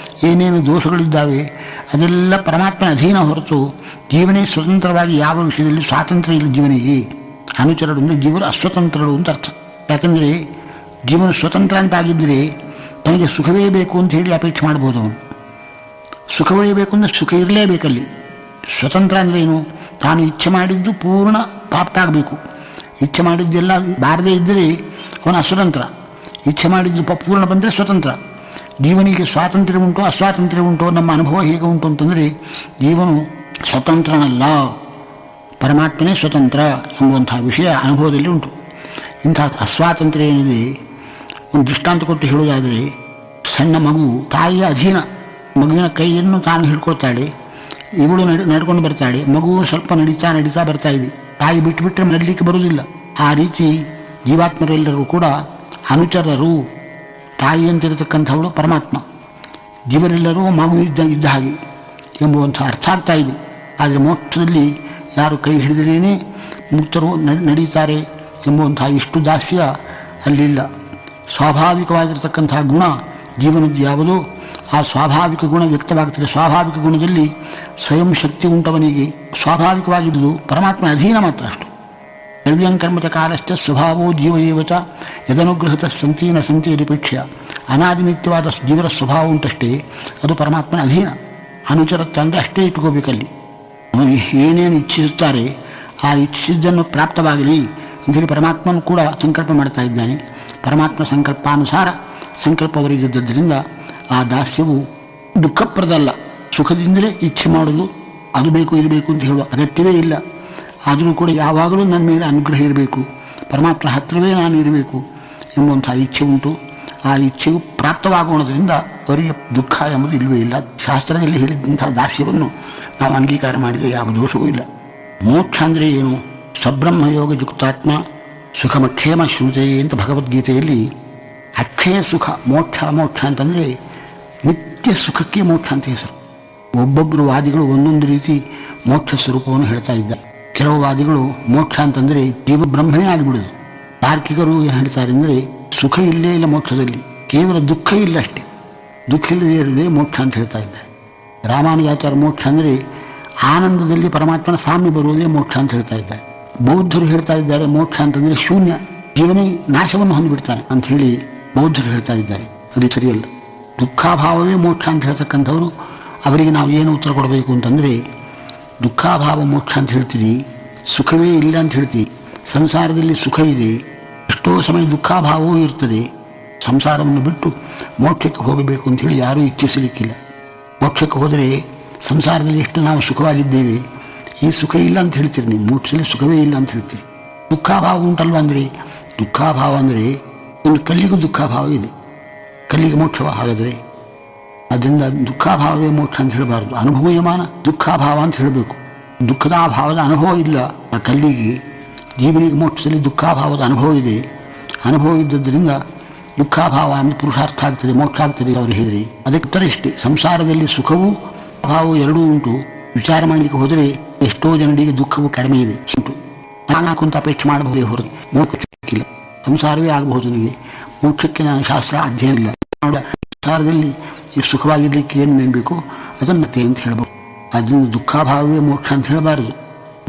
ಏನೇನು ದೋಷಗಳಿದ್ದಾವೆ ಅದೆಲ್ಲ ಪರಮಾತ್ಮನ ಅಧೀನ ಹೊರತು ಜೀವನೇ ಸ್ವತಂತ್ರವಾಗಿ ಯಾವ ವಿಷಯದಲ್ಲಿ ಸ್ವಾತಂತ್ರ್ಯ ಇಲ್ಲ ಜೀವನಿಗೆ. ಅನುಚರರು ಅಂದರೆ ಜೀವರು ಅಸ್ವತಂತ್ರರು ಅಂತ ಅರ್ಥ. ಯಾಕಂದರೆ ಜೀವನ ಸ್ವತಂತ್ರ ಅಂತಾಗಿದ್ದರೆ ತನಗೆ ಸುಖವೇ ಬೇಕು ಅಂತ ಹೇಳಿ ಅಪೇಕ್ಷೆ ಮಾಡ್ಬೋದು. ಅವನು ಸುಖವೇ ಬೇಕು ಅಂದರೆ ಸುಖ ಇರಲೇಬೇಕಲ್ಲಿ. ಸ್ವತಂತ್ರ ಅಂದರೆ ಏನು? ತಾನು ಇಚ್ಛೆ ಮಾಡಿದ್ದು ಪೂರ್ಣ ಪ್ರಾಪ್ತ ಆಗಬೇಕು. ಇಚ್ಛೆ ಮಾಡಿದ್ದೆಲ್ಲ ಬಾರದೇ ಇದ್ದರೆ ಅವನು ಅಸ್ವತಂತ್ರ. ಇಚ್ಛೆ ಮಾಡಿದ್ದು ಪೂರ್ಣ ಬಂದರೆ ಸ್ವತಂತ್ರ. ಜೀವನಿಗೆ ಸ್ವಾತಂತ್ರ್ಯ ಉಂಟು ಅಸ್ವಾತಂತ್ರ್ಯ ಉಂಟು, ನಮ್ಮ ಅನುಭವ ಹೇಗೆ ಉಂಟು ಅಂತಂದರೆ ಜೀವನು ಸ್ವತಂತ್ರನಲ್ಲ, ಪರಮಾತ್ಮನೇ ಸ್ವತಂತ್ರ ಎಂಬುವಂತಹ ವಿಷಯ ಅನುಭವದಲ್ಲಿ ಉಂಟು. ಇಂತಹ ಅಸ್ವಾತಂತ್ರ್ಯ ಏನಿದೆ, ಒಂದು ದೃಷ್ಟಾಂತ ಕೊಟ್ಟು ಹೇಳುವುದಾದರೆ, ಸಣ್ಣ ಮಗು ತಾಯಿಯ ಅಧೀನ, ಮಗುವಿನ ಕೈಯನ್ನು ತಾನು ಹಿಡ್ಕೊಳ್ತಾಳೆ, ಇವಳು ನಡ್ಕೊಂಡು ಬರ್ತಾಳೆ, ಮಗು ಸ್ವಲ್ಪ ನಡೀತಾ ಬರ್ತಾ ಇದೆ, ತಾಯಿ ಬಿಟ್ಟುಬಿಟ್ರೆ ನಡಲಿಕ್ಕೆ ಬರುವುದಿಲ್ಲ. ಆ ರೀತಿ ಜೀವಾತ್ಮರೆಲ್ಲರೂ ಕೂಡ ಅನುಚರರು. ತಾಯಿ ಅಂತಿರತಕ್ಕಂಥವಳು ಪರಮಾತ್ಮ, ಜೀವರೆಲ್ಲರೂ ಮಗು ಇದ್ದ ಹಾಗೆ ಎಂಬುವಂಥ ಅರ್ಥ ಆಗ್ತಾ ಇದೆ. ಆದರೆ ಮೋಕ್ಷದಲ್ಲಿ ಯಾರು ಕೈ ಹಿಡಿದರೇನೆ ಮುಕ್ತರು ನಡೀತಾರೆ ಎಂಬುವಂತಹ ಇಷ್ಟು ದಾಸ್ಯ ಅಲ್ಲಿಲ್ಲ. ಸ್ವಾಭಾವಿಕವಾಗಿರತಕ್ಕಂತಹ ಗುಣ ಜೀವನದ್ದು ಯಾವುದೋ ಆ ಸ್ವಾಭಾವಿಕ ಗುಣ ವ್ಯಕ್ತವಾಗ್ತದೆ. ಸ್ವಾಭಾವಿಕ ಗುಣದಲ್ಲಿ ಸ್ವಯಂ ಶಕ್ತಿ ಉಂಟವನಿಗೆ ಸ್ವಾಭಾವಿಕವಾಗಿದ್ದು ಪರಮಾತ್ಮ ಅಧೀನ ಮಾತ್ರ ಅಷ್ಟು. ದ್ರವ್ಯಂಕರ್ಮತ ಕಾಲಶ್ಚ ಸ್ವಭಾವೋ ಜೀವ ಏವಚ ಯದನುಗ್ರಹತ ಸಂತೀನ ಸಂತಿ ನಿರೀಕ್ಷೆ. ಅನಾದಿನಿತ್ಯವಾದ ಜೀವರ ಸ್ವಭಾವ ಉಂಟಷ್ಟೇ, ಅದು ಪರಮಾತ್ಮನ ಅಧೀನ. ಅನುಚರತ್ವ ಅಂದರೆ ಅಷ್ಟೇ ಇಟ್ಕೋಬೇಕಲ್ಲಿ. ಅವನು ಏನೇನು ಇಚ್ಛಿಸುತ್ತಾರೆ ಆ ಇಚ್ಛಿಸಿದ್ದನ್ನು ಪ್ರಾಪ್ತವಾಗಲಿ ಅಂತೇಳಿ ಪರಮಾತ್ಮನು ಕೂಡ ಸಂಕಲ್ಪ ಮಾಡ್ತಾ ಇದ್ದಾನೆ. ಪರಮಾತ್ಮ ಸಂಕಲ್ಪಾನುಸಾರ ಸಂಕಲ್ಪ ಅವರಿಗಿದ್ದರಿಂದ ಆ ದಾಸ್ಯವು ದುಃಖಪ್ರದಲ್ಲ. ಸುಖದಿಂದಲೇ ಇಚ್ಛೆ ಮಾಡೋದು, ಅದು ಬೇಕು ಇದು ಬೇಕು ಅಂತ ಹೇಳುವ ಅಗತ್ಯವೇ ಇಲ್ಲ. ಆದರೂ ಕೂಡ ಯಾವಾಗಲೂ ನನ್ನ ಮೇಲೆ ಅನುಗ್ರಹ ಇರಬೇಕು, ಪರಮಾತ್ಮ ಹತ್ತಿರವೇ ನಾನು ಇರಬೇಕು ಎಂಬುವಂಥ ಇಚ್ಛೆ ಉಂಟು. ಆ ಇಚ್ಛೆಯು ಪ್ರಾಪ್ತವಾಗೋಣದ್ರಿಂದ ಅವರಿಗೆ ದುಃಖ ಎಂಬುದು ಇಲ್ಲವೇ ಇಲ್ಲ. ಶಾಸ್ತ್ರದಲ್ಲಿ ಹೇಳಿದಂತಹ ದಾಸ್ಯವನ್ನು ನಾವು ಅಂಗೀಕಾರ ಮಾಡಿದರೆ ಯಾವ ದೋಷವೂ ಇಲ್ಲ. ಮೋಕ್ಷ ಅಂದರೆ ಏನು? ಸಬ್ರಹ್ಮಯೋಗ ಯುಕ್ತಾತ್ಮ ಸುಖಮಕ್ಷೇಮ ಶ್ರುತೆ ಅಂತ ಭಗವದ್ಗೀತೆಯಲ್ಲಿ ಅಕ್ಷಯ ಸುಖ ಮೋಕ್ಷ. ಮೋಕ್ಷ ಅಂತಂದರೆ ನಿತ್ಯ ಸುಖಕ್ಕೆ ಮೋಕ್ಷ ಅಂತ ಹೆಸರು. ಒಬ್ಬೊಬ್ಬರು ವಾದಿಗಳು ಒಂದೊಂದು ರೀತಿ ಮೋಕ್ಷ ಸ್ವರೂಪವನ್ನು ಹೇಳ್ತಾ ಇದ್ದಾರೆ. ಕೆಲವು ವಾದಿಗಳು ಮೋಕ್ಷ ಅಂತಂದರೆ ಜೀವ ಬ್ರಹ್ಮನೇ ಆಗಿಬಿಡುದು. ತಾರ್ಕಿಕರು ಏನು ಹೇಳ್ತಾರೆ ಅಂದರೆ ಸುಖ ಇಲ್ಲೇ ಇಲ್ಲ ಮೋಕ್ಷದಲ್ಲಿ, ಕೇವಲ ದುಃಖ ಇಲ್ಲ ಅಷ್ಟೇ, ದುಃಖ ಇಲ್ಲದೇ ಇರದೆ ಮೋಕ್ಷ ಅಂತ ಹೇಳ್ತಾ ಇದ್ದಾರೆ. ರಾಮಾನುಜಾಚಾರ್ಯ ಮೋಕ್ಷ ಅಂದರೆ ಆನಂದದಲ್ಲಿ ಪರಮಾತ್ಮನ ಸಾಮ್ಯ ಬರುವುದೇ ಮೋಕ್ಷ ಅಂತ ಹೇಳ್ತಾ ಇದ್ದಾರೆ. ಬೌದ್ಧರು ಹೇಳ್ತಾ ಇದ್ದಾರೆ ಮೋಕ್ಷ ಅಂತಂದರೆ ಶೂನ್ಯ, ಜೀವನೇ ನಾಶವನ್ನು ಹೊಂದಿಬಿಡ್ತಾನೆ ಅಂತ ಹೇಳಿ ಬೌದ್ಧರು ಹೇಳ್ತಾ ಇದ್ದಾರೆ. ಅದು ಸರಿಯಲ್ಲ. ದುಃಖಾಭಾವವೇ ಮೋಕ್ಷ ಅಂತ ಹೇಳ್ತಕ್ಕಂಥವ್ರು ಅವರಿಗೆ ನಾವು ಏನು ಉತ್ತರ ಕೊಡಬೇಕು ಅಂತಂದರೆ, ದುಃಖಾಭಾವ ಮೋಕ್ಷ ಅಂತ ಹೇಳ್ತೀರಿ, ಸುಖವೇ ಇಲ್ಲ ಅಂತ ಹೇಳ್ತೀವಿ. ಸಂಸಾರದಲ್ಲಿ ಸುಖ ಇದೆ, ಎಷ್ಟೋ ಸಮಯ ದುಃಖಾಭಾವವೂ ಇರ್ತದೆ. ಸಂಸಾರವನ್ನು ಬಿಟ್ಟು ಮೋಕ್ಷಕ್ಕೆ ಹೋಗಬೇಕು ಅಂಥೇಳಿ ಯಾರೂ ಇಚ್ಛಿಸಲಿಕ್ಕಿಲ್ಲ. ಮೋಕ್ಷಕ್ಕೆ ಹೋದರೆ ಸಂಸಾರದಲ್ಲಿ ಎಷ್ಟು ನಾವು ಸುಖವಾಗಿದ್ದೇವೆ, ಈ ಸುಖ ಇಲ್ಲ ಅಂತ ಹೇಳ್ತೀರಿ ನೀವು, ಮೋಕ್ಷದಲ್ಲಿ ಸುಖವೇ ಇಲ್ಲ ಅಂತ ಹೇಳ್ತೀರಿ. ದುಃಖಾಭಾವ ಉಂಟಲ್ವ ಅಂದರೆ, ದುಃಖಾಭಾವ ಅಂದರೆ ಒಂದು ಕಲ್ಲಿಗೂ ದುಃಖಾಭಾವ ಇದೆ, ಕಲ್ಲಿಗೆ ಮೋಕ್ಷವ ಹಾಗಾದರೆ. ಅದರಿಂದ ದುಃಖಾಭಾವವೇ ಮೋಕ್ಷ ಅಂತ ಹೇಳಬಾರ್ದು, ಅನುಭವಯಮಾನ ದುಃಖಾಭಾವ ಅಂತ ಹೇಳಬೇಕು. ದುಃಖದ ಭಾವದ ಅನುಭವ ಇಲ್ಲ ಆ ಕಲ್ಲಿಗೆ. ಜೀವನಿಗೆ ಮೋಕ್ಷದಲ್ಲಿ ದುಃಖಾಭಾವದ ಅನುಭವ ಇದೆ. ಅನುಭವ ಇದ್ದದ್ದರಿಂದ ದುಃಖಾಭಾವ ಅಂದರೆ ಪುರುಷಾರ್ಥ ಆಗ್ತದೆ, ಮೋಕ್ಷ ಆಗ್ತದೆ ಅವರು ಹೇಳಿರಿ. ಅದಕ್ಕೆ ಉತ್ತರ ಇಷ್ಟೇ, ಸಂಸಾರದಲ್ಲಿ ಸುಖವೂ ಅಭಾವವು ಎರಡೂ ಉಂಟು. ವಿಚಾರ ಮಾಡಲಿಕ್ಕೆ ಹೋದರೆ ಎಷ್ಟೋ ಜನರಿಗೆ ದುಃಖವು ಕಡಿಮೆ ಇದೆ ಉಂಟು. ನಾನಾಕುಂತ ಅಪೇಕ್ಷೆ ಮಾಡಬಹುದೇ ಹೊರತು ಮೋಕ್ಷಕ್ಕಿಲ್ಲ. ಸಂಸಾರವೇ ಆಗಬಹುದು ನನಗೆ, ಮೋಕ್ಷಕ್ಕೆ ನಾನು ಶಾಸ್ತ್ರ ಅಧ್ಯಯನ ಇಲ್ಲ. ಸಂಸಾರದಲ್ಲಿ ಈ ಸುಖವಾಗಿರ್ಲಿಕ್ಕೆ ಏನು ಬೇಕು ಅದನ್ನು ಮತ್ತೆ ಅಂತ ಹೇಳ್ಬೋದು. ಅದರಿಂದ ದುಃಖಾಭಾವವೇ ಮೋಕ್ಷ ಅಂತ ಹೇಳಬಾರದು,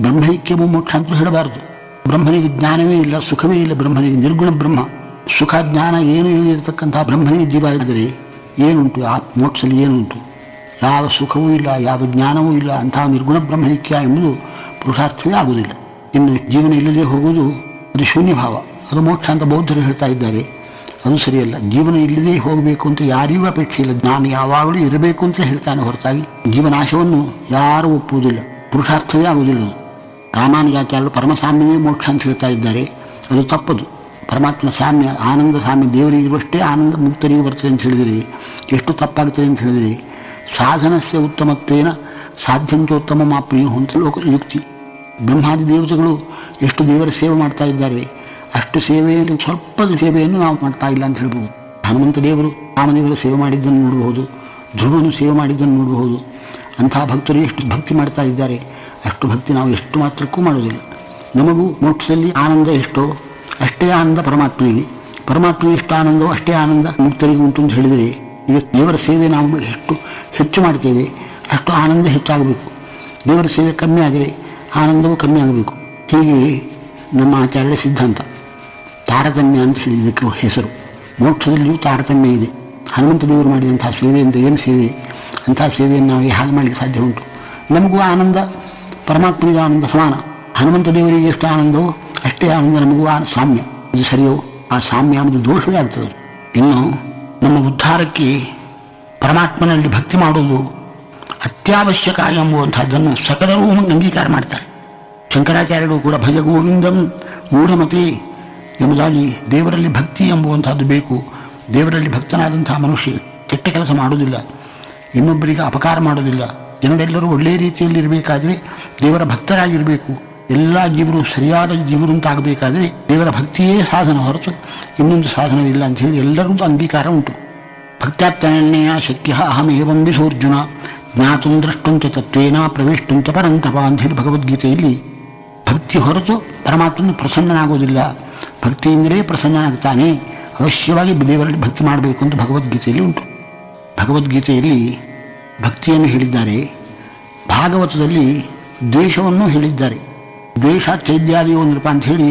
ಬ್ರಹ್ಮೈಕ್ಯವೂ ಮೋಕ್ಷ ಅಂತ ಹೇಳಬಾರದು. ಬ್ರಹ್ಮನಿಗೆ ಜ್ಞಾನವೇ ಇಲ್ಲ, ಸುಖವೇ ಇಲ್ಲ. ಬ್ರಹ್ಮನಿಗೆ ನಿರ್ಗುಣ ಬ್ರಹ್ಮ, ಸುಖ ಜ್ಞಾನ ಏನು ಇಳಿದಿರತಕ್ಕಂಥ ಬ್ರಹ್ಮನಿಗೆ ಜೀವ ಇದ್ದರೆ ಏನುಂಟು ಆ ಮೋಕ್ಷದಲ್ಲಿ ಏನುಂಟು? ಯಾವ ಸುಖವೂ ಇಲ್ಲ, ಯಾವ ಜ್ಞಾನವೂ ಇಲ್ಲ. ಅಂತಹ ನಿರ್ಗುಣ ಬ್ರಹ್ಮೈಕ್ಯ ಎಂಬುದು ಪುರುಷಾರ್ಥವೇ ಆಗುವುದಿಲ್ಲ. ಇನ್ನು ಜೀವನ ಇಲ್ಲದೆ ಹೋಗುವುದು ಅದು ಶೂನ್ಯಭಾವ, ಅದು ಮೋಕ್ಷ ಅಂತ ಬೌದ್ಧರು ಹೇಳ್ತಾ ಇದ್ದಾರೆ. ಅದು ಸರಿಯಲ್ಲ. ಜೀವನ ಇಲ್ಲದೆ ಹೋಗಬೇಕು ಅಂತ ಯಾರಿಗೂ ಅಪೇಕ್ಷೆ ಇಲ್ಲ. ನಾನು ಯಾವಾಗಲೂ ಇರಬೇಕು ಅಂತ ಹೇಳ್ತಾನೆ ಹೊರತಾಗಿ ಜೀವನಾಶವನ್ನು ಯಾರೂ ಒಪ್ಪುವುದಿಲ್ಲ, ಪುರುಷಾರ್ಥವೇ ಆಗುವುದಿಲ್ಲ. ರಾಮಾನುಜಾಚಾರ್ಯರು ಪರಮಸಾಮ್ಯವೇ ಮೋಕ್ಷ ಅಂತ ಹೇಳ್ತಾ ಇದ್ದಾರೆ, ಅದು ತಪ್ಪದು. ಪರಮಾತ್ಮನ ಸಾಮ್ಯ, ಆನಂದ ಸಾಮ್ಯ, ದೇವರಿಗಿರುವಷ್ಟೇ ಆನಂದ ಮುಕ್ತರಿಗೂ ಬರ್ತದೆ ಅಂತ ಹೇಳಿದರೆ ಎಷ್ಟು ತಪ್ಪಾಗ್ತದೆ ಅಂತ ಹೇಳಿದರೆ, ಸಾಧನಸ್ಯ ಉತ್ತಮತ್ವೇನ ಸಾಧ್ಯಂಚೋತ್ತಮ ಮಾಪ್ರಿಯು ಅಂತ ಲೋಕ ಯುಕ್ತಿ. ಬ್ರಹ್ಮಾದಿ ದೇವತೆಗಳು ಎಷ್ಟು ದೇವರ ಸೇವೆ ಮಾಡ್ತಾ ಇದ್ದಾರೆ, ಅಷ್ಟು ಸೇವೆಯಲ್ಲಿ ಸ್ವಲ್ಪ ಸೇವೆಯನ್ನು ನಾವು ಮಾಡ್ತಾ ಇಲ್ಲ ಅಂತ ಹೇಳ್ಬೋದು. ಹನುಮಂತ ದೇವರು ರಾಮದೇವರ ಸೇವೆ ಮಾಡಿದ್ದನ್ನು ನೋಡಬಹುದು, ಧ್ರುವನು ಸೇವೆ ಮಾಡಿದ್ದನ್ನು ನೋಡಬಹುದು. ಅಂತಹ ಭಕ್ತರು ಎಷ್ಟು ಭಕ್ತಿ ಮಾಡ್ತಾ ಇದ್ದಾರೆ, ಅಷ್ಟು ಭಕ್ತಿ ನಾವು ಎಷ್ಟು ಮಾತ್ರಕ್ಕೂ ಮಾಡೋದಿಲ್ಲ. ನಮಗೂ ಮೋಕ್ಷದಲ್ಲಿ ಆನಂದ ಎಷ್ಟೋ ಅಷ್ಟೇ ಆನಂದ ಪರಮಾತ್ಮನಿಗೆ, ಪರಮಾತ್ಮನಿಗೆ ಎಷ್ಟು ಆನಂದವೋ ಅಷ್ಟೇ ಆನಂದ ಮುಕ್ತರಿಗೆ ಉಂಟು ಅಂತ ಹೇಳಿದರೆ, ಈಗ ದೇವರ ಸೇವೆ ನಾವು ಎಷ್ಟು ಹೆಚ್ಚು ಮಾಡ್ತೇವೆ ಅಷ್ಟು ಆನಂದ ಹೆಚ್ಚಾಗಬೇಕು. ದೇವರ ಸೇವೆ ಕಮ್ಮಿ ಆದರೆ ಆನಂದವೂ ಕಮ್ಮಿ ಆಗಬೇಕು. ಹೀಗೆ ನಮ್ಮ ಆಚಾರ್ಯರ ಸಿದ್ಧಾಂತ. ತಾರತಮ್ಯ ಅಂತ ಹೇಳಿದ್ದಕ್ಕೆ ಹೆಸರು. ಮೋಕ್ಷದಲ್ಲಿಯೂ ತಾರತಮ್ಯ ಇದೆ. ಹನುಮಂತ ದೇವರು ಮಾಡಿದಂತಹ ಸೇವೆ ಅಂತ ಏನು ಸೇವೆ, ಅಂತಹ ಸೇವೆಯನ್ನು ನಾವು ಹಾಗೆ ಮಾಡಲಿಕ್ಕೆ ಸಾಧ್ಯ ಉಂಟು. ನಮಗೂ ಆನಂದ ಪರಮಾತ್ಮನಿಗೆ ಆನಂದ ಸಮಾನ. ಹನುಮಂತ ದೇವರಿಗೆ ಎಷ್ಟು ಆನಂದವೋ ಅಷ್ಟೇ ಆನಂದ ನಮಗೂ ಸಾಮ್ಯ. ಇದು ಸರಿಯೋ? ಆ ಸಾಮ್ಯ ಅನ್ನೋದು ದೋಷವೇ ಆಗ್ತದೆ. ಇನ್ನು ನಮ್ಮ ಉದ್ಧಾರಕ್ಕೆ ಪರಮಾತ್ಮನಲ್ಲಿ ಭಕ್ತಿ ಮಾಡುವುದು ಅತ್ಯವಶ್ಯಕ ಎಂಬುವಂಥದ್ದನ್ನು ಸಕಲರೂ ಅಂಗೀಕಾರ ಮಾಡ್ತಾರೆ. ಶಂಕರಾಚಾರ್ಯರು ಕೂಡ ಭಜ ಗೋವಿಂದಂ ಮೂಢಮತಿ ಎಂಬುದಾಗಿ ದೇವರಲ್ಲಿ ಭಕ್ತಿ ಎಂಬುವಂಥದ್ದು ಬೇಕು. ದೇವರಲ್ಲಿ ಭಕ್ತನಾದಂತಹ ಮನುಷ್ಯ ಕೆಟ್ಟ ಕೆಲಸ ಮಾಡುವುದಿಲ್ಲ, ಇನ್ನೊಬ್ಬರಿಗೆ ಅಪಕಾರ ಮಾಡೋದಿಲ್ಲ. ಜನರೆಲ್ಲರೂ ಒಳ್ಳೆಯ ರೀತಿಯಲ್ಲಿ ಇರಬೇಕಾದರೆ ದೇವರ ಭಕ್ತರಾಗಿರಬೇಕು. ಎಲ್ಲ ಜೀವರು ಸರಿಯಾದ ಜೀವರು ಅಂತಾಗಬೇಕಾದರೆ ದೇವರ ಭಕ್ತಿಯೇ ಸಾಧನ ಹೊರತು ಇನ್ನೊಂದು ಸಾಧನವಿಲ್ಲ ಅಂತ ಹೇಳಿ ಎಲ್ಲರಿಗೂ ಅಂಗೀಕಾರ ಉಂಟು. ಭಕ್ತ್ಯಾತ್ಯನನ್ಯ ಶಕ್ಯ ಅಹಮೇವಂ ವಿಸೋರ್ಜುನ ಜ್ಞಾತುಂ ದ್ರಷ್ಟುಂಚ ತತ್ವೇನ ಪ್ರವೇಷ್ಟುಂಚ ಪರಂತಪ ಅಂತ ಹೇಳಿ ಭಗವದ್ಗೀತೆಯಲ್ಲಿ ಭಕ್ತಿ ಹೊರತು ಪರಮಾತ್ಮನ ಪ್ರಸನ್ನನಾಗುವುದಿಲ್ಲ. ಭಕ್ತಿಯಿಂದಲೇ ಪ್ರಸನ್ನನಾಗ್ತಾನೆ. ಅವಶ್ಯವಾಗಿ ದೇವರಲ್ಲಿ ಭಕ್ತಿ ಮಾಡಬೇಕು ಅಂತ ಭಗವದ್ಗೀತೆಯಲ್ಲಿ ಉಂಟು. ಭಗವದ್ಗೀತೆಯಲ್ಲಿ ಭಕ್ತಿಯನ್ನು ಹೇಳಿದ್ದಾರೆ, ಭಾಗವತದಲ್ಲಿ ದ್ವೇಷವನ್ನು ಹೇಳಿದ್ದಾರೆ. ದ್ವೇಷ ಚೈದ್ಯಾದಿಯೋ ನೃಪ ಅಂತ ಹೇಳಿ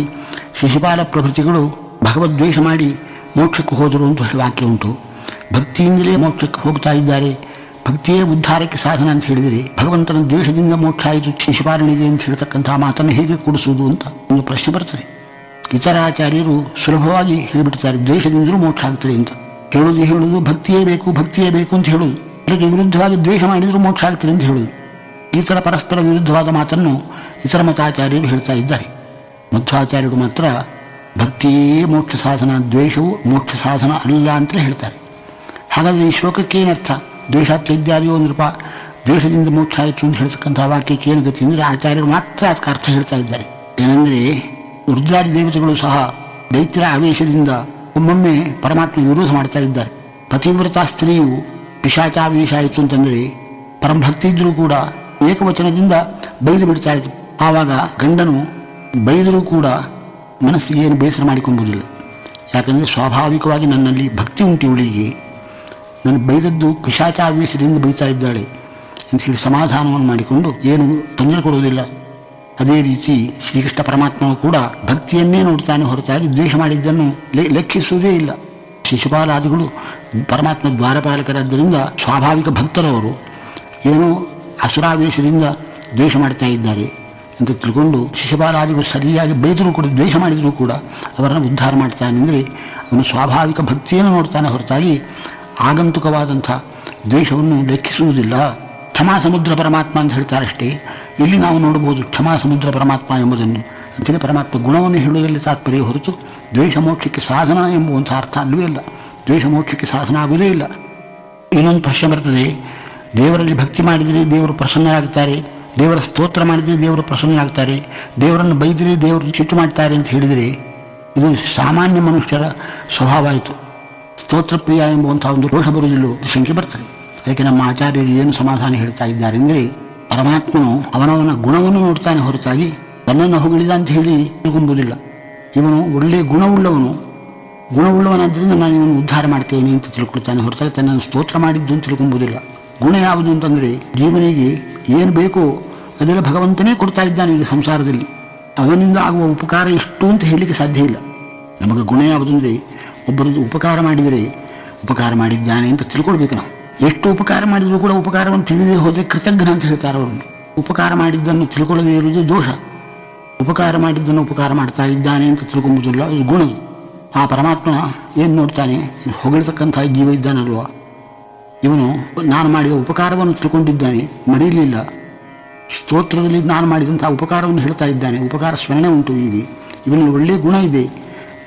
ಶಿಶುಪಾಲ ಪ್ರಭೃತಿಗಳು ಭಗವದ್ವೇಷ ಮಾಡಿ ಮೋಕ್ಷಕ್ಕೆ ಹೋದರು ಅಂತ ವಾಕ್ಯ ಉಂಟು. ಭಕ್ತಿಯಿಂದಲೇ ಮೋಕ್ಷಕ್ಕೆ ಹೋಗ್ತಾ ಇದ್ದಾರೆ, ಭಕ್ತಿಯೇ ಉದ್ಧಾರಕ್ಕೆ ಸಾಧನ ಅಂತ ಹೇಳಿದರೆ ಭಗವಂತನ ದ್ವೇಷದಿಂದ ಮೋಕ್ಷ ಆಯಿತು ಶಿಶುಪಾಲನಿಗೆ ಅಂತ ಹೇಳ್ತಕ್ಕಂತಹ ಮಾತನ್ನು ಹೇಗೆ ಕೂಡಿಸುವುದು ಅಂತ ಒಂದು ಪ್ರಶ್ನೆ ಬರ್ತದೆ. ಇತರ ಆಚಾರ್ಯರು ಸುಲಭವಾಗಿ ಹೇಳಿಬಿಡ್ತಾರೆ, ದ್ವೇಷದಿಂದಲೂ ಮೋಕ್ಷ ಆಗ್ತದೆ ಅಂತ. ಹೇಳುವುದು ಭಕ್ತಿಯೇ ಬೇಕು ಭಕ್ತಿಯೇ ಬೇಕು ಅಂತ ಹೇಳುವುದು, ಅದಕ್ಕೆ ವಿರುದ್ಧವಾಗಿ ದ್ವೇಷ ಮಾಡಿದರೂ ಮೋಕ್ಷ ಆಗ್ತದೆ ಅಂತ ಹೇಳುವುದು. ಈ ಥರ ಪರಸ್ಪರ ವಿರುದ್ಧವಾದ ಮಾತನ್ನು ಇತರ ಮತಾಚಾರ್ಯರು ಹೇಳ್ತಾ ಇದ್ದಾರೆ. ಮಧ್ವಾಚಾರ್ಯರು ಮಾತ್ರ ಭಕ್ತಿಯೇ ಮೋಕ್ಷ ಸಾಧನ, ದ್ವೇಷವು ಮೋಕ್ಷ ಸಾಧನ ಅಲ್ಲ ಅಂತಲೇ ಹೇಳ್ತಾರೆ. ಹಾಗಾದರೆ ಈ ಶ್ಲೋಕಕ್ಕೆ ಏನರ್ಥ? ದ್ವೇಷಾತ್ಯದ್ಯಾದಿಯೋ ನೃಪ, ದ್ವೇಷದಿಂದ ಮೋಕ್ಷ ಆಯಿತು ಅಂತ ಹೇಳ್ತಕ್ಕಂಥ ವಾಕ್ಯಕ್ಕೆ ಏನು ಗತಿ ಅಂದರೆ ಆಚಾರ್ಯರು ಮಾತ್ರ ಅದಕ್ಕೆ ಅರ್ಥ ಹೇಳ್ತಾ ಇದ್ದಾರೆ. ಏನಂದರೆ ರುದ್ರಾದಿ ದೇವತೆಗಳು ಸಹ ದೈತ್ಯರ ಆವೇಶದಿಂದ ಒಮ್ಮೊಮ್ಮೆ ಪರಮಾತ್ಮ ವಿರೋಧ ಮಾಡ್ತಾ ಇದ್ದಾರೆ. ಪತಿವ್ರತ ಸ್ತ್ರೀಯು ಪಿಶಾಚಾವೇಶ ಆಯಿತು ಅಂತಂದರೆ ಪರಮಭಕ್ತಿ ಇದ್ರೂ ಕೂಡ ಏಕವಚನದಿಂದ ಬೈದು ಬಿಡ್ತಾ ಇತ್ತು. ಆವಾಗ ಗಂಡನು ಬೈದರೂ ಕೂಡ ಮನಸ್ಸಿಗೆ ಏನು ಬೇಸರ ಮಾಡಿಕೊಂಬುದಿಲ್ಲ. ಯಾಕಂದರೆ ಸ್ವಾಭಾವಿಕವಾಗಿ ನನ್ನಲ್ಲಿ ಭಕ್ತಿ ಉಂಟು, ಇವಳಿಗೆ ನನ್ನ ಬೈದದ್ದು ಪಿಶಾಚಾವೇಶದಿಂದ ಬೈತಾ ಇದ್ದಾಳೆ ಅಂತ ಹೇಳಿ ಸಮಾಧಾನವನ್ನು ಮಾಡಿಕೊಂಡು ಏನು ತೊಂದರೆ ಕೊಡುವುದಿಲ್ಲ. ಅದೇ ರೀತಿ ಶ್ರೀಕೃಷ್ಣ ಪರಮಾತ್ಮನು ಕೂಡ ಭಕ್ತಿಯನ್ನೇ ನೋಡ್ತಾನೆ ಹೊರತಾಗಿ ದ್ವೇಷ ಮಾಡಿದ್ದನ್ನು ಲೆಕ್ಕಿಸುವುದೇ ಇಲ್ಲ. ಶಿಶುಪಾಲಾದಿಗಳು ಪರಮಾತ್ಮ ದ್ವಾರಪಾಲಕರಾದ್ದರಿಂದ ಸ್ವಾಭಾವಿಕ ಭಕ್ತರವರು ಏನೋ ಅಸುರಾವೇಶದಿಂದ ದ್ವೇಷ ಮಾಡ್ತಾ ಇದ್ದಾರೆ ಅಂತ ತಿಳ್ಕೊಂಡು ಶಿಶುಪಾಲಾದಿಗಳು ಸರಿಯಾಗಿ ಬೈದರೂ ಕೂಡ ದ್ವೇಷ ಮಾಡಿದರೂ ಕೂಡ ಅವರನ್ನು ಉದ್ಧಾರ ಮಾಡ್ತಾನೆಂದರೆ ಅವನು ಸ್ವಾಭಾವಿಕ ಭಕ್ತಿಯನ್ನು ನೋಡ್ತಾನೆ ಹೊರತಾಗಿ ಆಗಂತುಕವಾದಂಥ ದ್ವೇಷವನ್ನು ಲೆಕ್ಕಿಸುವುದಿಲ್ಲ. ಕ್ಷಮಾ ಸಮುದ್ರ ಪರಮಾತ್ಮ ಅಂತ ಹೇಳ್ತಾರಷ್ಟೇ. ಇಲ್ಲಿ ನಾವು ನೋಡಬಹುದು ಕ್ಷಮಾ ಸಮುದ್ರ ಪರಮಾತ್ಮ ಎಂಬುದನ್ನು. ಅಂತೇಳಿ ಪರಮಾತ್ಮ ಗುಣವನ್ನು ಹೇಳುವುದರಲ್ಲಿ ತಾತ್ಪರ್ಯ ಹೊರತು ದ್ವೇಷ ಮೋಕ್ಷಕ್ಕೆ ಸಾಧನ ಎಂಬುವಂಥ ಅರ್ಥ ಅಲ್ಲವೇ ಇಲ್ಲ. ದ್ವೇಷ ಮೋಕ್ಷಕ್ಕೆ ಸಾಧನ ಆಗುವುದೇ ಇಲ್ಲ. ಇನ್ನೊಂದು ಪ್ರಶ್ನೆ ಬರ್ತದೆ, ದೇವರಲ್ಲಿ ಭಕ್ತಿ ಮಾಡಿದರೆ ದೇವರು ಪ್ರಸನ್ನರಾಗ್ತಾರೆ, ದೇವರ ಸ್ತೋತ್ರ ಮಾಡಿದರೆ ದೇವರು ಪ್ರಸನ್ನರಾಗ್ತಾರೆ, ದೇವರನ್ನು ಬೈದರೆ ದೇವರು ಸಿಟ್ಟು ಮಾಡ್ತಾರೆ ಅಂತ ಹೇಳಿದರೆ ಇದು ಸಾಮಾನ್ಯ ಮನುಷ್ಯರ ಸ್ವಭಾವ ಆಯಿತು. ಸ್ತೋತ್ರಪ್ರಿಯ ಎಂಬುವಂಥ ಒಂದು ದೋಷ ಬರುವುದಿಲ್ಲ, ಶಂಕೆ ಬರ್ತದೆ. ಅದಕ್ಕೆ ನಮ್ಮ ಆಚಾರ್ಯರು ಏನು ಸಮಾಧಾನ ಹೇಳ್ತಾ ಇದ್ದಾರೆ ಅಂದರೆ, ಪರಮಾತ್ಮನು ಅವನವನ ಗುಣವನ್ನು ನೋಡ್ತಾನೆ ಹೊರತಾಗಿ ತನ್ನನ್ನು ಹೊಗಳಿದ ಅಂತ ಹೇಳಿ ತಿಳ್ಕೊಂಬುದಿಲ್ಲ. ಇವನು ಒಳ್ಳೆಯ ಗುಣವುಳ್ಳವನಾದ್ದರಿಂದ ನಾನು ಇವನು ಉದ್ಧಾರ ಮಾಡ್ತೇನೆ ಅಂತ ತಿಳ್ಕೊಳ್ತಾನೆ ಹೊರತಾಗಿ ತನ್ನನ್ನು ಸ್ತೋತ್ರ ಮಾಡಿದ್ದು ಅಂತ ತಿಳ್ಕೊಂಬುದಿಲ್ಲ. ಗುಣ ಯಾವುದು ಅಂತಂದರೆ, ಜೀವನಿಗೆ ಏನು ಬೇಕೋ ಅದೆಲ್ಲ ಭಗವಂತನೇ ಕೊಡ್ತಾ ಇದ್ದಾನೆ. ಈಗ ಸಂಸಾರದಲ್ಲಿ ಅವನಿಂದ ಆಗುವ ಉಪಕಾರ ಎಷ್ಟು ಅಂತ ಹೇಳಲಿಕ್ಕೆ ಸಾಧ್ಯ ಇಲ್ಲ. ನಮಗೆ ಗುಣ ಯಾವುದಂದರೆ, ಒಬ್ಬರದ್ದು ಉಪಕಾರ ಮಾಡಿದರೆ ಉಪಕಾರ ಮಾಡಿದ್ದಾನೆ ಅಂತ ತಿಳ್ಕೊಳ್ಬೇಕು ನಾವು. ಎಷ್ಟು ಉಪಕಾರ ಮಾಡಿದರೂ ಕೂಡ ಉಪಕಾರವನ್ನು ತಿಳಿದೇ ಹೋದರೆ ಕೃತಜ್ಞ ಅಂತ ಹೇಳ್ತಾರೆ ಅವರನ್ನು. ಉಪಕಾರ ಮಾಡಿದ್ದನ್ನು ತಿಳ್ಕೊಳ್ಳದೇ ಇರುವುದು ದೋಷ. ಉಪಕಾರ ಮಾಡಿದ್ದನ್ನು ಉಪಕಾರ ಮಾಡ್ತಾ ಇದ್ದಾನೆ ಅಂತ ತಿಳ್ಕೊಂಬುದಿಲ್ಲ, ಇದು ಗುಣದು. ಆ ಪರಮಾತ್ಮ ಏನು ನೋಡ್ತಾನೆ, ಹೊಗಳತಕ್ಕಂಥ ಜೀವ ಇದ್ದಾನಲ್ವ, ಇವನು ನಾನು ಮಾಡಿದ ಉಪಕಾರವನ್ನು ತಿಳ್ಕೊಂಡಿದ್ದಾನೆ, ಮರೀಲಿಲ್ಲ. ಸ್ತೋತ್ರದಲ್ಲಿ ನಾನು ಮಾಡಿದಂಥ ಉಪಕಾರವನ್ನು ಹೇಳ್ತಾ ಇದ್ದಾನೆ, ಉಪಕಾರ ಸ್ಮರಣೆ ಉಂಟು. ಇವನಲ್ಲಿ ಒಳ್ಳೆಯ ಗುಣ ಇದೆ,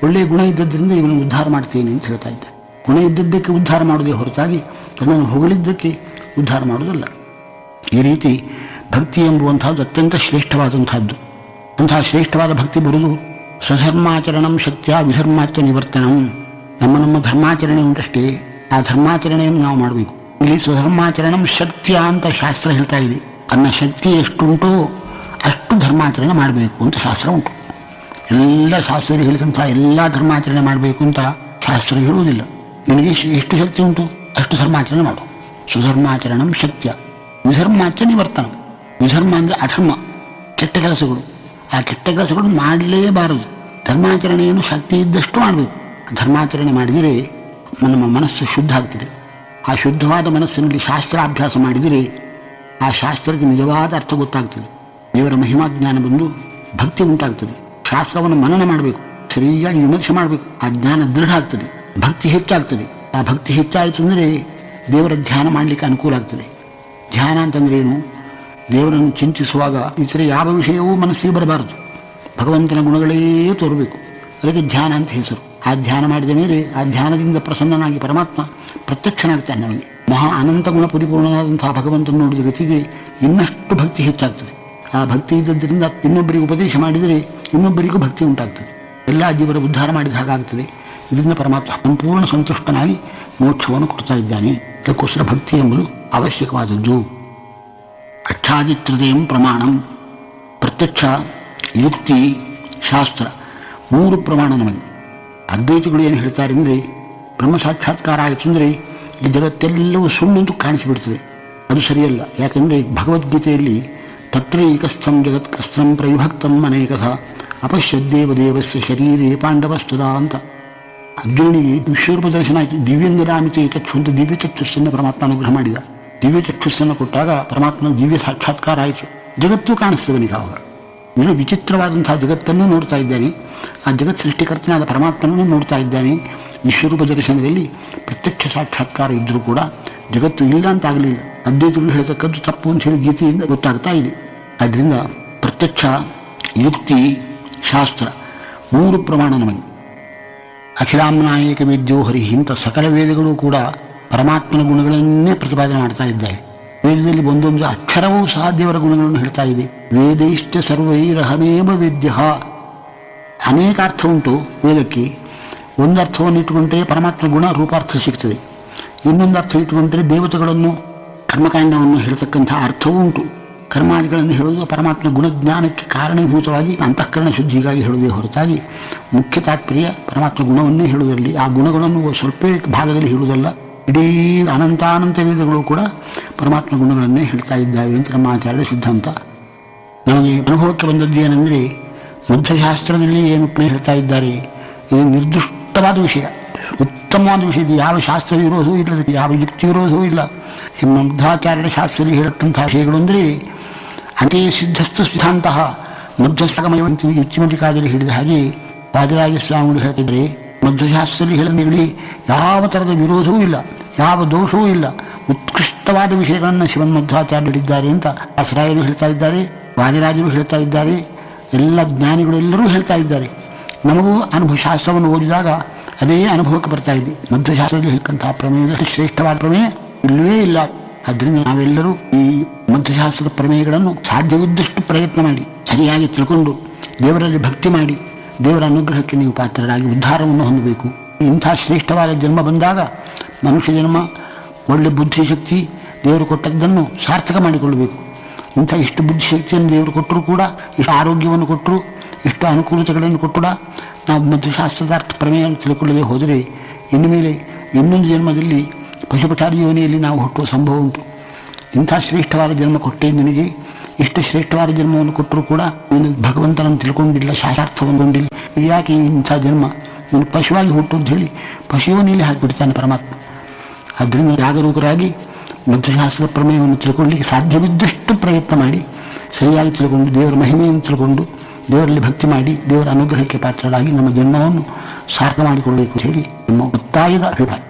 ಒಳ್ಳೆಯ ಗುಣ ಇದ್ದದ್ದರಿಂದ ಇವನು ಉದ್ಧಾರ ಮಾಡ್ತೇನೆ ಅಂತ ಹೇಳ್ತಾ ಇದ್ದಾನೆ. ಗುಣ ಇದ್ದದ್ದಕ್ಕೆ ಉದ್ಧಾರ ಮಾಡುವುದೇ ಹೊರತಾಗಿ ತನ್ನನ್ನು ಹೊಗಳಿದ್ದಕ್ಕೆ ಉದ್ಧಾರ ಮಾಡುವುದಲ್ಲ. ಈ ರೀತಿ ಭಕ್ತಿ ಎಂಬುವಂಥದ್ದು ಅತ್ಯಂತ ಶ್ರೇಷ್ಠವಾದಂಥದ್ದು. ಅಂತಹ ಶ್ರೇಷ್ಠವಾದ ಭಕ್ತಿ ಬರುವುದು ಸ್ವಧರ್ಮಾಚರಣಂ ಶಕ್ತಿಯ ವಿಧರ್ಮಾಚ ನಿವರ್ತನಂ. ನಮ್ಮ ಧರ್ಮಾಚರಣೆ ಉಂಟಷ್ಟೇ, ಆ ಧರ್ಮಾಚರಣೆಯನ್ನು ನಾವು ಮಾಡಬೇಕು. ಇಲ್ಲಿ ಸ್ವಧರ್ಮಾಚರಣಂ ಶಕ್ತಿಯ ಅಂತ ಶಾಸ್ತ್ರ ಹೇಳ್ತಾ ಇದೆ. ತನ್ನ ಶಕ್ತಿ ಎಷ್ಟುಂಟೋ ಅಷ್ಟು ಧರ್ಮಾಚರಣೆ ಮಾಡಬೇಕು ಅಂತ ಶಾಸ್ತ್ರ ಉಂಟು. ಎಲ್ಲ ಶಾಸ್ತ್ರ ಹೇಳಿದಂಥ ಎಲ್ಲ ಧರ್ಮಾಚರಣೆ ಮಾಡಬೇಕು ಅಂತ ಶಾಸ್ತ್ರ ಹೇಳುವುದಿಲ್ಲ. ನಿನಗೆ ಎಷ್ಟು ಶಕ್ತಿ ಉಂಟು ಅಷ್ಟು ಧರ್ಮಾಚರಣೆ ಮಾಡು. ಸುಧರ್ಮಾಚರಣಂ ಶಕ್ತಿಯ ವಿಧರ್ಮಾಚ ನಿವರ್ತನ. ವಿಧರ್ಮ ಅಂದರೆ ಅಧರ್ಮ, ಕೆಟ್ಟ ಕೆಲಸಗಳು. ಆ ಕೆಟ್ಟ ಕೆಲಸಗಳು ಮಾಡಲೇಬಾರದು. ಧರ್ಮಾಚರಣೆಯನ್ನು ಶಕ್ತಿ ಇದ್ದಷ್ಟು ಮಾಡಬೇಕು. ಧರ್ಮಾಚರಣೆ ಮಾಡಿದರೆ ನಮ್ಮ ಮನಸ್ಸು ಶುದ್ಧ ಆಗ್ತದೆ. ಆ ಶುದ್ಧವಾದ ಮನಸ್ಸಿನಲ್ಲಿ ಶಾಸ್ತ್ರಾಭ್ಯಾಸ ಮಾಡಿದರೆ ಆ ಶಾಸ್ತ್ರಕ್ಕೆ ನಿಜವಾದ ಅರ್ಥ ಗೊತ್ತಾಗ್ತದೆ. ದೇವರ ಮಹಿಮಾ ಜ್ಞಾನ ಬಂದು ಭಕ್ತಿ ಉಂಟಾಗ್ತದೆ. ಶಾಸ್ತ್ರವನ್ನು ಮನನ ಮಾಡಬೇಕು, ಸರಿಯಾಗಿ ವಿಮರ್ಶೆ ಮಾಡಬೇಕು. ಆ ಜ್ಞಾನ ದೃಢ ಆಗ್ತದೆ, ಭಕ್ತಿ ಹೆಚ್ಚಾಗ್ತದೆ. ಆ ಭಕ್ತಿ ಹೆಚ್ಚಾಯಿತು ಅಂದರೆ ದೇವರ ಧ್ಯಾನ ಮಾಡಲಿಕ್ಕೆ ಅನುಕೂಲ ಆಗ್ತದೆ. ಧ್ಯಾನ ಅಂತಂದ್ರೆ ಏನು? ದೇವರನ್ನು ಚಿಂತಿಸುವಾಗ ಇತರೆ ಯಾವ ವಿಷಯವೂ ಮನಸ್ಸಿಗೆ ಬರಬಾರದು, ಭಗವಂತನ ಗುಣಗಳೇ ತೋರಬೇಕು. ಅದಕ್ಕೆ ಧ್ಯಾನ ಅಂತ ಹೆಸರು. ಆ ಧ್ಯಾನ ಮಾಡಿದ ಮೇಲೆ ಆ ಧ್ಯಾನದಿಂದ ಪ್ರಸನ್ನನಾಗಿ ಪರಮಾತ್ಮ ಪ್ರತ್ಯಕ್ಷನಾಗ್ತಾನೆ. ನಮಗೆ ಮಹಾ ಅನಂತ ಗುಣ ಪರಿಪೂರ್ಣನಾದಂತಹ ಭಗವಂತನ ನೋಡಿದ ಗತಿಗೆ ಇನ್ನಷ್ಟು ಭಕ್ತಿ ಹೆಚ್ಚಾಗ್ತದೆ. ಆ ಭಕ್ತಿ ಇದ್ದದ್ದರಿಂದ ಇನ್ನೊಬ್ಬರಿಗೆ ಉಪದೇಶ ಮಾಡಿದರೆ ಇನ್ನೊಬ್ಬರಿಗೂ ಭಕ್ತಿ ಉಂಟಾಗ್ತದೆ. ಎಲ್ಲ ಜೀವರ ಉದ್ಧಾರ ಮಾಡಿದ ಹಾಗಾಗ್ತದೆ. ಇದರಿಂದ ಪರಮಾತ್ಮ ಸಂಪೂರ್ಣ ಸಂತುಷ್ಟನಾಗಿ ಮೋಕ್ಷವನ್ನು ಕೊಡ್ತಾ ಇದ್ದಾನೆ. ಅದಕ್ಕೋಸ್ಕರ ಭಕ್ತಿ ಎಂಬುದು ಅವಶ್ಯಕವಾದದ್ದು. ಅಚ್ಛಾದಿತ್ರತೆಯಂ ಪ್ರಮಾಣಂ, ಪ್ರತ್ಯಕ್ಷ, ಯುಕ್ತಿ, ಶಾಸ್ತ್ರ, 3 ಪ್ರಮಾಣ ನಮಗೆ. ಅದ್ವೈತಿಗಳು ಏನು ಹೇಳ್ತಾರೆ ಅಂದರೆ, ಬ್ರಹ್ಮ ಸಾಕ್ಷಾತ್ಕಾರ ಆಯಿತು ಅಂದರೆ ಈ ಜಗತ್ತೆಲ್ಲವೂ ಸುಳ್ಳು ಅಂತ ಕಾಣಿಸಿಬಿಡ್ತದೆ. ಅದು ಸರಿಯಲ್ಲ. ಯಾಕೆಂದರೆ ಭಗವದ್ಗೀತೆಯಲ್ಲಿ ತತ್ರೈಕಸ್ಥಂ ಜಗತ್ಕಸ್ಥಂ ಪ್ರವಿಭಕ್ತಂ ಅನೇಕಥ ಅಪಶ್ಯದ್ದೇವ ದೇವಸ್ಯ ಶರೀರೇ ಪಾಂಡವಸ್ತುದಾ ಅಂತ ಅರ್ಜುನಿಗೆ ವಿಶ್ವರೂಪ ದರ್ಶನ ಆಯಿತು. ದಿವ್ಯಂಗರಾಮಿತಿ ಚಕ್ಷು ಅಂತ ದಿವ್ಯ ಚಕ್ಷುಸ್ಸನ್ನು ಪರಮಾತ್ಮ ಅನುಗ್ರಹ ಮಾಡಿದ. ದಿವ್ಯ ಚಕ್ಷುಸ್ಸನ್ನು ಕೊಟ್ಟಾಗ ಪರಮಾತ್ಮನ ದಿವ್ಯ ಸಾಕ್ಷಾತ್ಕಾರ ಆಯಿತು. ಜಗತ್ತು ಕಾಣಿಸ್ತವನಿಗೆ ಆವಾಗ. ಇನ್ನು ವಿಚಿತ್ರವಾದಂತಹ ಜಗತ್ತನ್ನು ನೋಡ್ತಾ ಇದ್ದಾನೆ. ಆ ಜಗತ್ ಸೃಷ್ಟಿಕರ್ತನಾದ ಪರಮಾತ್ಮನನ್ನು ನೋಡ್ತಾ ಇದ್ದಾನೆ. ವಿಶ್ವರೂಪ ದರ್ಶನದಲ್ಲಿ ಪ್ರತ್ಯಕ್ಷ ಸಾಕ್ಷಾತ್ಕಾರ ಇದ್ದರೂ ಕೂಡ ಜಗತ್ತು ಇಲ್ಲ ಅಂತಾಗಲಿಲ್ಲ. ಅದ್ವೈತಗಳು ಹೇಳ್ತಕ್ಕದ್ದು ತಪ್ಪು ಅಂತ ಹೇಳಿ ಗೀತೆಯಿಂದ ಗೊತ್ತಾಗ್ತಾ ಇದೆ. ಆದ್ದರಿಂದ ಪ್ರತ್ಯಕ್ಷ, ಯುಕ್ತಿ, ಶಾಸ್ತ್ರ 3 ಪ್ರಮಾಣ ನಮಗೆ. ಅಖಿಲಾಮ್ನಾಯಕ ವೇದ್ಯೋ ಹರಿ ಇಂಥ ಸಕಲ ವೇದಗಳು ಕೂಡ ಪರಮಾತ್ಮನ ಗುಣಗಳನ್ನೇ ಪ್ರತಿಪಾದನೆ ಮಾಡ್ತಾ ಇದ್ದಾರೆ. ವೇದದಲ್ಲಿ ಒಂದೊಂದು ಅಕ್ಷರವೂ ಸಹ ದೇವರ ಗುಣಗಳನ್ನು ಹೇಳ್ತಾ ಇದೆ. ವೇದೈಶ್ಚ ಸರ್ವೈರಹಮೇವ ವೇದ್ಯ. ಅನೇಕ ಅರ್ಥ ಉಂಟು ವೇದಕ್ಕೆ. ಒಂದು ಅರ್ಥವನ್ನು ಇಟ್ಟುಕೊಂಡ್ರೆ ಪರಮಾತ್ಮ ಗುಣ ರೂಪಾರ್ಥ ಸಿಗ್ತದೆ. ಇನ್ನೊಂದು ಅರ್ಥ ಇಟ್ಟುಕೊಂಡ್ರೆ ದೇವತೆಗಳನ್ನು ಕರ್ಮಕಾಂಡವನ್ನು ಹೇಳ್ತಕ್ಕಂಥ ಅರ್ಥವೂ ಉಂಟು. ಕರ್ಮಾದಿಗಳನ್ನು ಹೇಳುವುದು ಪರಮಾತ್ಮ ಗುಣಜ್ಞಾನಕ್ಕೆ ಕಾರಣೀಭೂತವಾಗಿ ಅಂತಃಕರಣ ಶುದ್ಧಿಗಾಗಿ ಹೇಳುವುದೇ ಹೊರತಾಗಿ ಮುಖ್ಯ ತಾತ್ಪರ್ಯ ಪರಮಾತ್ಮ ಗುಣವನ್ನೇ ಹೇಳುವುದರಲ್ಲಿ. ಆ ಗುಣಗಳನ್ನು ಸ್ವಲ್ಪ ಭಾಗದಲ್ಲಿ ಹೇಳುವುದಲ್ಲ. ಇಡೀ ಅನಂತಾನಂತ ವೇದಗಳು ಕೂಡ ಪರಮಾತ್ಮ ಗುಣಗಳನ್ನೇ ಹೇಳ್ತಾ ಇದ್ದಾವೆ ಅಂತ ನಮ್ಮ ಆಚಾರ್ಯ ಸಿದ್ಧಾಂತ. ನಮಗೆ ಅನುಭವಕ್ಕೆ ಬಂದದ್ದು ಏನೆಂದರೆ, ಮಧ್ಯಶಾಸ್ತ್ರದಲ್ಲಿ ಏನು ಹೇಳ್ತಾ ಇದ್ದಾರೆ, ಇದು ನಿರ್ದಿಷ್ಟವಾದ ವಿಷಯ. ಉತ್ತಮವಾದ ವಿಷಯದ ಯಾವ ಶಾಸ್ತ್ರ ವಿರೋಧವೂ ಇಲ್ಲ, ಯಾವ ಯುಕ್ತಿ ವಿರೋಧವೂ ಇಲ್ಲ. ಮಧ್ವಾಚಾರ್ಯರ ಶಾಸ್ತ್ರದಲ್ಲಿ ಹೇಳತಂತಹ ವಿಷಯಗಳು ಅಂದರೆ ಅದೇ ಸಿದ್ಧಸ್ತು ಸಿದ್ಧಾಂತಹ ಮಧ್ವಸಗಮಯವಂತಿ ಯುಕ್ತಿಮತಿಕಾದಲ್ಲಿ ಹೇಳಿದ ಹಾಗೆ ವಾದಿರಾಜ ಸ್ವಾಮಿಗಳು ಹೇಳ್ತಿದ್ರೆ ಮಧ್ವಶಾಸ್ತ್ರದಲ್ಲಿ ಹೇಳಿದ ಯಾವ ಥರದ ವಿರೋಧವೂ ಇಲ್ಲ, ಯಾವ ದೋಷವೂ ಇಲ್ಲ. ಉತ್ಕೃಷ್ಟವಾದ ವಿಷಯಗಳನ್ನು ಶ್ರೀಮನ್ಮಧ್ವಾಚಾರ್ಯರು ಹೇಳಿದ್ದಾರೆ ಅಂತ ದಾಸರಾಯರು ಹೇಳ್ತಾ ಇದ್ದಾರೆ, ವಾದಿರಾಜರು ಹೇಳ್ತಾ ಇದ್ದಾರೆ, ಎಲ್ಲ ಜ್ಞಾನಿಗಳೆಲ್ಲರೂ ಹೇಳ್ತಾ ಇದ್ದಾರೆ. ನಮಗೂ ಅನುಭವ ಶಾಸ್ತ್ರವನ್ನು ಓದಿದಾಗ ಅದೇ ಅನುಭವಕ್ಕೆ ಬರ್ತಾ ಇದೆ. ಮಧ್ವಶಾಸ್ತ್ರದಲ್ಲಿ ಹೇಳ್ಕಂತಹ ಪ್ರಮೇಯದಲ್ಲಿ ಶ್ರೇಷ್ಠವಾದ ಪ್ರಮೇಯ ಇಲ್ಲವೇ ಇಲ್ಲ. ಆದ್ದರಿಂದ ನಾವೆಲ್ಲರೂ ಈ ಮಧ್ವಶಾಸ್ತ್ರದ ಪ್ರಮೇಯಗಳನ್ನು ಸಾಧ್ಯವಿದ್ದಷ್ಟು ಪ್ರಯತ್ನ ಮಾಡಿ ಸರಿಯಾಗಿ ತಿಳ್ಕೊಂಡು ದೇವರಲ್ಲಿ ಭಕ್ತಿ ಮಾಡಿ ದೇವರ ಅನುಗ್ರಹಕ್ಕೆ ನೀವು ಪಾತ್ರರಾಗಿ ಉದ್ಧಾರವನ್ನು ಹೊಂದಬೇಕು. ಇಂಥ ಶ್ರೇಷ್ಠವಾದ ಜನ್ಮ ಬಂದಾಗ ಮನುಷ್ಯ ಜನ್ಮ ಒಳ್ಳೆ ಬುದ್ಧಿಶಕ್ತಿ ದೇವರು ಕೊಟ್ಟದ್ದನ್ನು ಸಾರ್ಥಕ ಮಾಡಿಕೊಳ್ಳಬೇಕು. ಇಂಥ ಇಷ್ಟು ಬುದ್ಧಿಶಕ್ತಿಯನ್ನು ದೇವರು ಕೊಟ್ಟರೂ ಕೂಡ, ಇಷ್ಟು ಆರೋಗ್ಯವನ್ನು ಕೊಟ್ಟರು, ಇಷ್ಟು ಅನುಕೂಲತೆಗಳನ್ನು ಕೊಟ್ಟರು ನಾವು ಮಧ್ವಶಾಸ್ತ್ರದ ಅರ್ಥ ಪ್ರಮೇಯವನ್ನು ತಿಳ್ಕೊಳ್ಳದೆ ಹೋದರೆ ಇನ್ನು ಮೇಲೆ ಇನ್ನೊಂದು ಜನ್ಮದಲ್ಲಿ ಪಶುಪಚಾರಿ ಯೋನಿಯಲ್ಲಿ ನಾವು ಹುಟ್ಟುವ ಸಂಭವ ಉಂಟು. ಇಂಥ ಶ್ರೇಷ್ಠವಾದ ಜನ್ಮ ಕೊಟ್ಟೇ ನಿನಗೆ, ಇಷ್ಟು ಶ್ರೇಷ್ಠವಾದ ಜನ್ಮವನ್ನು ಕೊಟ್ಟರೂ ಕೂಡ ನೀನು ಭಗವಂತನನ್ನು ತಿಳ್ಕೊಂಡಿಲ್ಲ, ಶಾಸ್ತ್ರಾರ್ಥವನ್ನು ಕೊಂಡಿಲ್ಲ, ಯಾಕೆ ಇಂಥ ಜನ್ಮ ನೀನು ಪಶುವಾಗಿ ಹುಟ್ಟು ಅಂತ ಹೇಳಿ ಪಶುವನಿಯಲ್ಲಿ ಹಾಕಿಬಿಡ್ತಾನೆ ಪರಮಾತ್ಮ. ಆದ್ದರಿಂದ ಜಾಗರೂಕರಾಗಿ ಮಧ್ವಶಾಸ್ತ್ರದ ಪ್ರಮೇಯವನ್ನು ತಿಳ್ಕೊಳ್ಳಿಕ್ಕೆ ಸಾಧ್ಯವಿದ್ದಷ್ಟು ಪ್ರಯತ್ನ ಮಾಡಿ ಸರಿಯಾಗಿ ತಿಳ್ಕೊಂಡು ದೇವರ ಮಹಿಮೆಯನ್ನು ತಿಳ್ಕೊಂಡು ದೇವರಲ್ಲಿ ಭಕ್ತಿ ಮಾಡಿ ದೇವರ ಅನುಗ್ರಹಕ್ಕೆ ಪಾತ್ರರಾಗಿ ನಮ್ಮ ಜನ್ಮವನ್ನು ಸಾರ್ಥಕ ಮಾಡಿಕೊಳ್ಳಬೇಕು ಅಂತ ಹೇಳಿ ನಮ್ಮ ಒತ್ತಾಯದ ಅಭಿಪ್ರಾಯ.